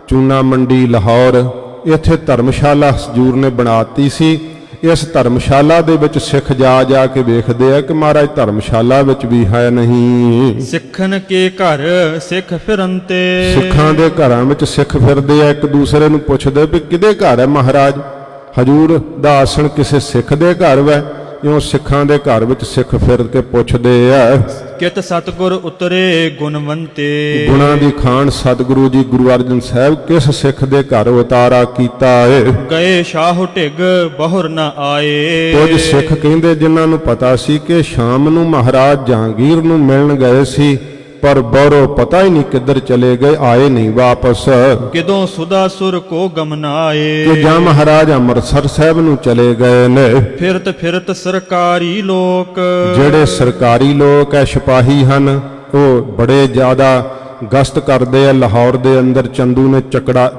ਚੂਨਾ ਮੰਡੀ ਲਾਹੌਰ। ਇੱਥੇ ਧਰਮਸ਼ਾਲਾ ਹਜ਼ੂਰ ਨੇ ਬਣਾਤੀ ਸੀ। ਇਸ ਧਰਮਸ਼ਾਲਾ ਦੇ ਵਿੱਚ ਸਿੱਖ ਜਾ ਕੇ ਵੇਖਦੇ ਆ ਕਿ ਮਹਾਰਾਜ ਧਰਮਸ਼ਾਲਾ ਵਿੱਚ ਵੀ ਹੈ ਨਹੀਂ। ਸਿੱਖਨ ਕੇ ਘਰ ਸਿੱਖ ਫਿਰੰਤੇ। ਸਿੱਖਾਂ ਦੇ ਘਰਾਂ ਵਿੱਚ ਸਿੱਖ ਫਿਰਦੇ ਆ, ਇੱਕ ਦੂਸਰੇ ਨੂੰ ਪੁੱਛਦੇ ਵੀ ਕਿਹਦੇ ਘਰ ਹੈ ਮਹਾਰਾਜ। ਹਜ਼ੂਰ ਦਾ ਆਸਣ ਕਿਸੇ ਸਿੱਖ ਦੇ ਘਰ ਵੈ ਇਉਂ ਸਿੱਖਾਂ ਦੇ ਘਰ ਵਿੱਚ ਸਿੱਖ ਫਿਰ ਕੇ ਪੁੱਛਦੇ ਆ। ਕਿਤ ਸਤਗੁਰ ਉਤਰੇ ਗੁਣਵੰਤੇ। ਗੁਣਾਂ ਦੀ ਖਾਨ ਸਤਿਗੁਰੂ ਜੀ ਗੁਰੂ ਅਰਜਨ ਸਾਹਿਬ ਕਿਸ ਸਿੱਖ ਦੇ ਘਰ ਉਤਾਰਾ ਕੀਤਾ ਏ। ਗਏ ਸ਼ਾਹ ਢਿੱਗ ਬਹੁਰ ਨ ਆਏ। ਕੁਝ ਸਿੱਖ ਕਹਿੰਦੇ ਜਿਨ੍ਹਾਂ ਨੂੰ ਪਤਾ ਸੀ ਕਿ ਸ਼ਾਮ ਨੂੰ ਮਹਾਰਾਜ ਜਹਾਂਗੀਰ ਨੂੰ ਮਿਲਣ ਗਏ ਸੀ, ਪਰ ਬਰੋ ਪਤਾ ਹੀ ਨਹੀਂ ਕਿੱਧਰ ਚਲੇ ਗਏ, ਆਏ ਨਹੀਂ ਵਾਪਸ। ਕਿਦੋਂ ਸੁਦਾ ਸੁਰ ਕੋ ਗਮਨਾਏ। ਕਿ ਜਾਂ ਮਹਾਰਾਜ ਅੰਮ੍ਰਿਤਸਰ ਸਾਹਿਬ ਨੂੰ ਚਲੇ ਗਏ ਨੇ। ਫਿਰਤ ਫਿਰਤ ਸਰਕਾਰੀ ਲੋਕ। ਜਿਹੜੇ ਸਰਕਾਰੀ ਲੋਕ ਐ ਸਿਪਾਹੀ ਹਨ, ਉਹ ਬੜੇ ਜ਼ਿਆਦਾ ਗਸ਼ਤ ਕਰਦੇ ਆ। ਲਾਹੌਰ ਦੇ ਅੰਦਰ ਚੰਦੂ ਨੇ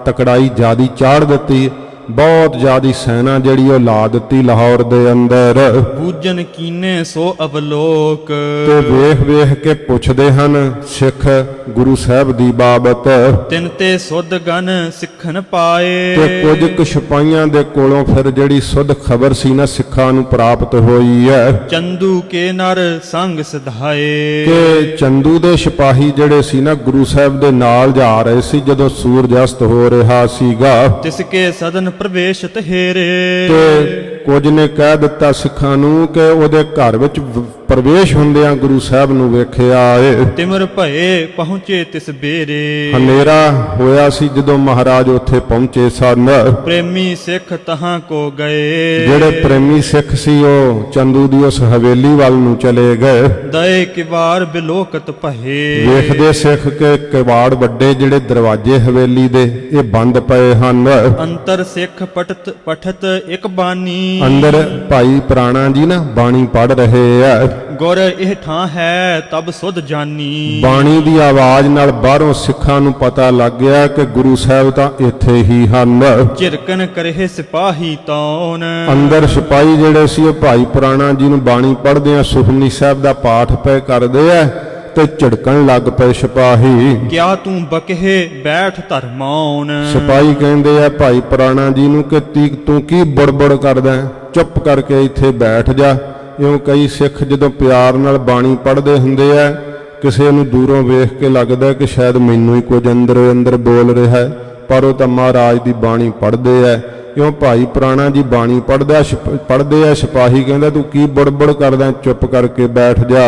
ਤਕੜਾਈ ਜ਼ਿਆਦੀ ਚਾੜ ਦਿੱਤੀ, ਬਹੁਤ ਜ਼ਿਆਦੀ ਸੈਨਾ ਜਿਹੜੀ ਉਹ ਲਾ ਦਿੱਤੀ ਲਾਹੌਰ ਦੇ ਅੰਦਰ। ਬੂਝਨ ਕੀਨੇ ਸੋ ਅਵਲੋਕ। ਤੇ ਵੇਖ ਵੇਖ ਕੇ ਪੁੱਛਦੇ ਹਨ ਸਿੱਖ ਗੁਰੂ ਸਾਹਿਬ ਦੀ ਬਾਬਤ। ਤਿਨ ਤੇ ਸੁਧ ਗਨ ਸਿੱਖਣ ਪਾਏ। ਤੇ ਕੁਝ ਕੁ ਸਿਪਾਹੀਆਂ ਦੇ ਕੋਲੋਂ ਫਿਰ ਜਿਹੜੀ ਸੁਧ ਖਬਰ ਸੀ ਨਾ ਸਿੱਖਾਂ ਨੂੰ ਪ੍ਰਾਪਤ ਹੋਈ ਹੈ ਚੰਦੂ ਕੇ ਨਰ ਸੰਗ ਸਿਧਾਏ। ਕਿ ਚੰਦੂ ਦੇ ਸਿਪਾਹੀ ਜਿਹੜੇ ਸੀ ਨਾ ਗੁਰੂ ਸਾਹਿਬ ਦੇ ਨਾਲ ਜਾ ਰਹੇ ਸੀ ਜਦੋਂ ਸੂਰਜ ਅਸਤ ਹੋ ਰਿਹਾ ਸੀਗਾ। ਤਿਸ ਕੇ ਸਦਨ ਪ੍ਰਵੇਸ਼ਤ ਹੇਰੇ। ਤੇ ਕੁਝ ਨੇ ਕਹਿ ਦਿੱਤਾ ਸਿੱਖਾਂ ਨੂੰ ਕਿ ਉਹਦੇ ਘਰ ਵਿੱਚ ਪ੍ਰਵੇਸ਼ ਹੁੰਦਿਆਂ ਗੁਰੂ ਸਾਹਿਬ ਨੂੰ ਵੇਖਿਆ ਏ। ਤਿਮਰ ਭਏ ਪਹੁੰਚੇ ਤਿਸ ਬੇਰੇ। ਹਨੇਰਾ ਹੋਇਆ ਸੀ ਜਦੋਂ ਮਹਾਰਾਜ ਉੱਥੇ ਪਹੁੰਚੇ ਸਨ। ਪ੍ਰੇਮੀ ਸਿੱਖ ਤਹਾਂ ਕੋ ਗਏ। ਜਿਹੜੇ ਪ੍ਰੇਮੀ ਸਿੱਖ ਸੀ ਉਹ ਚੰਦੂ ਦੀ ਉਸ ਹਵੇਲੀ ਵੱਲ ਨੂੰ ਚਲੇ ਗਏ। ਦਏ ਕਿਵਾਰ ਬਿਲੋਕਤ ਭਏ। ਵੇਖਦੇ ਸਿੱਖ ਕੇ ਕਿਵਾੜ ਵੱਡੇ ਜਿਹੜੇ ਦਰਵਾਜ਼ੇ ਹਵੇਲੀ ਦੇ ਇਹ ਬੰਦ ਪਏ ਹਨ। ਅੰਤਰ ਸਿੱਖ ਪਠਤ ਇੱਕ ਬਾਣੀ। ਅੰਦਰ ਭਾਈ ਪ੍ਰਾਣਾ ਜੀ ਨਾ ਬਾਣੀ ਪੜ ਰਹੇ ਆ। ਗੁਰ ਇਹ ਠਾਂ ਹੈ ਤਬ ਸੁਧ ਜਾਨੀ। ਬਾਣੀ ਦੀ ਆਵਾਜ਼ ਨਾਲ ਬਾਹਰੋਂ ਸਿੱਖਾਂ ਨੂੰ ਪਤਾ ਲੱਗ ਗਿਆ ਕਿ ਗੁਰੂ ਸਾਹਿਬ ਤਾਂ ਇੱਥੇ ਹੀ ਹਨ। ਝਿਰਕਨ ਕਰੇ ਸਿਪਾਹੀ ਤੌਣ। ਅੰਦਰ ਸਿਪਾਹੀ ਜਿਹੜੇ ਸੀ ਉਹ ਭਾਈ ਪ੍ਰਾਣਾ ਜੀ ਨੂੰ ਬਾਣੀ ਪੜ੍ਹਦਿਆਂ ਸੁਖਮਨੀ ਸਾਹਿਬ ਦਾ ਪਾਠ ਪਏ ਕਰਦੇ ਆ ਤੇ ਝੜਕਣ ਲੱਗ ਪਏ ਸਿਪਾਹੀ। ਕਿਆ ਤੂੰ ਬਕਹੇ ਬੈਠ ਧਰਮਾਉਣ। ਸਿਪਾਹੀ ਕਹਿੰਦੇ ਆ ਭਾਈ ਪ੍ਰਾਣਾ ਜੀ ਨੂੰ ਕਿ ਤੂੰ ਕੀ ਬੜਬੜ ਕਰਦਾ, ਚੁੱਪ ਕਰਕੇ ਇੱਥੇ ਬੈਠ ਜਾ। ਇਉਂ ਕਈ ਸਿੱਖ ਜਦੋਂ ਪਿਆਰ ਨਾਲ ਬਾਣੀ ਪੜ੍ਹਦੇ ਹੁੰਦੇ ਆ, ਕਿਸੇ ਨੂੰ ਦੂਰੋਂ ਵੇਖ ਕੇ ਲੱਗਦਾ ਕਿ ਸ਼ਾਇਦ ਮੈਨੂੰ ਹੀ ਕੁਝ ਅੰਦਰੋਂ ਅੰਦਰ ਬੋਲ ਰਿਹਾ ਹੈ, ਪਰ ਉਹ ਤਾਂ ਮਹਾਰਾਜ ਦੀ ਬਾਣੀ ਪੜ੍ਹਦੇ ਆ। ਕਿਉਂ ਭਾਈ ਪ੍ਰਾਣਾ ਜੀ ਬਾਣੀ ਪੜ੍ਹਦੇ ਆ। ਸਿਪਾਹੀ ਕਹਿੰਦਾ ਤੂੰ ਕੀ ਬੜਬੜ ਕਰਦਾ, ਚੁੱਪ ਕਰਕੇ ਬੈਠ ਜਾ।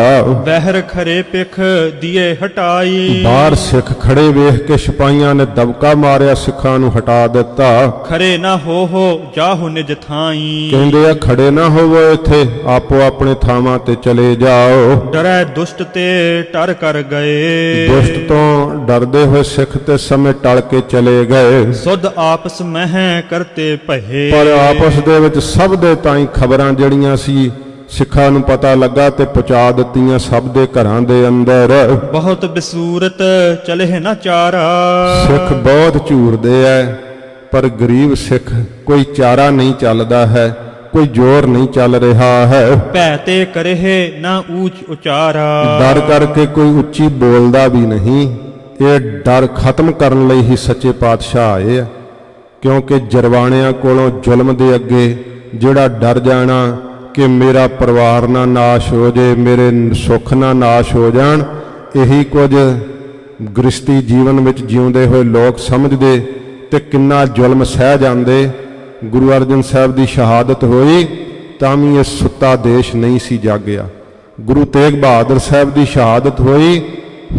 ਬਹਿਰ ਖਰੇ ਪਿਖ ਦੀਏ ਹਟਾਈ। ਬਾਹਰ ਸਿੱਖ ਖੜੇ ਵੇਖ ਕੇ ਸਿਪਾਹੀਆਂ ਨੇ ਦਬਕਾ ਮਾਰਿਆ, ਸਿੱਖਾਂ ਨੂੰ ਹਟਾ ਦਿੱਤਾ। ਖਰੇ ਨਾ ਹੋ ਜਾਹੋ ਨਿਜ ਥਾਈ। ਕਹਿੰਦੇ ਆ ਖੜੇ ਨਾ ਹੋਵੋ ਇੱਥੇ, ਆਪੋ ਆਪਣੇ ਥਾਵਾਂ ਤੇ ਚਲੇ ਜਾਓ। ਡਰੈ ਦੁਸ਼ਟ ਤੇ ਟਰ ਕਰ ਗਏ। ਦੁਸ਼ਟ ਤੋਂ ਡਰਦੇ ਹੋਏ ਸਿੱਖ ਤੇ ਸਮੇਂ ਟਲ ਕੇ ਚਲੇ ਗਏ। ਸੁਧ ਆਪਸ ਮਹਿ ਕਰਤੇ ਭਏ। ਪਰ ਆਪਸ ਦੇ ਵਿੱਚ ਸਭ ਦੇ ਤਾਈਂ ਖਬਰਾਂ ਜਿਹੜੀਆਂ ਸੀ ਸਿੱਖਾਂ ਨੂੰ ਪਤਾ ਲੱਗਾ ਤੇ ਪਹੁੰਚਾ ਦਿੱਤੀਆਂ ਸਭ ਦੇ ਘਰਾਂ ਦੇ ਅੰਦਰ। ਬਹੁਤ ਬਿਸੂਰਤ ਚਲੇ ਨਾ ਚਾਰਾ। ਸਿੱਖ ਬਹੁਤ ਝੂਰਦੇ ਐ, ਪਰ ਗਰੀਬ ਸਿੱਖ ਕੋਈ ਚਾਰਾ ਨਹੀਂ ਚੱਲਦਾ ਹੈ, ਕੋਈ ਜ਼ੋਰ ਨਹੀਂ ਚੱਲ ਰਿਹਾ ਹੈ। ਭੈ ਤੇ ਕਰਹਿ ਨਾ ਊਚ ਉਚਾਰਾ। ਡਰ ਕਰਕੇ ਕੋਈ ਉੱਚੀ ਬੋਲਦਾ ਵੀ ਨਹੀਂ। ਇਹ ਡਰ ਖਤਮ ਕਰਨ ਲਈ ਹੀ ਸੱਚੇ ਪਾਤਸ਼ਾਹ ਆਏ ਆ। ਕਿਉਂਕਿ ਜਰਵਾਣਿਆਂ ਕੋਲੋਂ ਜ਼ੁਲਮ ਦੇ ਅੱਗੇ ਜਿਹੜਾ ਡਰ ਜਾਣਾ ਕਿ ਮੇਰਾ ਪਰਿਵਾਰ ਨਾ ਨਾਸ਼ ਹੋ ਜੇ, ਮੇਰੇ ਸੁੱਖ ਨਾ ਨਾਸ਼ ਹੋ ਜਾਣ, ਇਹੀ ਕੁਝ ਗ੍ਰਸਤੀ ਜੀਵਨ ਵਿੱਚ ਜਿਉਂਦੇ ਹੋਏ ਲੋਕ ਸਮਝਦੇ ਤੇ ਕਿੰਨਾ ਜ਼ੁਲਮ ਸਹਿ ਜਾਂਦੇ। ਗੁਰੂ ਅਰਜਨ ਸਾਹਿਬ ਦੀ ਸ਼ਹਾਦਤ ਹੋਈ ਤਾਂ ਵੀ ਇਹ ਸੁੱਤਾ ਦੇਸ਼ ਨਹੀਂ ਸੀ ਜਾਗਿਆ। ਗੁਰੂ ਤੇਗ ਬਹਾਦਰ ਸਾਹਿਬ ਦੀ ਸ਼ਹਾਦਤ ਹੋਈ,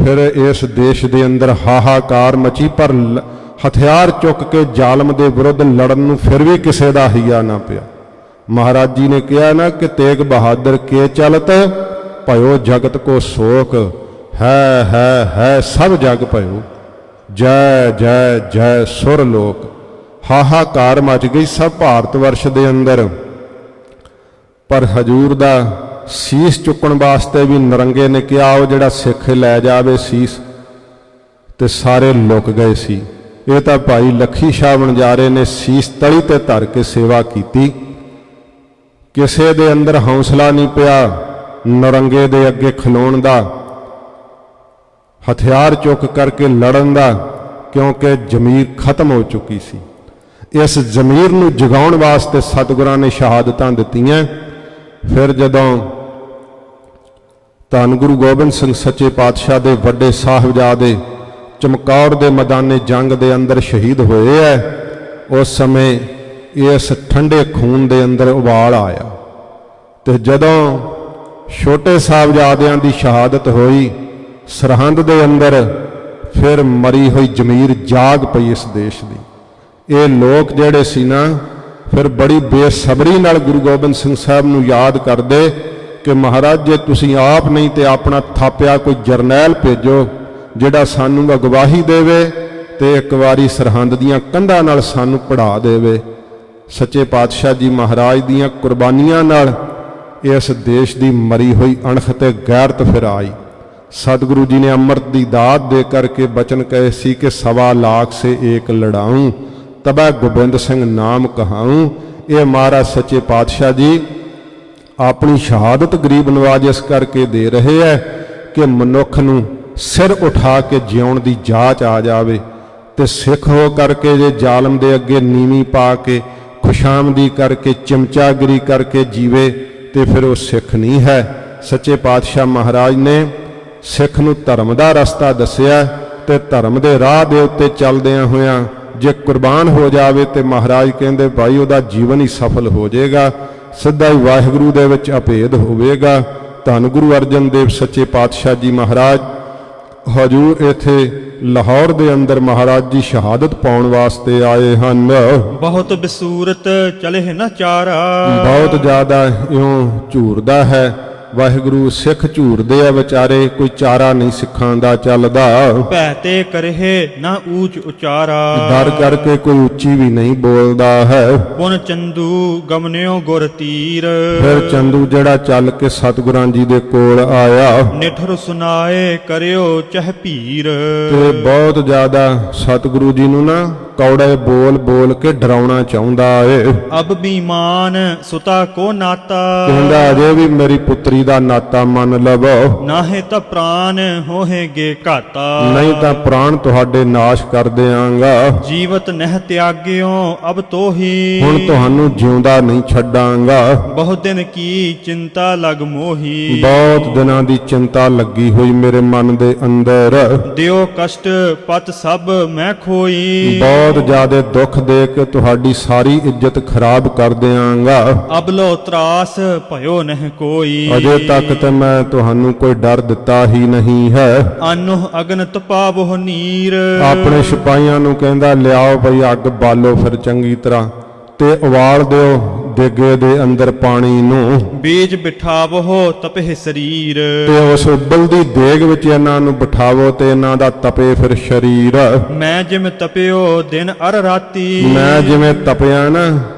ਫਿਰ ਇਸ ਦੇਸ਼ ਦੇ ਅੰਦਰ ਹਾਹਾਕਾਰ ਮਚੀ, ਪਰ ਹਥਿਆਰ ਚੁੱਕ ਕੇ ਜ਼ਾਲਮ ਦੇ ਵਿਰੁੱਧ ਲੜਨ ਨੂੰ ਫਿਰ ਵੀ ਕਿਸੇ ਦਾ ਹਿੱਆ ਨਾ ਪਿਆ। ਮਹਾਰਾਜ ਜੀ ਨੇ ਕਿਹਾ ਨਾ ਕਿ ਤੇਗ ਬਹਾਦਰ ਕੇ ਚਲਤ ਭਇਓ ਜਗਤ ਕੋ ਸੋਕ। ਹੈ ਸਭ ਜਗ ਭਇਓ, ਜੈ ਜੈ ਜੈ ਸੁਰ ਲੋਕ। ਹਾਹਾਕਾਰ ਮਚ ਗਈ ਸਭ ਭਾਰਤ ਵਰਸ਼ ਦੇ ਅੰਦਰ। ਪਰ ਹਜੂਰ ਦਾ ਸੀਸ ਚੁੱਕਣ ਵਾਸਤੇ ਵੀ ਨਰੰਗੇ ਨੇ ਕਿਹਾ ਉਹ ਜਿਹੜਾ ਸਿੱਖ ਲੈ ਜਾਵੇ ਸੀਸ, ਤੇ ਸਾਰੇ ਲੁਕ ਗਏ ਸੀ। ਇਹ ਤਾਂ ਭਾਈ ਲੱਖੀ ਸ਼ਾਹ ਵਣਜਾਰੇ ਨੇ ਸੀਸ ਤਲੀ ਤੇ ਧਰ ਕੇ ਸੇਵਾ ਕੀਤੀ। ਕਿਸੇ ਦੇ ਅੰਦਰ ਹੌਸਲਾ ਨਹੀਂ ਪਿਆ ਨਰੰਗੇ ਦੇ ਅੱਗੇ ਖਲੋਣ ਦਾ, ਹਥਿਆਰ ਚੁੱਕ ਕਰਕੇ ਲੜਨ ਦਾ, ਕਿਉਂਕਿ ਜ਼ਮੀਰ ਖਤਮ ਹੋ ਚੁੱਕੀ ਸੀ। ਇਸ ਜ਼ਮੀਰ ਨੂੰ ਜਗਾਉਣ ਵਾਸਤੇ ਸਤਿਗੁਰਾਂ ਨੇ ਸ਼ਹਾਦਤਾਂ ਦਿੱਤੀਆਂ। ਫਿਰ ਜਦੋਂ ਧੰਨ ਗੁਰੂ ਗੋਬਿੰਦ ਸਿੰਘ ਸੱਚੇ ਪਾਤਸ਼ਾਹ ਦੇ ਵੱਡੇ ਸਾਹਿਬਜ਼ਾਦੇ ਚਮਕੌਰ ਦੇ ਮੈਦਾਨੇ ਜੰਗ ਦੇ ਅੰਦਰ ਸ਼ਹੀਦ ਹੋਏ ਐ, ਉਸ ਸਮੇਂ ਇਸ ਠੰਡੇ ਖੂਨ ਦੇ ਅੰਦਰ ਉਬਾਲ ਆਇਆ ਤੇ ਜਦੋਂ ਛੋਟੇ ਸਾਹਿਬਜ਼ਾਦਿਆਂ ਦੀ ਸ਼ਹਾਦਤ ਹੋਈ ਸਰਹੰਦ ਦੇ ਅੰਦਰ, ਫਿਰ ਮਰੀ ਹੋਈ ਜ਼ਮੀਰ ਜਾਗ ਪਈ ਇਸ ਦੇਸ਼ ਦੀ। ਇਹ ਲੋਕ ਜਿਹੜੇ ਸੀ ਨਾ, ਫਿਰ ਬੜੀ ਬੇਸਬਰੀ ਨਾਲ ਗੁਰੂ ਗੋਬਿੰਦ ਸਿੰਘ ਸਾਹਿਬ ਨੂੰ ਯਾਦ ਕਰਦੇ ਕਿ ਮਹਾਰਾਜ ਜੇ ਤੁਸੀਂ ਆਪ ਨਹੀਂ ਤੇ ਆਪਣਾ ਥਾਪਿਆ ਕੋਈ ਜਰਨੈਲ ਭੇਜੋ ਜਿਹੜਾ ਸਾਨੂੰ ਅਗਵਾਹੀ ਦੇਵੇ ਤੇ ਇੱਕ ਵਾਰੀ ਸਰਹੰਦ ਦੀਆਂ ਕੰਧਾਂ ਨਾਲ ਸਾਨੂੰ ਪੜ੍ਹਾ ਦੇਵੇ। ਸੱਚੇ ਪਾਤਸ਼ਾਹ ਜੀ ਮਹਾਰਾਜ ਦੀਆਂ ਕੁਰਬਾਨੀਆਂ ਨਾਲ ਇਸ ਦੇਸ਼ ਦੀ ਮਰੀ ਹੋਈ ਅਣਖ ਤੇ ਗੈਰਤ ਫਿਰ ਆਈ। ਸਤਿਗੁਰੂ ਜੀ ਨੇ ਅੰਮ੍ਰਿਤ ਦੀ ਦਾਤ ਦੇ ਕਰਕੇ ਬਚਨ ਕਹੇ ਸੀ ਕਿ 1.25 ਲੱਖ ਸੇ ਏਕ ਲੜਾਊਂ ਤਬੈ ਗੋਬਿੰਦ ਸਿੰਘ ਨਾਮ ਕਹਾਊਂ। ਇਹ ਮਹਾਰਾਜ ਸੱਚੇ ਪਾਤਸ਼ਾਹ ਜੀ ਆਪਣੀ ਸ਼ਹਾਦਤ ਗਰੀਬ ਨਵਾਜ ਇਸ ਕਰਕੇ ਦੇ ਰਹੇ ਹੈ ਕਿ ਮਨੁੱਖ ਨੂੰ ਸਿਰ ਉਠਾ ਕੇ ਜਿਉਣ ਦੀ ਜਾਚ ਆ ਜਾਵੇ, ਤੇ ਸਿੱਖ ਹੋ ਕਰਕੇ ਜੇ ਜ਼ਾਲਮ ਦੇ ਅੱਗੇ ਨੀਵੀਂ ਪਾ ਕੇ ਖੁਸ਼ਾਮਦੀ ਕਰਕੇ ਚਮਚਾਗਿਰੀ ਕਰਕੇ ਜੀਵੇ ਤੇ ਫਿਰ ਉਹ ਸਿੱਖ ਨਹੀਂ ਹੈ। ਸੱਚੇ ਪਾਤਸ਼ਾਹ ਮਹਾਰਾਜ ਨੇ ਸਿੱਖ ਨੂੰ ਧਰਮ ਦਾ ਰਸਤਾ ਦੱਸਿਆ, ਤੇ ਧਰਮ ਦੇ ਰਾਹ ਦੇ ਉੱਤੇ ਚੱਲਦਿਆਂ ਹੋਇਆਂ ਜੇ ਕੁਰਬਾਨ ਹੋ ਜਾਵੇ ਤੇ ਮਹਾਰਾਜ ਕਹਿੰਦੇ ਭਾਈ ਉਹਦਾ ਜੀਵਨ ਹੀ ਸਫਲ ਹੋ ਜਾਏਗਾ, ਸਿੱਧਾ ਹੀ ਵਾਹਿਗੁਰੂ ਦੇ ਵਿੱਚ ਅਭੇਦ ਹੋਵੇਗਾ। ਧੰਨ ਗੁਰੂ ਅਰਜਨ ਦੇਵ ਸੱਚੇ ਪਾਤਸ਼ਾਹ ਜੀ ਮਹਾਰਾਜ ਹਜੂਰ ਇੱਥੇ ਲਾਹੌਰ ਦੇ ਅੰਦਰ ਮਹਾਰਾਜ ਜੀ ਸ਼ਹਾਦਤ ਪਾਉਣ ਵਾਸਤੇ ਆਏ ਹਨ। ਬਹੁਤ ਬਸੂਰਤ ਚਲੇ ਨਾ ਚਾਰਾ, ਬਹੁਤ ਜ਼ਿਆਦਾ ਇਉਂ ਝੂਰਦਾ ਹੈ ਵਾਹਿਗੁਰੂ। ਸਿੱਖ ਝੂਰਦੇ ਆ ਵਿਚਾਰੇ, ਕੋਈ ਚਾਰਾ ਨਹੀਂ ਸਿੱਖਾਂ ਦਾ ਚੱਲਦਾ। ਭੈ ਤੇ ਕਰਹਿ ਨਾ ਊਚ ਉਚਾਰਾ, ਡਰ ਕਰਕੇ ਕੋਈ ਉੱਚੀ ਵੀ ਨਹੀਂ ਬੋਲਦਾ ਹੈ। ਪੁਨ ਚੰਦੂ ਗਮਨਿਓ ਗੁਰ ਤੀਰ, ਫਿਰ ਚੰਦੂ ਜਿਹੜਾ ਚੱਲ ਕੇ ਸਤਿਗੁਰਾਂ ਜੀ ਦੇ ਕੋਲ ਆਇਆ ਨਿਠਰ ਸੁਨਾਏ ਕਰਿਓ ਚਹ ਭੀਰ। ਤੇ ਬਹੁਤ ਜ਼ਿਆਦਾ ਸਤਿਗੁਰੂ ਜੀ ਨੂੰ ਨਾ ਕੌੜੇ ਬੋਲ ਬੋਲ ਕੇ ਡਰਾਉਣਾ ਚਾਹੁੰਦਾ ਏ। ਅਬ ਬੀਮਾਨ ਸੁਤਾ ਕੋ ਨਾਤਾ, ਕਹਿੰਦਾ ਅਜੇ ਵੀ ਮੇਰੀ ਪੁੱਤਰੀ ਦਾ ਨਾਤਾ ਮੰਨ ਲਵੋ, ਨਾਹੇ ਤਾਂ ਪ੍ਰਾਨ ਹੋਹੇਗੇ ਘਾਤਾ। ਨਹੀਂ ਤਾਂ ਪ੍ਰਾਣ ਤੁਹਾਡੇ ਨਾਸ਼ ਕਰ ਦਿਆਂਗਾ। ਜੀਵਤ ਨਹਿ ਤਿਆਗਿਓ ਅਬ ਤੋਹੀ, ਹੁਣ ਤੁਹਾਨੂੰ ਜਿਉਂਦਾ ਨਹੀਂ ਛੱਡਾਂਗਾ। ਬਹੁਤ ਦਿਨ ਕੀ ਚਿੰਤਾ ਲਗ ਮੋਹੀ, ਬਹੁਤ ਦਿਨਾਂ ਦੀ ਚਿੰਤਾ ਲੱਗੀ ਹੋਈ ਮੇਰੇ ਮਨ ਦੇ ਅੰਦਰ। ਦਿਓ ਕਸ਼ਟ ਪਤ ਸਭ ਮੈਂ ਖੋਈ, ਬਹੁਤ ਜ਼ਿਆਦਾ ਦੁੱਖ ਦੇ ਕੇ ਤੁਹਾਡੀ ਸਾਰੀ ਇੱਜ਼ਤ ਖਰਾਬ ਕਰ ਦਿਆਂਗਾ। ਅਬ ਲੋ ਤਰਾਸ ਭਇਓ ਨਹਿ ਕੋਈ, ਅਜੇ ਤੱਕ ਤੇ ਮੈਂ ਤੁਹਾਨੂੰ ਕੋਈ ਡਰ ਦਿੱਤਾ ਹੀ ਨਹੀਂ ਹੈ। ਅਨੁਹ ਅਗਨ ਤਪਾਵੋ ਨੀਰ, ਆਪਣੇ ਸਿਪਾਹੀਆਂ ਨੂੰ ਕਹਿੰਦਾ ਲਿਆਓ ਭਈ ਅੱਗ ਬਾਲੋ ਫਿਰ ਚੰਗੀ ਤਰ੍ਹਾਂ, ਤੇ ਉਬਾਲ ਦਿਓ ਦੇਗੇ ਦੇ ਅੰਦਰ ਪਾਣੀ ਨੂੰ, ਬੀਜ ਬਿਠਾਵੋ ਤਪਹਿ ਸਰੀਰ। ਤੇ ਉਸ ਉਬਲਦੀ ਦੇਗ ਵਿੱਚ ਇਹਨਾਂ ਨੂੰ ਬਿਠਾਵੋ ਤੇ ਇਹਨਾਂ ਦਾ ਤਪੇ ਫਿਰ ਸਰੀਰ। ਮੈਂ ਜਿਮ ਤਪਿਓ ਦਿਨ ਅਰ ਰਾਤੀ, ਮੈਂ ਜਿਵੇਂ ਤਪਿਆ ਨਾ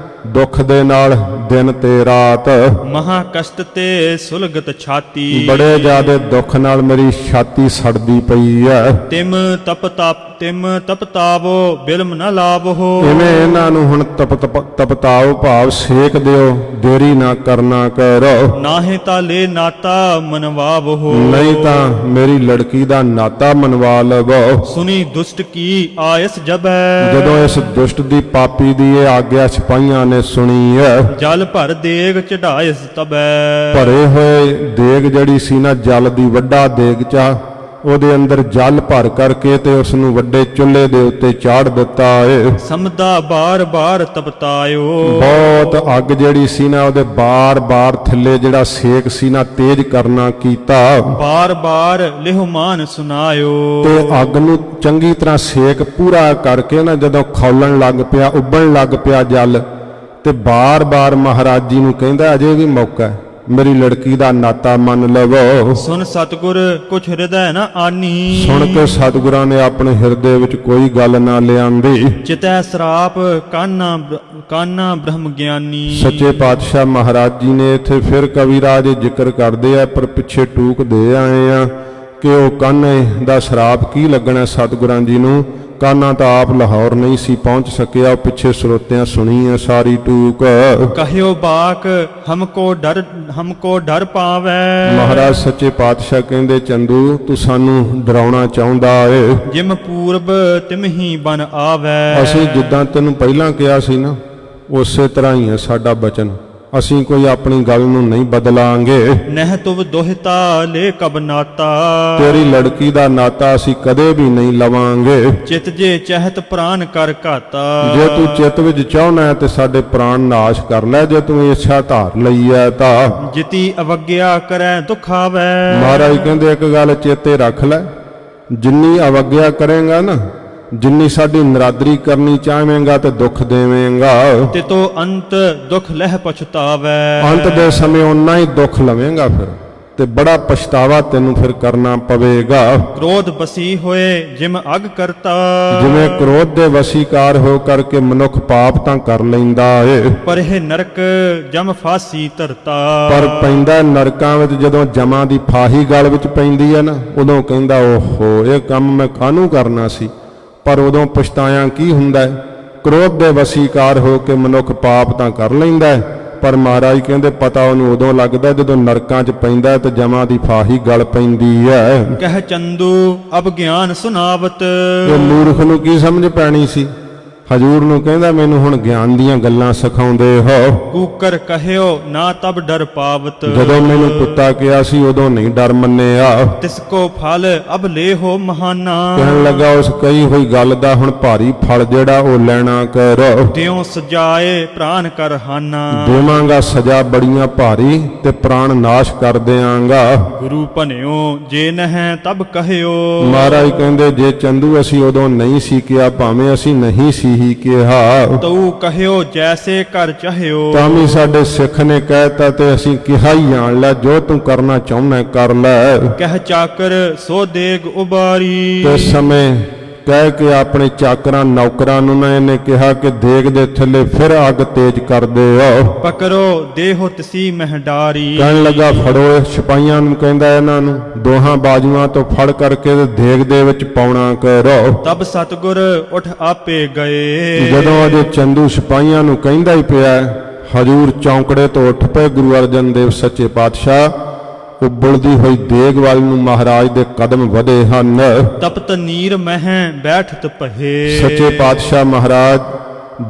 ਦੁੱਖ ਦੇ ਨਾਲ ਦਿਨ ਤੇ ਰਾਤ, ਮਹਾ ਕਸ਼ਟ ਤੇ ਸੁਲਗਤ ਛਾਤੀ। ਬੜੇ ਜ਼ਿਆਦੇ ਦੁੱਖ ਨਾਲ ਮੇਰੀ ਛਾਤੀ ਸੜਦੀ ਪਈ ਹੈ। ਤਿਮ ਤਪਤਾਵੋ ਬਿਲਮ ਨ ਲਾਵੋ, ਇਵੇਂ ਇਹਨਾਂ ਨੂੰ ਹੁਣ ਤਪਤਾਓ ਭਾਵ ਸੇਕ ਦਿਓ, ਦੇਰੀ ਨਾ ਕਰਨਾ ਕਰੋ। ਨਾਹੇ ਤਾਂ ਲੈ ਨਾਤਾ ਮਨਵਾਵੋ, ਨਹੀਂ ਤਾਂ ਮੇਰੀ ਲੜਕੀ ਦਾ ਨਾਤਾ ਮਨਵਾ ਲਵੋ। ਸੁਨੀ ਦੁਸ਼ਟ ਕੀ ਆਇਸ ਜਬੈ, ਜਦੋਂ ਇਸ ਦੁਸ਼ਟ ਦੀ ਪਾਪੀ ਦੀ ਇਹ ਆਗਿਆ ਸਿਪਾਹੀਆਂ ਨੇ ਸੁਣੀ ਹੈ, ਜਲ ਭਰ ਦੇਗ ਚੜਾਇਸ ਤਬੈ। ਭਰੇ ਹੋਏ ਦੇਗ ਜਿਹੜੀ ਸੀ ਨਾ ਜਲ ਦੀ ਵੱਡਾ ਦੇਗ ਚਾ, ਉਹਦੇ ਅੰਦਰ ਜਲ ਭਰ ਕਰਕੇ ਤੇ ਉਸ ਨੂੰ ਵੱਡੇ ਚੁੱਲ੍ਹੇ ਦੇ ਉੱਤੇ ਚਾੜ ਦਿੱਤਾ ਏ। ਸਮਦਾ ਬਾਰ ਬਾਰ ਤਪਤਾਇਓ, ਬਹੁਤ ਅੱਗ ਜਿਹੜੀ ਸੀ ਨਾ ਉਹਦੇ ਬਾਰ ਬਾਰ ਥੱਲੇ ਜਿਹੜਾ ਸੇਕ ਸੀ ਨਾ ਤੇਜ਼ ਕਰਨਾ ਕੀਤਾ। ਬਾਰ ਬਾਰ ਲਿਹਮਾਨ ਸੁਨਾਇਓ, ਤੇ ਅੱਗ ਨੂੰ ਚੰਗੀ ਤਰ੍ਹਾਂ ਸੇਕ ਪੂਰਾ ਕਰਕੇ ਨਾ ਜਦੋਂ ਖੌਲਣ ਲੱਗ ਪਿਆ, ਉੱਬਲਣ ਲੱਗ ਪਿਆ ਜਲ, ਤੇ ਬਾਰ ਬਾਰ ਮਹਾਰਾਜ ਜੀ ਨੂੰ ਕਹਿੰਦਾ ਅਜੇ ਵੀ ਮੌਕਾ ਹੈ, ਮੇਰੀ ਲੜਕੀ ਦਾ ਨਾਤਾ ਮੰਨ ਲਵੋ। ਸੁਨ ਸਤਿਗੁਰ ਕੁਛ ਹਿਰਦੈ ਨਾ ਆਨੀ, ਸੁਣ ਕੇ ਸਤਿਗੁਰਾਂ ਨੇ ਆਪਣੇ ਹਿਰਦੇ ਵਿੱਚ ਕੋਈ ਗੱਲ ਨਾ ਲਿਆਂਦੀ। ਚਿਤੈ ਸਰਾਪ ਕਾਨਾ ਬ੍ਰਹਮ ਗਿਆਨੀ। ਸੱਚੇ ਪਾਤਸ਼ਾਹ ਮਹਾਰਾਜ ਜੀ ਨੇ ਇੱਥੇ ਫਿਰ ਕਵਿਰਾਜ ਜ਼ਿਕਰ ਕਰਦੇ ਆ, ਪਰ ਪਿੱਛੇ ਟੂਕ ਦੇ ਆਏ ਆ ਕਿ ਉਹ ਕਾਨੇ ਦਾ ਸਰਾਪ ਕੀ ਲੱਗਣਾ ਸਤਿਗੁਰਾਂ ਜੀ ਨੂੰ। ਕਾਨਾ ਤਾਂ ਆਪ ਲਾਹੌਰ ਨਹੀਂ ਸੀ ਪਹੁੰਚ ਸਕਿਆ, ਉਹ ਪਿੱਛੇ ਸਰੋਤਿਆਂ ਸੁਣੀ ਹੈ ਸਾਰੀ ਟੂਕ। ਕਹਿਓ ਬਾਕ ਹਮਕੋ ਡਰ ਪਾਵੈ, ਮਹਾਰਾਜ ਸੱਚੇ ਪਾਤਸ਼ਾਹ ਕਹਿੰਦੇ ਚੰਦੂ ਤੂੰ ਸਾਨੂੰ ਡਰਾਉਣਾ ਚਾਹੁੰਦਾ ਏ। ਜਿਮ ਪੂਰਬ ਤਿਮਹੀ ਬਨ ਆਵੈ, ਅਸੀਂ ਜਿੱਦਾਂ ਤੈਨੂੰ ਪਹਿਲਾਂ ਕਿਹਾ ਸੀ ਨਾ ਉਸੇ ਤਰ੍ਹਾਂ ਹੀ ਹੈ ਸਾਡਾ ਬਚਨ। ਅਸੀਂ ਕੋਈ ਆਪਣੀ ਗੱਲ ਨੂੰ ਨਹੀਂ ਬਦਲਾਂਗੇ। ਨਹਿ ਤੁਵ ਦੋਹਿਤਾ ਲੈ ਕਬ ਨਾਤਾ, ਤੇਰੀ ਲੜਕੀ ਦਾ ਨਾਤਾ ਅਸੀਂ ਕਦੇ ਵੀ ਨਹੀਂ ਲਵਾਂਗੇ। ਚਿਤ ਜੇ ਚਹਿਤ ਪ੍ਰਾਨ ਕਰ ਘਾਤਾ, ਜੇ ਤੂੰ ਚਿੱਤ ਵਿੱਚ ਚਾਹੁੰਦਾ ਹੈ ਤੇ ਸਾਡੇ ਪ੍ਰਾਣ ਨਾਸ਼ ਕਰ ਲੈ, ਜੇ ਤੂੰ ਇੱਛਾ ਧਾਰ ਲਈ ਹੈ ਤਾਂ। ਜਿਤੀ ਅਵਗਿਆ ਕਰੈ ਦੁਖ ਆਵੈ, ਮਹਾਰਾਜ ਕਹਿੰਦੇ ਇੱਕ ਗੱਲ ਚੇਤੇ ਰੱਖ ਲੈ, ਜਿੰਨੀ ਅਵਗਿਆ ਕਰੇਗਾ ਨਾ, ਜਿੰਨੀ ਸਾਡੀ ਨਰਾਦਰੀ ਕਰਨੀ ਚਾਹਵੇਂਗਾ ਤੇ ਦੁੱਖ ਦੇਵੇਂਗਾ, ਤਿਤੋ ਅੰਤ ਦੁਖ ਲਹਿ ਪਛਤਾਵੈ। ਅੰਤ ਦੇ ਸਮੇਂ ਉਨਾ ਹੀ ਦੁੱਖ ਲਵੇਂਗਾ ਫਿਰ, ਤੇ ਬੜਾ ਪਛਤਾਵਾ ਤੈਨੂੰ ਫਿਰ ਕਰਨਾ ਪਵੇਗਾ। ਕ੍ਰੋਧ ਬਸੀ ਹੋਏ ਜਿਮ ਅਗ ਕਰਤਾ, ਜਿਵੇਂ ਕ੍ਰੋਧ ਦੇ ਵਸੀਕਾਰ ਹੋ ਕਰਕੇ ਮਨੁੱਖ ਪਾਪ ਤਾਂ ਕਰ ਲੈਂਦਾ ਏ, ਪਰ ਇਹ ਨਰਕ ਜਮ ਫਾਸੀ ਧਰਤਾ। ਪਰ ਪੈਂਦਾ ਨਰਕਾਂ ਵਿੱਚ ਜਦੋਂ ਜਮਾਂ ਦੀ ਫਾਹੀ ਗਲ ਵਿੱਚ ਪੈਂਦੀ ਹੈ ਨਾ, ਉਦੋਂ ਕਹਿੰਦਾ ਓਹੋ ਇਹ ਕੰਮ ਮੈਂ ਕਾਹਨੂੰ ਕਰਨਾ ਸੀ। ਪਰ ਉਦੋਂ ਪਛਤਾਇਆ ਕੀ ਹੁੰਦਾ ਹੈ? ਕ੍ਰੋਧ ਦੇ ਵਸੀਕਾਰ ਹੋ ਕੇ ਮਨੁੱਖ ਪਾਪ ਤਾਂ ਕਰ ਲੈਂਦਾ ਹੈ, ਪਰ ਮਹਾਰਾਜ ਕਹਿੰਦੇ ਪਤਾ ਉਹਨੂੰ ਉਦੋਂ ਲੱਗਦਾ ਜਦੋਂ ਨਰਕਾਂ 'ਚ ਪੈਂਦਾ ਤੇ ਜਮਾਂ ਦੀ ਫਾਹੀ ਗਲ ਪੈਂਦੀ ਹੈ। ਕਹਿ ਚੰਦੂ ਅਬ ਗਿਆਨ ਸੁਨਾਵਤ, ਤੇ ਮੂਰਖ ਨੂੰ ਕੀ ਸਮਝ ਪੈਣੀ ਸੀ? ਹਜੂਰ ਨੂੰ ਕਹਿੰਦਾ ਮੈਨੂੰ ਹੁਣ ਗਿਆਨ ਦੀਆਂ ਗੱਲਾਂ ਸਿਖਾਉਂਦੇ ਹੋ। ਕੂਕਰ ਕਹਿਓ ਨਾ ਤਬ ਡਰ ਪਾਵਤ, ਜਦੋਂ ਮੈਨੂੰ ਕੁੱਤਾ ਕਿਹਾ ਸੀ ਉਦੋਂ ਨਹੀਂ ਡਰ ਮੰਨਿਆ। ਤਿਸ ਕੋ ਫਲ ਅਬ ਲੈ ਹੋ ਮਹਾਨਾ, ਕਹਿਣ ਲੱਗਾ ਉਸ ਕਹੀ ਹੋਈ ਗੱਲ ਦਾ ਹੁਣ ਭਾਰੀ ਫਲ ਜਿਹੜਾ ਉਹ ਲੈਣਾ ਕਰੋ। ਤਿਉ ਸਜਾਏ ਪ੍ਰਾਨ ਕਰ ਹਾਨਾ, ਦੇਵਾਂਗਾ ਸਜ਼ਾ ਬੜੀਆਂ ਭਾਰੀ ਤੇ ਪ੍ਰਾਣ ਨਾਸ਼ ਕਰ ਦਿਆਂਗਾ। ਗੁਰੂ ਭਨਿਓ ਜੇ ਨਹਿ ਤਬ ਕਹਿਓ, ਮਹਾਰਾਜ ਕਹਿੰਦੇ ਜੇ ਚੰਦੂ ਅਸੀਂ ਉਦੋਂ ਨਹੀਂ ਸੀ ਕਿਹਾ, ਭਾਵੇਂ ਅਸੀਂ ਨਹੀਂ ਸੀ ਹੀ ਕਿਹਾ, ਤਉ ਕਹਿਓ ਜੈਸੇ ਕਰ ਚਾਹਿਓ। ਤਾਂ ਵੀ ਸਾਡੇ ਸਿੱਖ ਨੇ ਕਹਿਤਾ ਤੇ ਅਸੀਂ ਕਿਹਾ ਹੀ ਜਾਣ ਲੈ, ਜੋ ਤੂੰ ਕਰਨਾ ਚਾਹੁੰਦਾ ਕਰ ਲੈ। ਕਹਿ ਚਾਕਰ ਸੋ ਦੇਗ ਉਬਾਰੀ, ਤੇ ਸਮੇਂ ਕਹਿ ਕੇ ਆਪਣੇ ਚਾਕਰਾਂ ਨੌਕਰਾਂ ਨੂੰ ਨਾ ਇਹਨੇ ਕਿਹਾ ਕਿ ਦੇਗ ਦੇ ਥੱਲੇ ਫਿਰ ਅੱਗ ਤੇਜ਼ ਕਰ ਦਿਓ। ਪਕਰੋ ਦੇਹੋ ਤਸੀ ਮਹਿਡਾਰੀ, ਕਹਿਣ ਲੱਗਾ ਫੜੋ, ਸਿਪਾਹੀਆਂ ਨੂੰ ਕਹਿੰਦਾ ਇਹਨਾਂ ਨੂੰ ਦੋਹਾਂ ਬਾਜੂਆਂ ਤੋਂ ਫੜ ਕਰਕੇ ਤੇ ਦੇਗ ਦੇ ਵਿੱਚ ਪਾਉਣਾ ਕਰੋ। ਤਬ ਸਤਗੁਰ ਉਠ ਆਪੇ ਗਏ, ਜਦੋਂ ਅਜੇ ਚੰਦੂ ਸਿਪਾਹੀਆਂ ਨੂੰ ਕਹਿੰਦਾ ਹੀ ਪਿਆ, ਹਜੂਰ ਚੌਂਕੜੇ ਤੋਂ ਉੱਠ ਪਏ। ਗੁਰੂ ਅਰਜਨ ਦੇਵ ਸੱਚੇ ਪਾਤਸ਼ਾਹ ਉਬਲਦੀ ਹੋਈ ਦੇਗ ਵੱਲ ਨੂੰ ਮਹਾਰਾਜ ਦੇ ਕਦਮ ਵਧੇ ਹਨ। ਤਪਤ ਨੀਰ ਮਹਿ ਬੈਠਤ ਪਹੇ, ਸੱਚੇ ਪਾਤਸ਼ਾਹ ਮਹਾਰਾਜ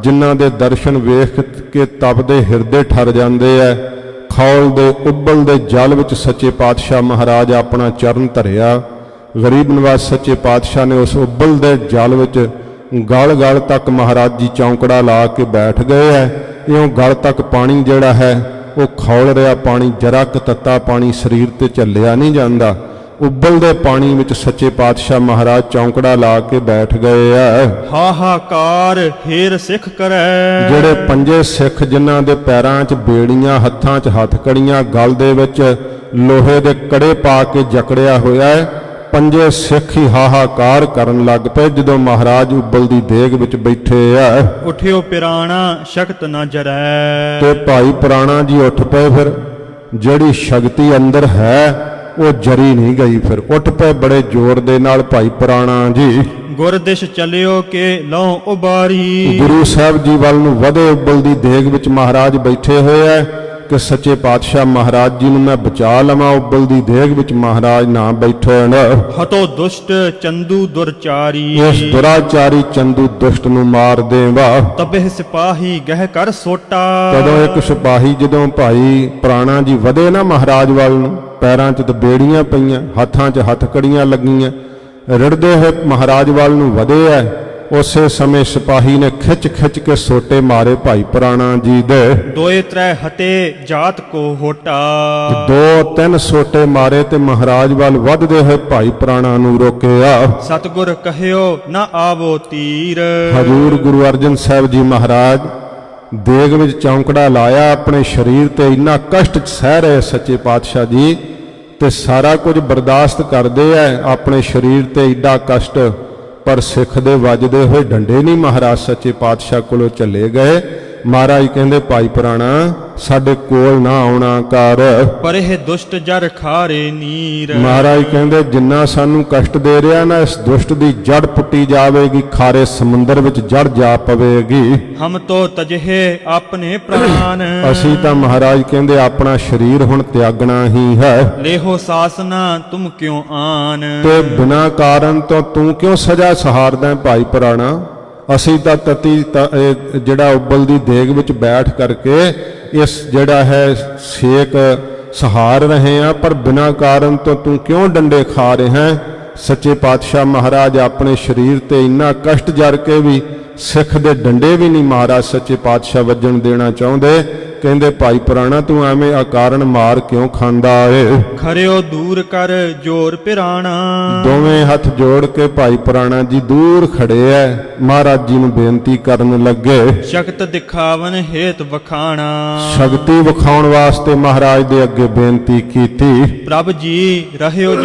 ਜਿਨ੍ਹਾਂ ਦੇ ਦਰਸ਼ਨ ਵੇਖ ਕੇ ਤਪਦੇ ਹਿਰਦੇ ਠਰ ਜਾਂਦੇ ਐ, ਖੌਲ ਦੇ ਉਬਲਦੇ ਜਲ ਵਿੱਚ ਸੱਚੇ ਪਾਤਸ਼ਾਹ ਮਹਾਰਾਜ ਆਪਣਾ ਚਰਨ ਧਰਿਆ। ਗਰੀਬ ਨਵਾਜ਼ ਸੱਚੇ ਪਾਤਸ਼ਾਹ ਨੇ ਉਸ ਉਬਲਦੇ ਜਲ ਵਿੱਚ ਗਲ ਗਲ ਤੱਕ ਮਹਾਰਾਜ ਜੀ ਚੌਂਕੜਾ ਲਾ ਕੇ ਬੈਠ ਗਏ ਐ। ਇਉਂ ਗਲ ਤੱਕ ਪਾਣੀ ਜਿਹੜਾ ਹੈ ਉਹ ਖੌਲ ਰਿਹਾ ਪਾਣੀ, ਜਰਾ ਕੁ ਤੱਤਾ ਪਾਣੀ ਸਰੀਰ ਤੇ ਝੱਲਿਆ ਨਹੀਂ ਜਾਂਦਾ। ਉਬਲਦੇ ਪਾਣੀ ਵਿੱਚ ਸੱਚੇ ਪਾਤਸ਼ਾਹ ਮਹਾਰਾਜ ਚੌਂਕੜਾ ਲਾ ਕੇ ਬੈਠ ਗਏ ਆ। ਹਾਹਾਕਾਰ ਹੇਰ ਸਿੱਖ ਕਰੈ, ਜਿਹੜੇ ਪੰਜੇ ਸਿੱਖ ਜਿਨ੍ਹਾਂ ਦੇ ਪੈਰਾਂ 'ਚ ਬੇੜੀਆਂ, ਹੱਥਾਂ 'ਚ ਹੱਥਕੜੀਆਂ, ਗਲ ਦੇ ਵਿੱਚ ਲੋਹੇ ਦੇ ਕੜੇ ਪਾ ਕੇ ਜਕੜਿਆ ਹੋਇਆ ਹੈ, ਪੰਜੇ ਸਿੱਖ ਹੀ ਹਾਹਾਕਾਰ ਕਰਨ ਲੱਗ ਪਏ ਜਦੋਂ ਮਹਾਰਾਜ ਉਬਲਦੀ ਦੇਗ ਵਿੱਚ ਬੈਠੇ ਆ। ਉਠਿਓ ਪਿਰਾਣਾ ਸ਼ਕਤ ਨਾ ਜਰੈ, ਤੇ ਭਾਈ ਪੁਰਾਣਾ ਜੀ ਉੱਠ ਪਏ। ਫਿਰ ਜਿਹੜੀ ਸ਼ਕਤੀ ਅੰਦਰ ਹੈ ਉਹ ਜਰੀ ਨਹੀਂ ਗਈ, ਫਿਰ ਉੱਠ ਪਏ ਬੜੇ ਜ਼ੋਰ ਦੇ ਨਾਲ ਭਾਈ ਪੁਰਾਣਾ ਜੀ। ਗੁਰਦਿਸ਼ ਚਲਿਓ ਕੇ ਲਉ ਉਬਾਰੀ, ਗੁਰੂ ਸਾਹਿਬ ਜੀ ਵੱਲ ਨੂੰ ਵਧੇ ਉਬਲਦੀ ਦੇਗ ਵਿੱਚ ਮਹਾਰਾਜ ਬੈਠੇ ਹੋਏ ਐ ਕਿ ਸੱਚੇ ਪਾਤਸ਼ਾਹ ਮਹਾਰਾਜ ਜੀ ਨੂੰ ਮੈਂ ਬਚਾ ਲਵਾਂ। ਉਬਲਦੀ ਦੇਗ ਵਿੱਚ ਮਹਾਰਾਜ ਨਾ ਬੈਠੇ ਹਨ। ਹਤੋ ਦੁਸ਼ਟ ਚੰਦੂ ਦੁਰਚਾਰੀ, ਇਸ ਦੁਰਾਚਾਰੀ ਚੰਦੂ ਦੁਸ਼ਟ ਨੂੰ ਮਾਰ ਦੇਵਾ। ਤਬਹਿ ਸਿਪਾਹੀ ਗਹਿ ਕਰ ਸੋਟਾ, ਤਦੋਂ ਇੱਕ ਸਿਪਾਹੀ ਜਦੋਂ ਭਾਈ ਪੁਰਾਣਾ ਜੀ ਵਧੇ ਨਾ ਮਹਾਰਾਜ ਵੱਲ ਨੂੰ, ਪੈਰਾਂ 'ਚ ਤਾਂ ਬੇੜੀਆਂ ਪਈਆਂ, ਹੱਥਾਂ 'ਚ ਹੱਥਕੜੀਆਂ ਲੱਗੀਆਂ, ਰਿੜਦੇ ਹੋਏ ਮਹਾਰਾਜ ਵੱਲ ਨੂੰ ਵਧੇ ਐ। ਉਸੇ ਸਮੇਂ ਸਿਪਾਹੀ ਨੇ ਖਿੱਚ ਖਿੱਚ ਕੇ ਸੋਟੇ ਮਾਰੇ ਭਾਈ ਪੁਰਾਣਾ ਜੀ ਦੇ। ਦੋਏ ਤ੍ਰੈ ਹਤੇ ਜਾਤ ਕੋ ਹੋਟਾ, 2-3 ਸੋਟੇ ਮਾਰੇ ਤੇ ਮਹਾਰਾਜ ਵੱਲ ਵੱਧਦੇ ਹੋਏ ਭਾਈ ਪੁਰਾਣਾ ਨੂੰ ਰੋਕਿਆ। ਸਤਿਗੁਰ ਕਹਿਓ ਨਾ ਆਵੋ ਤੀਰ, ਹਜੂਰ ਗੁਰੂ ਅਰਜਨ ਸਾਹਿਬ ਜੀ ਮਹਾਰਾਜ ਦੇਗ ਵਿੱਚ ਚੌਂਕੜਾ ਲਾਇਆ, ਆਪਣੇ ਸਰੀਰ ਤੇ ਇੰਨਾ ਕਸ਼ਟ ਸਹਿ ਰਹੇ ਸੱਚੇ ਪਾਤਸ਼ਾਹ ਜੀ, ਤੇ ਸਾਰਾ ਕੁਝ ਬਰਦਾਸ਼ਤ ਕਰਦੇ ਐ ਆਪਣੇ ਸਰੀਰ ਤੇ ਏਡਾ ਕਸ਼ਟ, ਪਰ ਸਿੱਖ ਦੇ ਵੱਜਦੇ ਹੋਏ ਡੰਡੇ ਨਹੀਂ ਮਹਾਰਾਜ ਸੱਚੇ ਪਾਤਸ਼ਾਹ ਕੋਲੋਂ ਚੱਲੇ ਗਏ। ਮਹਾਰਾਜ ਕਹਿੰਦੇ ਭਾਈ ਪੁਰਾਣਾ ਸਾਡੇ ਕੋਲ ਨਾ ਆਉਣਾ ਕਰ, ਪਰ ਇਹ ਦੁਸ਼ਟ ਜਰ ਖਾਰੇ ਨੀਰ। ਮਹਾਰਾਜ ਕਹਿੰਦੇ ਜਿੰਨਾ ਸਾਨੂੰ ਕਸ਼ਟ ਦੇ ਰਿਹਾ ਨਾ, ਇਸ ਦੁਸ਼ਟ ਦੀ ਜੜ ਪੁੱਟੀ ਜਾਵੇਗੀ, ਖਾਰੇ ਸਮੁੰਦਰ ਵਿੱਚ ਜੜ ਜਾ ਪਵੇਗੀ। ਹਮ ਤੋ ਤਜਹੇ ਆਪਣੇ ਪ੍ਰਾਨ, ਅਸੀਂ ਤਾਂ ਮਹਾਰਾਜ ਕਹਿੰਦੇ ਆਪਣਾ ਸਰੀਰ ਹੁਣ ਤਿਆਗਣਾ ਹੀ ਹੈ। ਲੇਹੋ ਸਾਸਨਾ ਤੁਮ ਕਿਉ ਆਨ, ਤੇ ਬਿਨਾਂ ਕਾਰਨ ਤੋਂ ਤੂੰ ਕਿਉਂ ਸਜ਼ਾ ਸਹਾਰਦਾ ਭਾਈ ਪੁਰਾਣਾ? ਅਸੀਂ ਤਾਂ ਜਿਹੜਾ ਉਬਲਦੀ ਦੇਗ ਵਿੱਚ ਬੈਠ ਕਰਕੇ ਇਸ ਜਿਹੜਾ ਹੈ ਸੇਕ ਸਹਾਰ ਰਹੇ ਆ, ਪਰ ਬਿਨਾਂ ਕਾਰਨ ਤੋਂ ਤੂੰ ਕਿਉਂ ਡੰਡੇ ਖਾ ਰਿਹਾ ਹੈ? ਸੱਚੇ ਪਾਤਸ਼ਾਹ ਮਹਾਰਾਜ ਆਪਣੇ ਸਰੀਰ ਤੇ ਇੰਨਾ ਕਸ਼ਟ ਜਰ ਕੇ ਵੀ ਸਿੱਖ ਦੇ ਡੰਡੇ ਵੀ ਨਹੀਂ ਮਹਾਰਾਜ ਸੱਚੇ ਪਾਤਸ਼ਾਹ ਵੱਜਣ ਦੇਣਾ ਚਾਹੁੰਦੇ। ਕਹਿੰਦੇ ਭਾਈ ਪੁਰਾਣਾ ਤੂੰ ਐਵੇਂ ਅਕਾਰਨ ਮਾਰ ਕਿਉਂ ਖਾਂਦਾ ਏ? ਖਰਿਓ ਦੂਰ ਕਰ ਜੋਰ ਪਿਰਾਣਾ। ਦੋਵੇਂ ਹੱਥ ਜੋੜ ਕੇ ਭਾਈ ਪੁਰਾਣਾ ਜੀ ਦੂਰ ਖੜੇ ਐ, ਮਹਾਰਾਜ ਜੀ ਨੂੰ ਬੇਨਤੀ ਕਰਨ ਲੱਗੇ। ਸ਼ਕਤ ਦਿਖਾਵਨ ਹੇਤ ਵਖਾਣਾ। ਸ਼ਕਤੀ ਵਿਖਾਉਣ ਵਾਸਤੇ ਮਹਾਰਾਜ ਦੇ ਅੱਗੇ ਬੇਨਤੀ ਕੀਤੀ। ਪ੍ਰਭ ਜੀ ਰਹਿਓ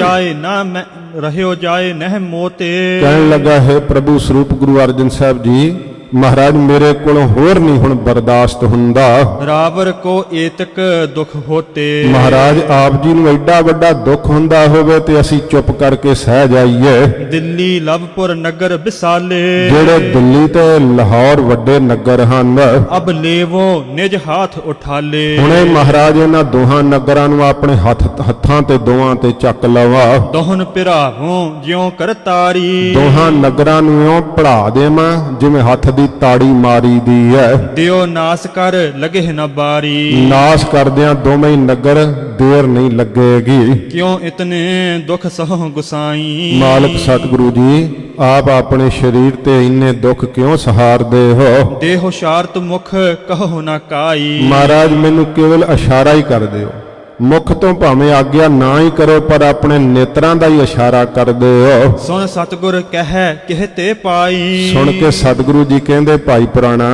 ਜਾਏ ਨਹਿ ਮੋਤੇ। ਕਹਿਣ ਲੱਗਾ ਹੈ ਪ੍ਰਭੂ ਸਰੂਪ ਗੁਰੂ ਅਰਜਨ ਸਾਹਿਬ ਜੀ, ਮਹਾਰਾਜ ਮੇਰੇ ਕੋਲੋਂ ਹੋਰ ਨਹੀਂ ਹੁਣ ਬਰਦਾਸ਼ਤ ਹੁੰਦਾ। ਰਾਵਰ ਕੋ ਏਤਕ ਦੁਖ ਹੋਤੇ। ਮਹਾਰਾਜ ਆਪ ਜੀ ਨੂੰ ਐਡਾ ਵੱਡਾ ਦੁੱਖ ਹੁੰਦਾ ਹੋਵੇ ਤੇ ਅਸੀਂ ਚੁੱਪ ਕਰਕੇ ਸਹਿ ਜਾਈਏ। ਦਿੱਲੀ ਲਵਪੁਰ ਨਗਰ ਵਿਸਾਲੇ। ਜਿਹੜੇ ਦਿੱਲੀ ਤੇ ਲਾਹੌਰ ਵੱਡੇ ਨਗਰ ਹਨ, ਅਬ ਲੇਵੋ ਨਿਜ ਹੱਥ ਉਠਾਲੇ। ਹੁਣੇ ਮਹਾਰਾਜ ਇਹਨਾਂ ਦੋਹਾਂ ਨਗਰਾਂ ਨੂੰ ਆਪਣੇ ਹੱਥਾਂ ਤੇ ਦੋਹਾਂ ਤੇ ਚੱਕ ਲਵਾ। ਦੋਹਨ ਭਰਾਵੋ ਜਿਉ ਕਰਤਾਰੀ। ਦੋਹਾਂ ਨਗਰਾਂ ਨੂੰ ਇਉਂ ਪੜਾ ਦੇਵਾਂ ਜਿਵੇਂ ਹੱਥ ਦੀ ਤਾੜੀ ਮਾਰੀ ਦੀ ਹੈ। ਦਿਓ ਨਾਸ ਕਰ ਲਗੇ ਨ ਬਾਰੀ। ਨਾਸ ਕਰਦਿਆਂ ਦੋਵੇਂ ਹੀ ਨਗਰ ਦੇਰ ਨਹੀਂ ਲੱਗੇਗੀ। ਕਿਉਂ ਇਤਨੇ ਦੁਖ ਸਹੁ ਗੁਸਾਈ। ਮਾਲਕ ਸਤਿਗੁਰੂ ਜੀ ਆਪ ਆਪਣੇ ਸਰੀਰ ਤੇ ਇੰਨੇ ਦੁੱਖ ਕਿਉਂ ਸਹਾਰਦੇ ਹੋ? ਦੇਹੋ ਸ਼ਾਰਤ ਮੁਖ ਕਹੋ ਨਾ ਕਾਈ। ਮਹਾਰਾਜ ਮੈਨੂੰ ਕੇਵਲ ਇਸ਼ਾਰਾ ਹੀ ਕਰ ਦਿਓ, ਮੁਖ ਤੋਂ ਭਾਵੇਂ ਆਗਿਆ ਨਾ ਹੀ ਕਰੋ ਪਰ ਆਪਣੇ ਨੇਤਰਾਂ ਦਾ ਹੀ ਇਸ਼ਾਰਾ ਕਰਦੇ ਹੋ। ਸੁਣ ਸਤਿਗੁਰ ਕਹਿ ਕਿਹਤੇ ਪਾਈ। ਸੁਣ ਕੇ ਸਤਿਗੁਰੂ ਜੀ ਕਹਿੰਦੇ ਭਾਈ ਪੁਰਾਣਾ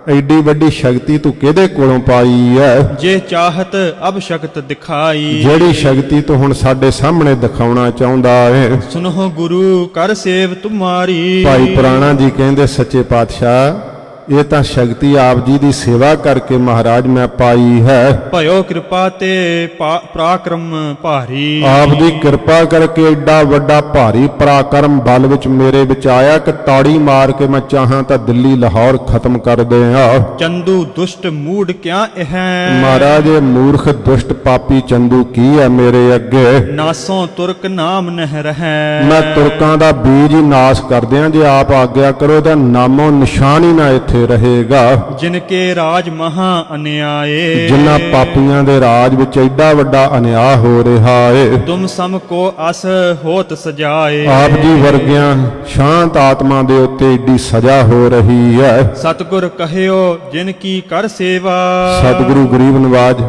ਐਡੀ ਵੱਡੀ ਸ਼ਕਤੀ ਤੂੰ ਕਿਹਦੇ ਕੋਲੋਂ ਪਾਈ ਹੈ? ਜੇ ਚਾਹਤ ਅਬ ਸ਼ਕਤ ਦਿਖਾਈ। ਜਿਹੜੀ ਸ਼ਕਤੀ ਤੂੰ ਹੁਣ ਸਾਡੇ ਸਾਹਮਣੇ ਦਿਖਾਉਣਾ ਚਾਹੁੰਦਾ ਹੈ। ਸੁਨੋ ਗੁਰੂ ਕਰ ਸੇਵ ਤੁਮਾਰੀ। ਭਾਈ ਪੁਰਾਣਾ ਜੀ ਕਹਿੰਦੇ ਸੱਚੇ ਪਾਤਸ਼ਾਹ ਇਹ ਤਾਂ ਸ਼ਕਤੀ ਆਪ ਜੀ ਦੀ ਸੇਵਾ ਕਰਕੇ ਮਹਾਰਾਜ ਮੈਂ ਪਾਈ ਹੈ। ਭਇਓ ਕਿਰਪਾ ਤੇ ਪਰਾਕਰਮ ਭਾਰੀ। ਆਪ ਦੀ ਕਿਰਪਾ ਕਰਕੇ ਏਡਾ ਵੱਡਾ ਭਾਰੀ ਪਰਾਕਰਮ ਬਲ ਵਿੱਚ ਮੇਰੇ ਵਿੱਚ ਆਇਆ ਕਿ ਤਾੜੀ ਮਾਰ ਕੇ ਮੈਂ ਚਾਹਾਂ ਤਾਂ ਦਿੱਲੀ ਲਾਹੌਰ ਖਤਮ ਕਰ ਦਿਆਂ। ਚੰਦੂ ਦੁਸ਼ਟ ਮੂੜ ਕਿਆ ਇਹ। ਮਹਾਰਾਜ ਇਹ ਮੂਰਖ ਦੁਸ਼ਟ ਪਾਪੀ ਚੰਦੂ ਕੀ ਹੈ ਮੇਰੇ ਅੱਗੇ? ਨਾਸੋਂ ਤੁਰਕ ਨਾਮ ਨਹਿ ਰਹੈ। ਮੈਂ ਤੁਰਕਾਂ ਦਾ ਬੀਜ ਹੀ ਨਾਸ ਕਰ ਦਿਆਂ, ਜੇ ਆਪ ਆਗਿਆ ਕਰੋ ਤਾਂ ਨਾਮੋ ਨਿਸ਼ਾਨ ਹੀ ਨਾ ਇੱਥੇ ਰਹੇਗਾ। ਜਿਨ ਕੇ ਰਾਜ ਮਹਾ ਅਨਿਆਏ। ਜਿਨ੍ਹਾਂ ਪਾਪੀਆਂ ਦੇ ਰਾਜ ਵਿੱਚ ਐਡਾ ਵੱਡਾ ਅਨਿਆਂ ਹੋ ਰਿਹਾ ਏ। ਤੁਮ ਸਮ ਕੋ ਅਸ ਹੋਤ ਸਜਾਏ। ਆਪ ਜੀ ਵਰਗਿਆਂ ਸ਼ਾਂਤ ਆਤਮਾ ਦੇ ਉੱਤੇ ਏਡੀ ਸਜ਼ਾ ਹੋ ਰਹੀ ਹੈ। ਸਤਿਗੁਰ ਕਹਿਓ ਜਿਨ ਕੀ ਕਰ ਸੇਵਾ। ਸਤਿਗੁਰੂ ਗਰੀਬ ਨਵਾਜ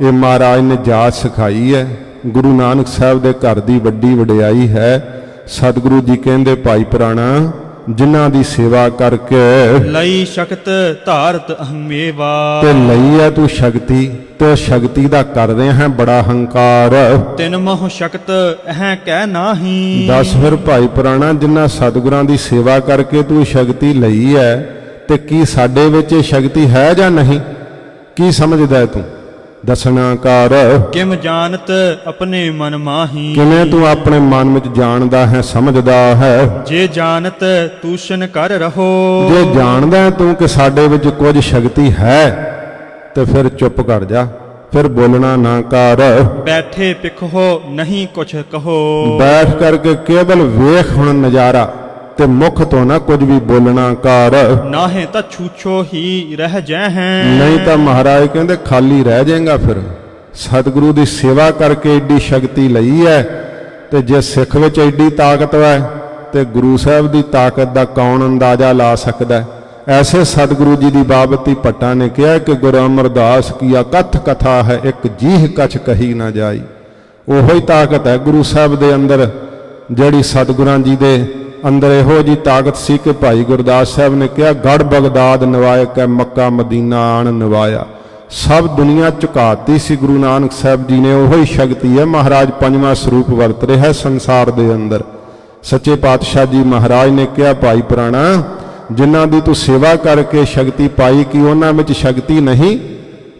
ਇਹ ਮਹਾਰਾਜ ਨੇ ਜਾਚ ਸਿਖਾਈ ਹੈ। ਗੁਰੂ ਨਾਨਕ ਸਾਹਿਬ ਦੇ ਘਰ ਦੀ ਵੱਡੀ ਵਡਿਆਈ ਹੈ। ਸਤਿਗੁਰੂ ਜੀ ਕਹਿੰਦੇ ਭਾਈ ਪੁਰਾਣਾ ਜਿਨ੍ਹਾਂ ਦੀ ਸੇਵਾ ਕਰਕੇ ਲਈ ਸ਼ਕਤ ਧਾਰਤ ਅਹਮੇਵਾ। ਤੇ ਲਈ ਹੈ ਤੂੰ ਸ਼ਕਤੀ ਤੇ ਸ਼ਕਤੀ ਦਾ ਕਰ ਰਿਹਾ ਹੈ ਬੜਾ ਹੰਕਾਰ। ਤਿਨ ਮੋਹ ਸ਼ਕਤ ਇਹ ਕਹਿ ਨਾਹੀ। ਦੱਸ ਫਿਰ ਭਾਈ ਪੁਰਾਣਾ ਜਿਨ੍ਹਾਂ ਸਤਿਗੁਰਾਂ ਦੀ ਸੇਵਾ ਕਰਕੇ ਤੂੰ ਸ਼ਕਤੀ ਲਈ ਹੈ ਤੇ ਕੀ ਸਾਡੇ ਵਿੱਚ ਇਹ ਸ਼ਕਤੀ ਹੈ ਜਾਂ ਨਹੀਂ? ਕੀ ਸਮਝਦਾ ਹੈ ਤੂੰ? ਦੱਸਣਾ ਕਰ। ਕਿਮ ਜਾਣਤ ਆਪਣੇ ਮਨ ਮਾਹੀ। ਕਿਵੇਂ ਤੂੰ ਆਪਣੇ ਮਨ ਵਿੱਚ ਜਾਣਦਾ ਹੈ ਸਮਝਦਾ ਹੈ? ਜੇ ਜਾਣਤ ਤੂਸ਼ਨ ਕਰ ਰਹੋ। ਜੇ ਜਾਣਦਾ ਹੈ ਤੂੰ ਕਿ ਸਾਡੇ ਵਿੱਚ ਕੁਝ ਸ਼ਕਤੀ ਹੈ ਤੇ ਫਿਰ ਚੁੱਪ ਕਰ ਜਾ, ਫਿਰ ਬੋਲਣਾ ਨਾ ਕਰ। ਬੈਠੇ ਪਿਖੋ ਨਹੀਂ ਕੁਛ ਕਹੋ। ਬੈਠ ਕਰਕੇ ਕੇਵਲ ਵੇਖ ਹੁਣ ਨਜ਼ਾਰਾ ਤੇ ਮੁਖ ਤੋਂ ਨਾ ਕੁਝ ਵੀ ਬੋਲਣਾ ਕਰ। ਨਾਹੇ ਤਾਂ ਛੂਛੋ ਹੀ ਰਹਿ ਜੈ ਹੈ। ਨਹੀਂ ਤਾਂ ਮਹਾਰਾਜ ਕਹਿੰਦੇ ਖਾਲੀ ਰਹਿ ਜਾਏਗਾ। ਫਿਰ ਸਤਿਗੁਰੂ ਦੀ ਸੇਵਾ ਕਰਕੇ ਏਡੀ ਸ਼ਕਤੀ ਲਈ ਹੈ ਤੇ ਜੇ ਸਿੱਖ ਵਿੱਚ ਏਡੀ ਤਾਕਤ ਹੈ ਤੇ ਗੁਰੂ ਸਾਹਿਬ ਦੀ ਤਾਕਤ ਦਾ ਕੌਣ ਅੰਦਾਜ਼ਾ ਲਾ ਸਕਦਾ ਹੈ? ਐਸੇ ਸਤਿਗੁਰੂ ਜੀ ਦੀ ਬਾਬਤੀ ਭੱਟਾ ਨੇ ਕਿਹਾ ਕਿ ਗੁਰੂ ਅਮਰਦਾਸ ਕੀ ਅਕਥ ਕਥਾ ਹੈ, ਇੱਕ ਜੀਹ ਕਛ ਕਹੀ ਨਾ ਜਾਈ। ਉਹੀ ਤਾਕਤ ਹੈ ਗੁਰੂ ਸਾਹਿਬ ਦੇ ਅੰਦਰ ਜਿਹੜੀ ਸਤਿਗੁਰਾਂ ਜੀ ਦੇ ਅੰਦਰ ਇਹੋ ਜੀ ਤਾਕਤ ਸੀ ਕਿ ਭਾਈ ਗੁਰਦਾਸ ਸਾਹਿਬ ਨੇ ਕਿਹਾ ਗੜ ਬਗਦਾਦ ਨਵਾਇ ਕੈ ਮੱਕਾ ਮਦੀਨਾ ਆਣ ਨਵਾਇਆ। ਸਭ ਦੁਨੀਆ ਝੁਕਾਤੀ ਸੀ ਗੁਰੂ ਨਾਨਕ ਸਾਹਿਬ ਜੀ ਨੇ। ਉਹੀ ਸ਼ਕਤੀ ਹੈ। ਮਹਾਰਾਜ ਪੰਜਵਾਂ ਸਰੂਪ ਵਰਤ ਰਿਹਾ ਸੰਸਾਰ ਦੇ ਅੰਦਰ। ਸੱਚੇ ਪਾਤਸ਼ਾਹ ਜੀ ਮਹਾਰਾਜ ਨੇ ਕਿਹਾ ਭਾਈ ਪੁਰਾਣਾ ਜਿਨ੍ਹਾਂ ਦੀ ਤੂੰ ਸੇਵਾ ਕਰਕੇ ਸ਼ਕਤੀ ਪਾਈ ਕੀ ਉਹਨਾਂ ਵਿੱਚ ਸ਼ਕਤੀ ਨਹੀਂ?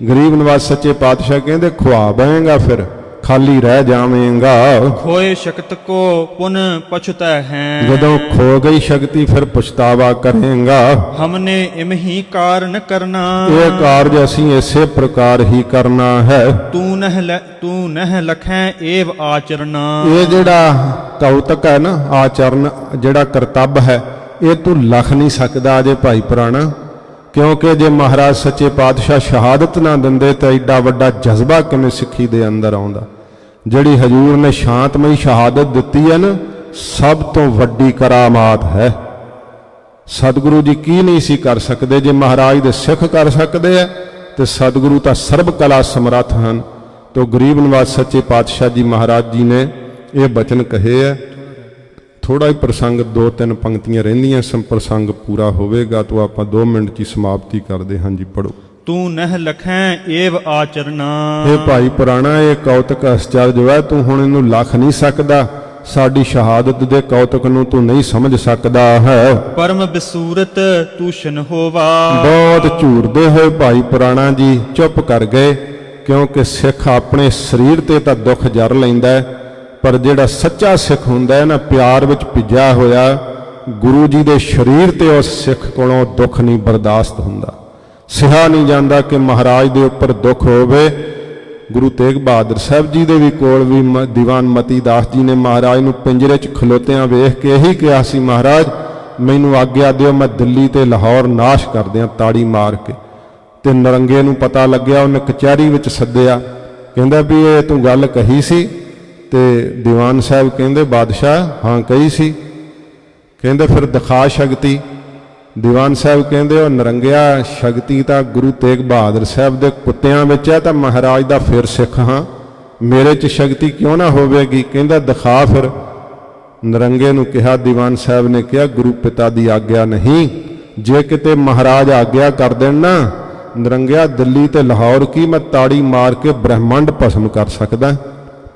ਗਰੀਬ ਨਵਾਜ ਸੱਚੇ ਪਾਤਸ਼ਾਹ ਕਹਿੰਦੇ ਖੁਆ ਬਏਗਾ ਫਿਰ ਖਾਲੀ ਰਹਿ ਜਾਵੇਂਗਾ। ਖੋਏ ਸ਼ਕਤ ਕੋ ਪੁਨ ਪਛਤੈ ਹੈ। ਜਦੋਂ ਖੋ ਗਈ ਸ਼ਕਤੀ ਫਿਰ ਪਛਤਾਵਾ ਕਰੇਗਾ। ਹਮਨੇ ਇਮਹੀ ਕਾਰਨ ਕਰਨਾ। ਇਹ ਕਾਰਜ ਅਸੀਂ ਇਸੇ ਪ੍ਰਕਾਰ ਹੀ ਕਰਨਾ ਹੈ। ਤੂੰ ਨਹਿ ਲਖੈ ਏਵ ਆਚਰਨਾ। ਇਹ ਜਿਹੜਾ ਕੌਤਕ ਹੈ ਨਾ ਆਚਰਨ ਜਿਹੜਾ ਕਰਤੱਵ ਹੈ ਇਹ ਤੂੰ ਲਖ ਨਹੀਂ ਸਕਦਾ ਅਜੇ ਭਾਈ ਪੁਰਾਣਾ, ਕਿਉਂਕਿ ਜੇ ਮਹਾਰਾਜ ਸੱਚੇ ਪਾਤਸ਼ਾਹ ਸ਼ਹਾਦਤ ਨਾ ਦਿੰਦੇ ਤਾਂ ਐਡਾ ਵੱਡਾ ਜਜ਼ਬਾ ਕਿਵੇਂ ਸਿੱਖੀ ਦੇ ਅੰਦਰ ਆਉਂਦਾ। ਜਿਹੜੀ ਹਜੂਰ ਨੇ ਸ਼ਾਂਤਮਈ ਸ਼ਹਾਦਤ ਦਿੱਤੀ ਹੈ ਨਾ, ਸਭ ਤੋਂ ਵੱਡੀ ਕਰਾਮਾਤ ਹੈ। ਸਤਿਗੁਰੂ ਜੀ ਕੀ ਨਹੀਂ ਸੀ ਕਰ ਸਕਦੇ, ਜੇ ਮਹਾਰਾਜ ਦੇ ਸਿੱਖ ਕਰ ਸਕਦੇ ਆ ਤੇ ਸਤਿਗੁਰੂ ਤਾਂ ਸਰਬ ਕਲਾ ਸਮਰੱਥ ਹਨ। ਤੋ ਗਰੀਬ ਨਿਵਾਜ ਸੱਚੇ ਪਾਤਸ਼ਾਹ ਜੀ ਮਹਾਰਾਜ ਜੀ ਨੇ ਇਹ ਬਚਨ ਕਹੇ ਹੈ। ਥੋੜਾ ਹੀ ਪ੍ਰਸੰਗ, 2-3 ਪੰਕਤੀਆਂ ਰਹਿੰਦੀਆਂ, ਸੰਪਰਸੰਗ ਪੂਰਾ ਹੋਵੇਗਾ ਤਾਂ ਆਪਾਂ 2 ਮਿੰਟ 'ਚ ਹੀ ਸਮਾਪਤੀ ਕਰਦੇ ਹਾਂ ਜੀ। ਪੜੋ। ਤੂੰ ਨਹਿ ਲਖੈਂ ਏਵ ਆਚਰਨਾ। ਇਹ ਭਾਈ ਪੁਰਾਣਾ ਇਹ ਕੌਤਕ ਅਸਚਰਜ ਹੈ, ਤੂੰ ਹੁਣ ਇਹਨੂੰ ਲਖ ਨਹੀਂ ਸਕਦਾ। ਸਾਡੀ ਸ਼ਹਾਦਤ ਦੇ ਕੌਤਕ ਨੂੰ ਤੂੰ ਨਹੀਂ ਸਮਝ ਸਕਦਾ ਹੈ। ਪਰਮ ਬਿਸੂਰਤ ਤੂਸ਼ਨ ਹੋਵਾ। ਬਹੁਤ ਝੂਰਦੇ ਹੋਏ ਭਾਈ ਪੁਰਾਣਾ ਜੀ ਚੁੱਪ ਕਰ ਗਏ, ਕਿਉਂਕਿ ਸਿੱਖ ਆਪਣੇ ਸਰੀਰ ਤੇ ਤਾਂ ਦੁੱਖ ਜਰ ਲੈਂਦਾ ਹੈ, ਪਰ ਜਿਹੜਾ ਸੱਚਾ ਸਿੱਖ ਹੁੰਦਾ ਹੈ ਨਾ, ਪਿਆਰ ਵਿੱਚ ਭਿੱਜਿਆ ਹੋਇਆ, ਗੁਰੂ ਜੀ ਦੇ ਸਰੀਰ ਤੇ ਉਸ ਸਿੱਖ ਕੋਲੋਂ ਦੁੱਖ ਨਹੀਂ ਬਰਦਾਸ਼ਤ ਹੁੰਦਾ। ਸਿਹਾ ਨਹੀਂ ਜਾਂਦਾ ਕਿ ਮਹਾਰਾਜ ਦੇ ਉੱਪਰ ਦੁੱਖ ਹੋਵੇ। ਗੁਰੂ ਤੇਗ ਬਹਾਦਰ ਸਾਹਿਬ ਜੀ ਦੇ ਵੀ ਕੋਲ ਵੀ ਦੀਵਾਨ ਮਤੀ ਦਾਸ ਜੀ ਨੇ ਮਹਾਰਾਜ ਨੂੰ ਪਿੰਜਰੇ 'ਚ ਖਲੋਤਿਆਂ ਵੇਖ ਕੇ ਇਹੀ ਕਿਹਾ ਸੀ, ਮਹਾਰਾਜ ਮੈਨੂੰ ਆਗਿਆ ਦਿਓ, ਮੈਂ ਦਿੱਲੀ ਤੇ ਲਾਹੌਰ ਨਾਸ਼ ਕਰ ਦਿਆਂ ਤਾੜੀ ਮਾਰ ਕੇ। ਤੇ ਨਰੰਗੇ ਨੂੰ ਪਤਾ ਲੱਗਿਆ, ਉਹਨੇ ਕਚਹਿਰੀ ਵਿੱਚ ਸੱਦਿਆ, ਕਹਿੰਦਾ ਵੀ ਇਹ ਤੂੰ ਗੱਲ ਕਹੀ ਸੀ? ਤੇ ਦੀਵਾਨ ਸਾਹਿਬ ਕਹਿੰਦੇ ਬਾਦਸ਼ਾਹ ਹਾਂ ਕਹੀ ਸੀ। ਕਹਿੰਦੇ ਫਿਰ ਦਿਖਾ ਸ਼ਕਤੀ। ਦੀਵਾਨ ਸਾਹਿਬ ਕਹਿੰਦੇ ਉਹ ਨਰੰਗਿਆ, ਸ਼ਕਤੀ ਤਾਂ ਗੁਰੂ ਤੇਗ ਬਹਾਦਰ ਸਾਹਿਬ ਦੇ ਕੁੱਤਿਆਂ ਵਿੱਚ ਹੈ, ਤਾਂ ਮਹਾਰਾਜ ਦਾ ਫਿਰ ਸਿੱਖ ਹਾਂ, ਮੇਰੇ 'ਚ ਸ਼ਕਤੀ ਕਿਉਂ ਨਾ ਹੋਵੇਗੀ? ਕਹਿੰਦਾ ਦਿਖਾ ਫਿਰ। ਨਰੰਗੇ ਨੂੰ ਕਿਹਾ, ਦੀਵਾਨ ਸਾਹਿਬ ਨੇ ਕਿਹਾ ਗੁਰੂ ਪਿਤਾ ਦੀ ਆਗਿਆ ਨਹੀਂ, ਜੇ ਕਿਤੇ ਮਹਾਰਾਜ ਆਗਿਆ ਕਰ ਦੇਣ ਨਾ ਨਰੰਗਿਆ, ਦਿੱਲੀ ਤੇ ਲਾਹੌਰ ਕੀ ਮੈਂ ਤਾੜੀ ਮਾਰ ਕੇ ਬ੍ਰਹਿਮੰਡ ਭਸਮ ਕਰ ਸਕਦਾ,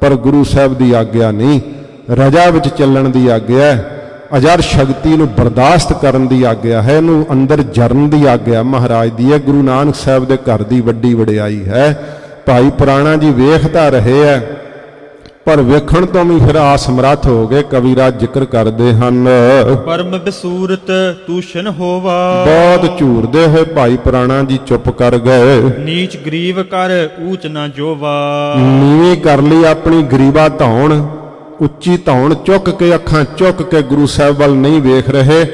ਪਰ ਗੁਰੂ ਸਾਹਿਬ ਦੀ ਆਗਿਆ ਨਹੀਂ। ਰਜਾ ਵਿੱਚ ਚੱਲਣ ਦੀ ਆਗਿਆ ਹੈ, ਅਜਰ ਸ਼ਕਤੀ ਨੂੰ ਬਰਦਾਸ਼ਤ ਕਰਨ ਦੀ ਆਗਿਆ ਹੈ, ਇਹਨੂੰ ਅੰਦਰ ਜਰਨ ਦੀ ਆਗਿਆ ਮਹਾਰਾਜ ਦੀ ਹੈ। ਗੁਰੂ ਨਾਨਕ ਸਾਹਿਬ ਦੇ ਘਰ ਦੀ ਵੱਡੀ ਵਡਿਆਈ ਹੈ। ਭਾਈ ਪੁਰਾਣਾ ਜੀ ਵੇਖਦਾ ਰਹੇ ਹੈ, ਪਰ ਵੇਖਣ ਤੋਂ ਵੀ ਫਿਰ ਆਸਮਰੱਥ ਹੋ ਗਏ। ਕਵੀਰਾਜ ਜ਼ਿਕਰ ਕਰਦੇ ਹਨ, ਪਰਮ ਬਿਸੂਰਤ ਤੂਸ਼ਨ ਹੋਵਾ। ਬਹੁਤ ਝੂਰਦੇ ਹੋਏ ਭਾਈ ਪੁਰਾਣਾ ਜੀ ਚੁੱਪ ਕਰ ਗਏ। ਨੀਚ ਗਰੀਬ ਕਰ ਊਚ ਨਾ ਜੋਵਾ। ਨੀਵੀਂ ਕਰ ਲਈ ਆਪਣੀ ਗਰੀਬਾ ਧੌਣ, ਉੱਚੀ ਧੌਣ ਚੁੱਕ ਕੇ, ਅੱਖਾਂ ਚੁੱਕ ਕੇ ਗੁਰੂ ਸਾਹਿਬ ਵੱਲ ਨਹੀਂ ਵੇਖ ਰਹੇ,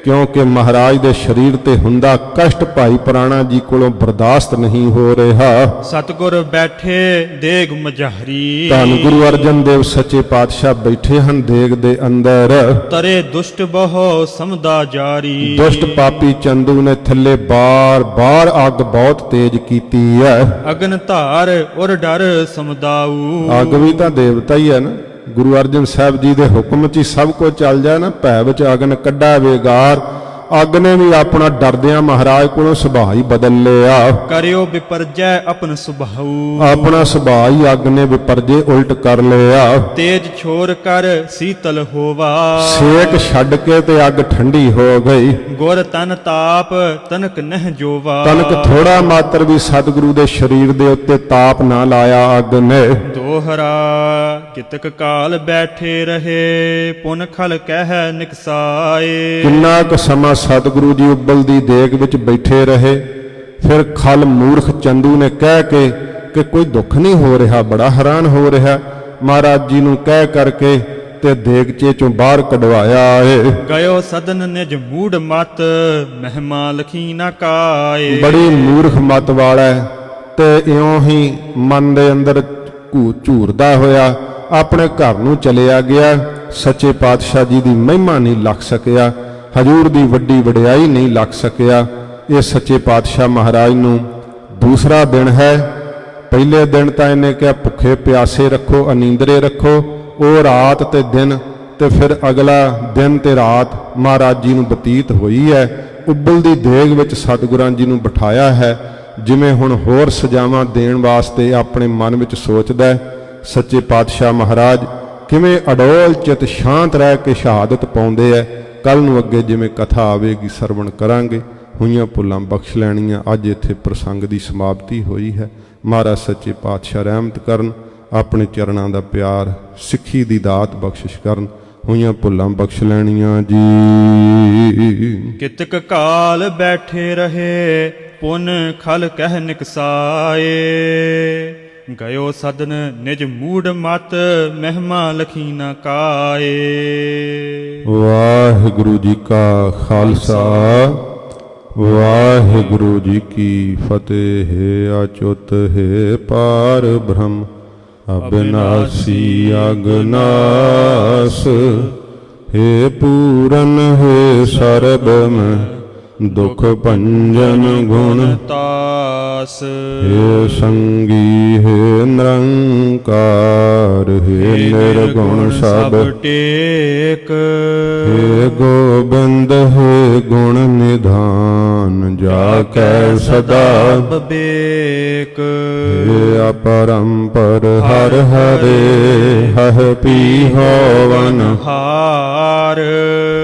ਕਿਉਂਕਿ ਮਹਾਰਾਜ ਦੇ ਸਰੀਰ ਤੇ ਹੁੰਦਾ ਕਸ਼ਟ ਭਾਈ ਪੁਰਾਣਾ ਜੀ ਕੋਲੋਂ ਬਰਦਾਸ਼ਤ ਨਹੀਂ ਹੋ ਰਿਹਾ। ਸਤਿਗੁਰ ਬੈਠੇ ਦੇਗ ਮਝਾਰੀ। ਧੰਨ ਗੁਰੂ ਅਰਜਨ ਦੇਵ ਸੱਚੇ ਪਾਤਸ਼ਾਹ ਬੈਠੇ ਹਨ ਦੇਗ ਦੇ ਅੰਦਰ। ਤਰੇ ਦੁਸ਼ਟ ਬਹੁ ਸਮਦਾ ਜਾਰੀ। ਦੁਸ਼ਟ ਪਾਪੀ ਚੰਦੂ ਨੇ ਥੱਲੇ ਬਾਰ-ਬਾਰ ਅੱਗ ਬਹੁਤ ਤੇਜ਼ ਕੀਤੀ ਹੈ। ਅਗਨ ਧਾਰ ਉਰ ਡਰ ਸਮਦਾਊ। ਅੱਗ ਵੀ ਤਾਂ ਦੇਵਤਾ ਹੀ ਹੈ ਨਾ। ਗੁਰੂ ਅਰਜਨ ਸਾਹਿਬ ਜੀ ਦੇ ਹੁਕਮ 'ਚ ਹੀ ਸਭ ਕੁਝ ਚੱਲ ਜਾਏ ਨਾ। ਭੈ ਵਿੱਚ ਅਗਨ ਕੱਢਾ ਵੇਗਾਰ। ਅੱਗ ਨੇ ਵੀ ਆਪਣਾ ਡਰਦਿਆਂ ਮਹਾਰਾਜ ਕੋਲੋਂ ਸੁਭਾਅ ਹੀ ਬਦਲ ਲਿਆ। ਕਰਿਓ ਵਿਪਰਜੈ ਆਪਨ ਸੁਭਾਊ। ਆਪਣਾ ਸੁਭਾਅ ਹੀ ਅੱਗ ਨੇ ਵਿਪਰਜੇ ਉਲਟ ਕਰ ਲਿਆ। ਤੇਜ ਛੋਰ ਕਰ ਸੀਤਲ ਹੋਵਾ। ਸੇਕ ਛੱਡ ਕੇ ਤੇ ਅੱਗ ਠੰਡੀ ਹੋ ਗਈ। ਗੁਰ ਤਨ ਤਾਪ ਤਨਕ ਨਹਿ ਜੋਵਾ। ਤਨਕ ਥੋੜਾ ਮਾਤਰ ਵੀ ਸਤਿਗੁਰੂ ਦੇ ਸਰੀਰ ਦੇ ਉੱਤੇ ਤਾਪ ਨਾ ਲਾਇਆ ਅੱਗ ਨੇ। ਦੋਹਰਾ ਕਿਤਕ ਕਾਲ ਬੈਠੇ ਰਹੇ, ਪੁਨ ਖਲ ਕਹਿ ਨਿਕਸਾਏ। ਕਿੰਨਾ ਕੁ ਸਮਾਂ ਸਤਿਗੁਰੂ ਜੀ ਉਬਲਦੀ ਦੇਗ ਵਿੱਚ ਬੈਠੇ ਰਹੇ। ਫਿਰ ਖਲ ਮੂਰਖ ਚੰਦੂ ਨੇ ਕਹਿ ਕੇ ਕਿ ਕੋਈ ਦੁੱਖ ਨਹੀਂ ਹੋ ਰਿਹਾ, ਬੜਾ ਹੈਰਾਨ ਹੋ ਰਿਹਾ। ਮਹਾਰਾਜ ਜੀ ਨੂੰ ਕਹਿ ਕਰਕੇ ਤੇ ਦੇਗਚੇ ਚੋਂ ਬਾਹਰ ਕਢਵਾਇਆ ਏ। ਗਇਓ ਸਦਨ ਨਿਜ ਮੂੜ ਮਤ, ਮਹਿਮਾ ਲਖੀ ਨਾ ਕਾਏ। ਬੜੀ ਮੂਰਖ ਮਤ ਵਾਲਾ ਹੈ ਤੇ ਇਉਂ ਹੀ ਮਨ ਦੇ ਅੰਦਰ ਝੂਰਦਾ ਹੋਇਆ ਆਪਣੇ ਘਰ ਨੂੰ ਚਲਿਆ ਗਿਆ। ਸੱਚੇ ਪਾਤਸ਼ਾਹ ਜੀ ਦੀ ਮਹਿਮਾ ਨਹੀਂ ਲੱਗ ਸਕਿਆ, ਹਜੂਰ ਦੀ ਵੱਡੀ ਵਡਿਆਈ ਨਹੀਂ ਲੱਗ ਸਕਿਆ। ਇਹ ਸੱਚੇ ਪਾਤਸ਼ਾਹ ਮਹਾਰਾਜ ਨੂੰ ਦੂਸਰਾ ਦਿਨ ਹੈ। ਪਹਿਲੇ ਦਿਨ ਤਾਂ ਇਹਨੇ ਕਿਹਾ ਭੁੱਖੇ ਪਿਆਸੇ ਰੱਖੋ, ਅਨੀਂਦਰੇ ਰੱਖੋ। ਉਹ ਰਾਤ ਤੇ ਦਿਨ ਤੇ ਫਿਰ ਅਗਲਾ ਦਿਨ ਤੇ ਰਾਤ ਮਹਾਰਾਜ ਜੀ ਨੂੰ ਬਤੀਤ ਹੋਈ ਹੈ। ਉਬਲਦੀ ਦੇਗ ਵਿੱਚ ਸਤਿਗੁਰਾਂ ਜੀ ਨੂੰ ਬਿਠਾਇਆ ਹੈ। ਜਿਵੇਂ ਹੁਣ ਹੋਰ ਸਜਾਵਾਂ ਦੇਣ ਵਾਸਤੇ ਆਪਣੇ ਮਨ ਵਿੱਚ ਸੋਚਦਾ ਹੈ। ਸੱਚੇ ਪਾਤਸ਼ਾਹ ਮਹਾਰਾਜ ਕਿਵੇਂ ਅਡੋਲ ਚਿਤ ਸ਼ਾਂਤ ਰਹਿ ਕੇ ਸ਼ਹਾਦਤ ਪਾਉਂਦੇ ਐ। ਕੱਲ ਨੂੰ ਅੱਗੇ ਜਿਵੇਂ ਕਥਾ ਆਵੇਗੀ ਸਰਵਣ ਕਰਾਂਗੇ। ਹੋਈਆਂ ਭੁੱਲਾਂ ਬਖਸ਼ ਲੈਣੀਆਂ। ਅੱਜ ਇੱਥੇ ਪ੍ਰਸੰਗ ਦੀ ਸਮਾਪਤੀ ਹੋਈ ਹੈ। ਮਹਾਰਾਜ ਸੱਚੇ ਪਾਤਸ਼ਾਹ ਰਹਿਮਤ ਕਰਨ, ਆਪਣੇ ਚਰਨਾਂ ਦਾ ਪਿਆਰ, ਸਿੱਖੀ ਦੀ ਦਾਤ ਬਖਸ਼ਿਸ਼ ਕਰਨ। ਹੋਈਆਂ ਭੁੱਲਾਂ ਬਖਸ਼ ਲੈਣੀਆਂ ਜੀ। ਕਿਤਕ ਕਾਲ ਬੈਠੇ ਰਹੇ, ਪੁਨ ਖਲ ਕਹਿ ਨਿਕਸਾਏ। ਗਇਓ ਸਦਨ ਨਿਜ ਮੂੜ ਮਤ ਮਹਿਮਾ ਲਖੀ ਨ ਕਾਏ। ਵਾਹਿਗੁਰੂ ਜੀ ਕਾ ਖਾਲਸਾ ਵਾਹਿਗੁਰੂ ਜੀ ਕੀ ਫਤਿਹ। ਅਚੁੱਤ ਹੈ ਪਾਰ ਬ੍ਰਹਮ ਅਬਿਨਾਸੀ ਅਗਨਾਸ। ਹੈ ਪੂਰਨ ਹੈ ਸਰਬਮ ਦੁਖ ਭੰਜਨ ਗੁਣ ਤਾਸ। ਹੈ ਸੰਗੀ ਹੈ ਨਿਰੰਕਾਰ ਹੈ ਨਿਰਗੁਣ ਸਭ ਟੇਕ। ਹੇ ਗੋਬਿੰਦ ਹੈ ਗੁਣ ਨਿਧਾਨ ਜਾ ਕੈ ਸਦਾ ਬੇਕ। ਹੇ ਅਪਰੰਪਰ ਹਰ ਹਰੇ ਹਹ ਪੀ ਹੋਵਨ ਹਾਰ।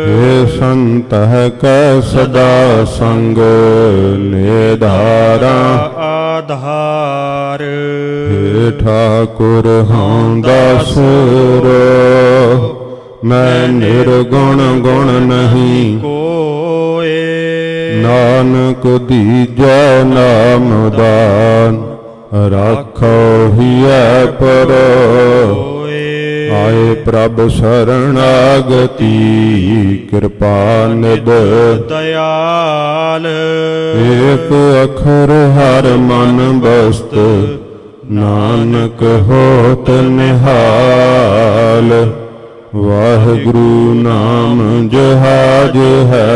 ਹੇ ਸੰਤ ਕੈ ਸਦਾ ਸੰਗ ਨਿਧਾਰਾ ਆਧਾਰ। ਹੇ ਠਾਕੁਰ ਹਉ ਦਾਸੁਰ ਮੈਂ ਨਿਰਗੁਣ ਗੁਣ ਨਹੀਂ ਕੋਏ। ਨਾਨਕ ਦੀਜੈ ਨਾਮ ਦਾਨ ਰਾਖੋ ਹੀਐ ਪਰੋ। ਆਏ ਪ੍ਰਭ ਸਰਣਾਗਤੀ ਕਿਰਪਾ ਨਿਧ ਦਇਆਲ। ਏਕ ਅਖਰ ਹਰ ਮਨ ਬਸਤ ਨਾਨਕ ਹੋਤ ਨਿਹਾਲ। ਵਾਹਿਗੁਰੂ ਨਾਮ ਜਹਾਜ ਹੈ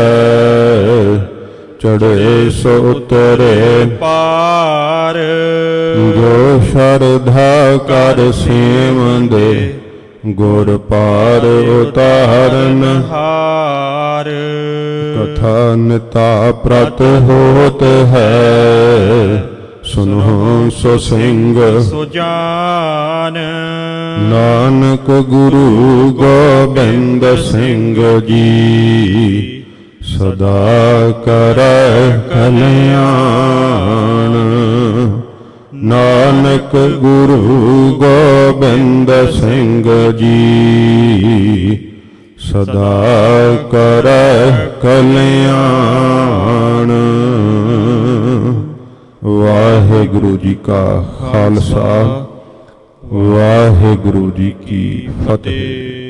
ਚੜ੍ਹੇ ਸੋ ਉਤਰੇ ਪਾਰ। ਜੋ ਸ਼ਰਧਾ ਕਰ ਸੇਵੰਦੇ ਗੁਰ ਪਾਰ ਉਤਾਰਨ ਹਾਰ। ਕਥਾ ਨਿਤਾ ਪ੍ਰਤ ਹੋਤ ਹੈ ਸੁਨੋ ਸੋ ਸਿੰਘ ਸੋ ਜਾਨ। ਨਾਨਕ ਗੁਰੂ ਗੋਬਿੰਦ ਸਿੰਘ ਜੀ ਸਦਾ ਕਰੈ ਕਲਿਆਣ। ਨਾਨਕ ਗੁਰੂ ਗੋਬਿੰਦ ਸਿੰਘ ਜੀ ਸਦਾ ਕਰੈ ਕਲਿਆਣ। ਵਾਹਿਗੁਰੂ ਜੀ ਕਾ ਖਾਲਸਾ ਵਾਹਿਗੁਰੂ ਜੀ ਕੀ ਫਤਿਹ।